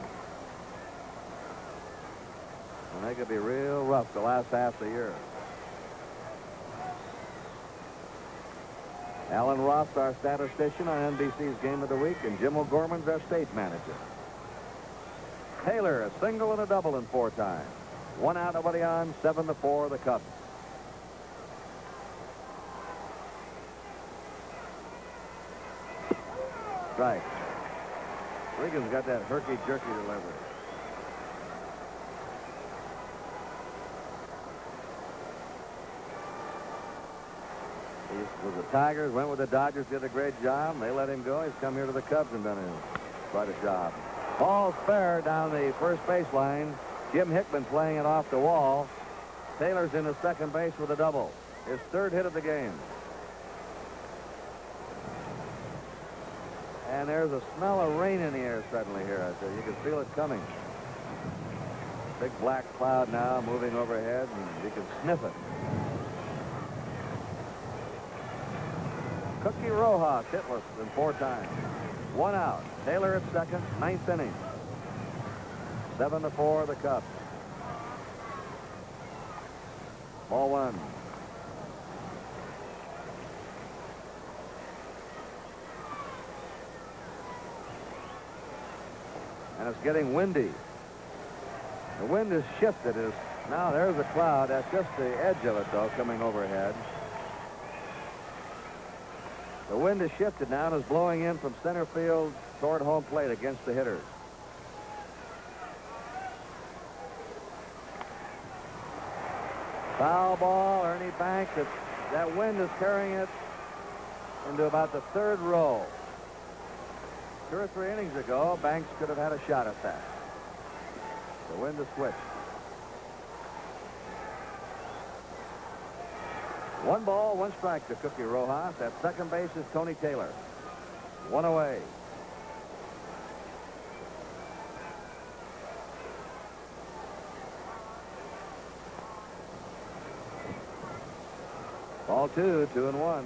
Speaker 1: And they could be real rough the last half of the year. Alan Ross, our statistician on NBC's Game of the Week, and Jim O'Gorman's our stage manager. Taylor, a single and a double in 4 times. 1 out, nobody on, 7-4, the Cubs. Strike. Regan's got that herky-jerky delivery. He was the Tigers, went with the Dodgers, did a great job. They let him go. He's come here to the Cubs and done quite a job. Ball's fair down the first baseline. Jim Hickman playing it off the wall. Taylor's in the second base with a double. His 3rd hit of the game. And there's a smell of rain in the air suddenly here. I said, you can feel it coming. Big black cloud now moving overhead, and you can sniff it. Cookie Rojas hitless in 4 times. 1 out. Taylor at second, 9th inning. 7-4, the Cubs. Ball 1. And it's getting windy. The wind has shifted. Now there's a cloud. That's just the edge of it, though, coming overhead. The wind has shifted now and is blowing in from center field toward home plate against the hitters. Foul ball, Ernie Banks. That wind is carrying it into about the 3rd row. 2 or 3 innings ago, Banks could have had a shot at that. The wind has switched. 1 ball, 1 strike to Cookie Rojas. At second base is Tony Taylor. 1 away. Ball 2, 2-1.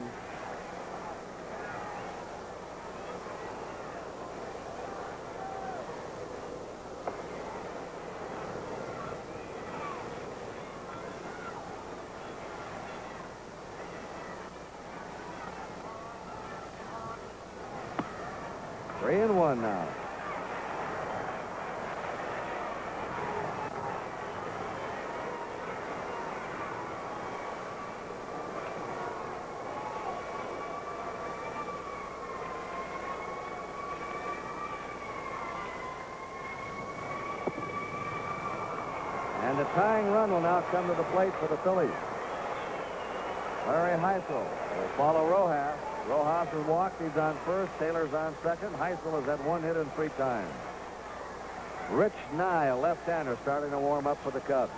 Speaker 1: Three and one now. And the tying run will now come to the plate for the Phillies. Larry Heisel will follow Rojas. Rojas has walked. He's on first. Taylor's on second. Heisel has had 1 hit in 3 times. Rich Nye, a left-hander, starting to warm up for the Cubs.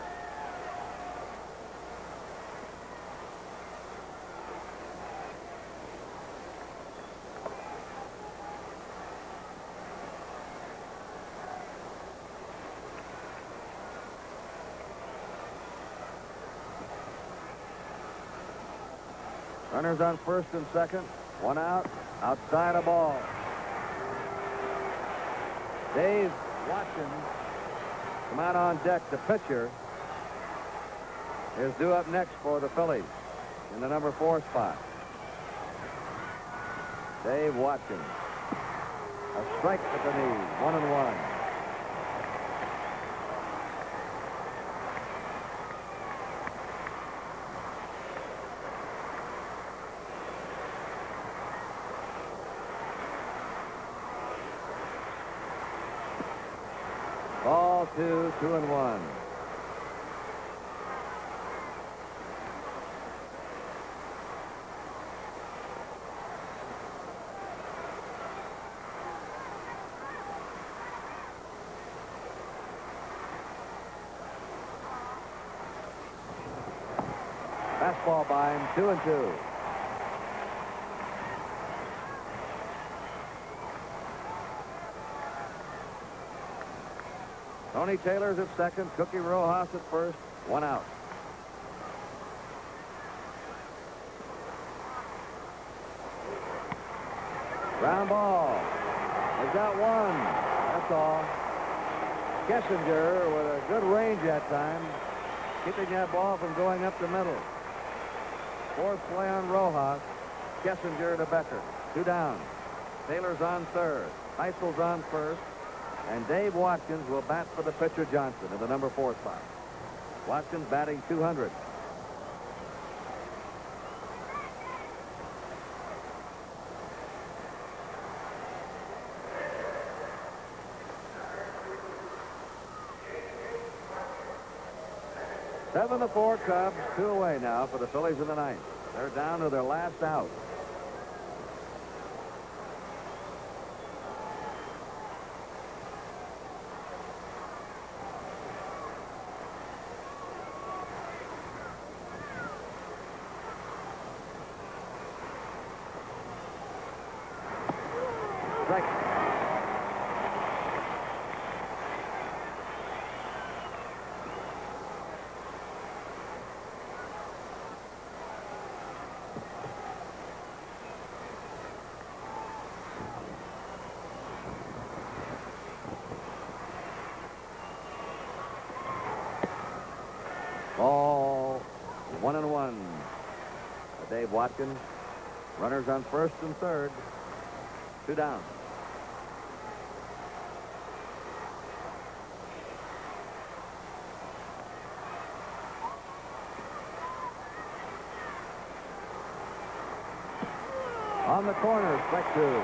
Speaker 1: Runners on first and second. 1 out. Outside a ball. Dave Watkins come out on deck. The pitcher is due up next for the Phillies in the number 4 spot. Dave Watkins. A strike at the knee. 1-1. Ball 2, 2-1. Fastball by him, 2-2. Tony Taylor's at second, Cookie Rojas at first, 1 out. Ground ball. He's got 1. That's all. Kessinger with a good range that time, keeping that ball from going up the middle. 4th play on Rojas. Kessinger to Becker. 2 down. Taylor's on third. Heisel's on first. And Dave Watkins will bat for the pitcher Johnson in the number 4 spot. Watkins batting 200. Seven to 4 Cubs, 2 away now for the Phillies in the ninth. They're down to their last out. Strike. Ball 1-1. Dave Watkins. Runners on first and third. 2 down. On the corner, strike 2.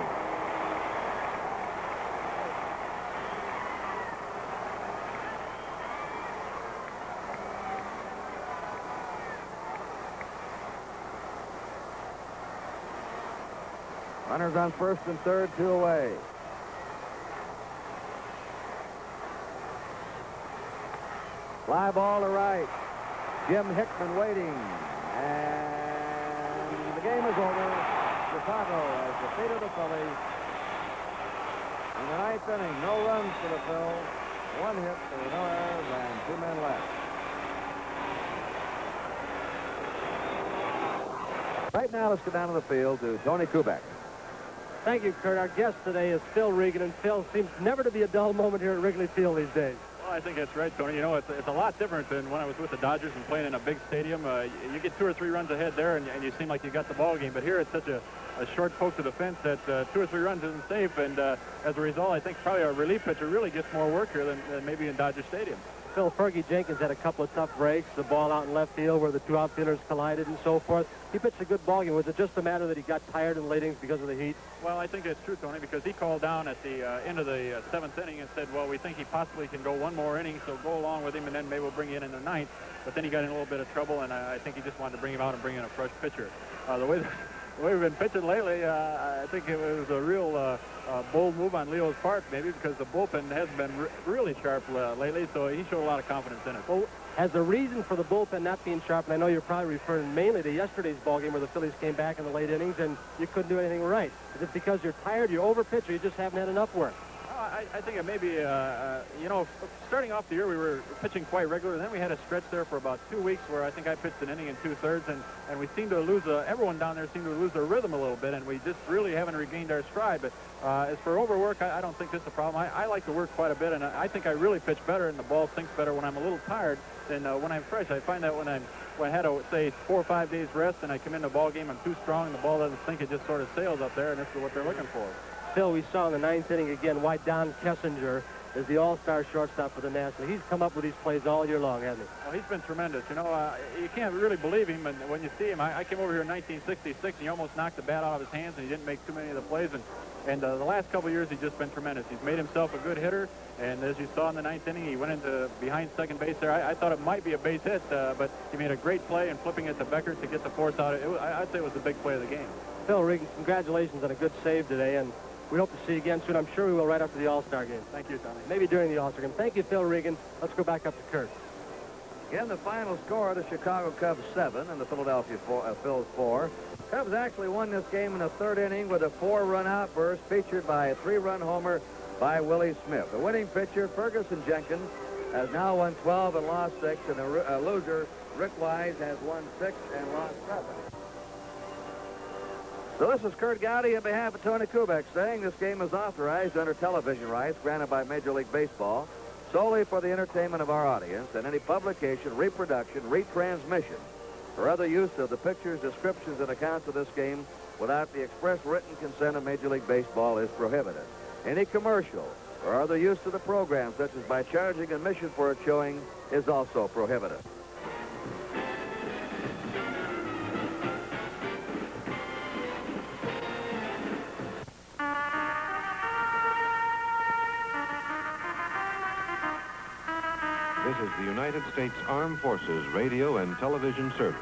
Speaker 1: Runners on first and third, 2 away. Fly ball to right. Jim Hickman waiting. And the game is over. Chicago has defeated the Phillies. In the ninth inning, no runs for the Phils. 1 hit, there were no errors, and 2 men left. Right now, let's go down to the field to Tony Kubeck.
Speaker 2: Thank you, Curt. Our guest today is Phil Regan, and Phil seems never to be a dull moment here at Wrigley Field these days.
Speaker 5: Well, I think that's right, Tony. You know, it's a lot different than when I was with the Dodgers and playing in a big stadium. You get 2 or 3 runs ahead there, and you seem like you got the ball game. But here it's such a short poke to the fence that 2 or 3 runs isn't safe. And as a result, I think probably our relief pitcher really gets more work here than maybe in Dodger Stadium.
Speaker 2: Phil, Fergie Jenkins had a couple of tough breaks, the ball out in left field where the 2 outfielders collided and so forth. He pitched a good ball game. Was it just a matter that he got tired in late innings because of the heat?
Speaker 5: Well, I think that's true, Tony, because he called down at the end of the 7th inning and said, well, we think he possibly can go 1 more inning, so go along with him, and then maybe we'll bring you in the 9th. But then he got in a little bit of trouble, and I think he just wanted to bring him out and bring in a fresh pitcher. The way we've been pitching lately, I think it was a real bold move on Leo's part, maybe because the bullpen hasn't been really sharp lately, so he showed a lot of confidence in it.
Speaker 2: Well, as the reason for the bullpen not being sharp, and I know you're probably referring mainly to yesterday's ballgame where the Phillies came back in the late innings and you couldn't do anything right. Is it because you're tired, you're overpitched, or you just haven't had enough work?
Speaker 5: I think it may be, you know, starting off the year we were pitching quite regular. Then we had a stretch there for about 2 weeks where I think I pitched an inning and 2/3, and we seemed to lose, everyone down there seemed to lose their rhythm a little bit, and we just really haven't regained our stride. But as for overwork, I don't think that's a problem. I like to work quite a bit, and I think I really pitch better and the ball sinks better when I'm a little tired than when I'm fresh. I find that when I had a, say, 4 or 5 days rest and I come into the ball game, I'm too strong, and the ball doesn't sink, it just sort of sails up there, and this is what they're looking for.
Speaker 2: Phil, we saw in the 9th inning again why Don Kessinger is the all-star shortstop for the Nationals. He's come up with these plays all year long, hasn't he?
Speaker 5: Well, he's been tremendous. You know, you can't really believe him, and when you see him, I came over here in 1966, and he almost knocked the bat out of his hands, and he didn't make too many of the plays. And the last couple of years, he's just been tremendous. He's made himself a good hitter, and as you saw in the 9th inning, he went into behind second base there. I thought it might be a base hit, but he made a great play in flipping it to Becker to get the force out. I'd say it was the big play of the game.
Speaker 2: Phil Regan, congratulations on a good save today, and we hope to see you again soon. I'm sure we will right after the All-Star game.
Speaker 5: Thank you, Tommy.
Speaker 2: Maybe during the All-Star game. Thank you, Phil Regan. Let's go back up to Curt.
Speaker 1: In the final score, the Chicago Cubs 7 and the Philadelphia Phils 4. Cubs actually won this game in the third inning with a 4-run outburst featured by a 3-run homer by Willie Smith. The winning pitcher, Ferguson Jenkins, has now won 12 and lost 6, and the loser, Rick Wise, has won 6 and lost 7. So this is Curt Gowdy on behalf of Tony Kubeck saying this game is authorized under television rights granted by Major League Baseball solely for the entertainment of our audience, and any publication, reproduction, retransmission, or other use of the pictures, descriptions, and accounts of this game without the express written consent of Major League Baseball is prohibited. Any commercial or other use of the program, such as by charging admission for its showing, is also prohibited.
Speaker 6: This is the United States Armed Forces Radio and Television Service.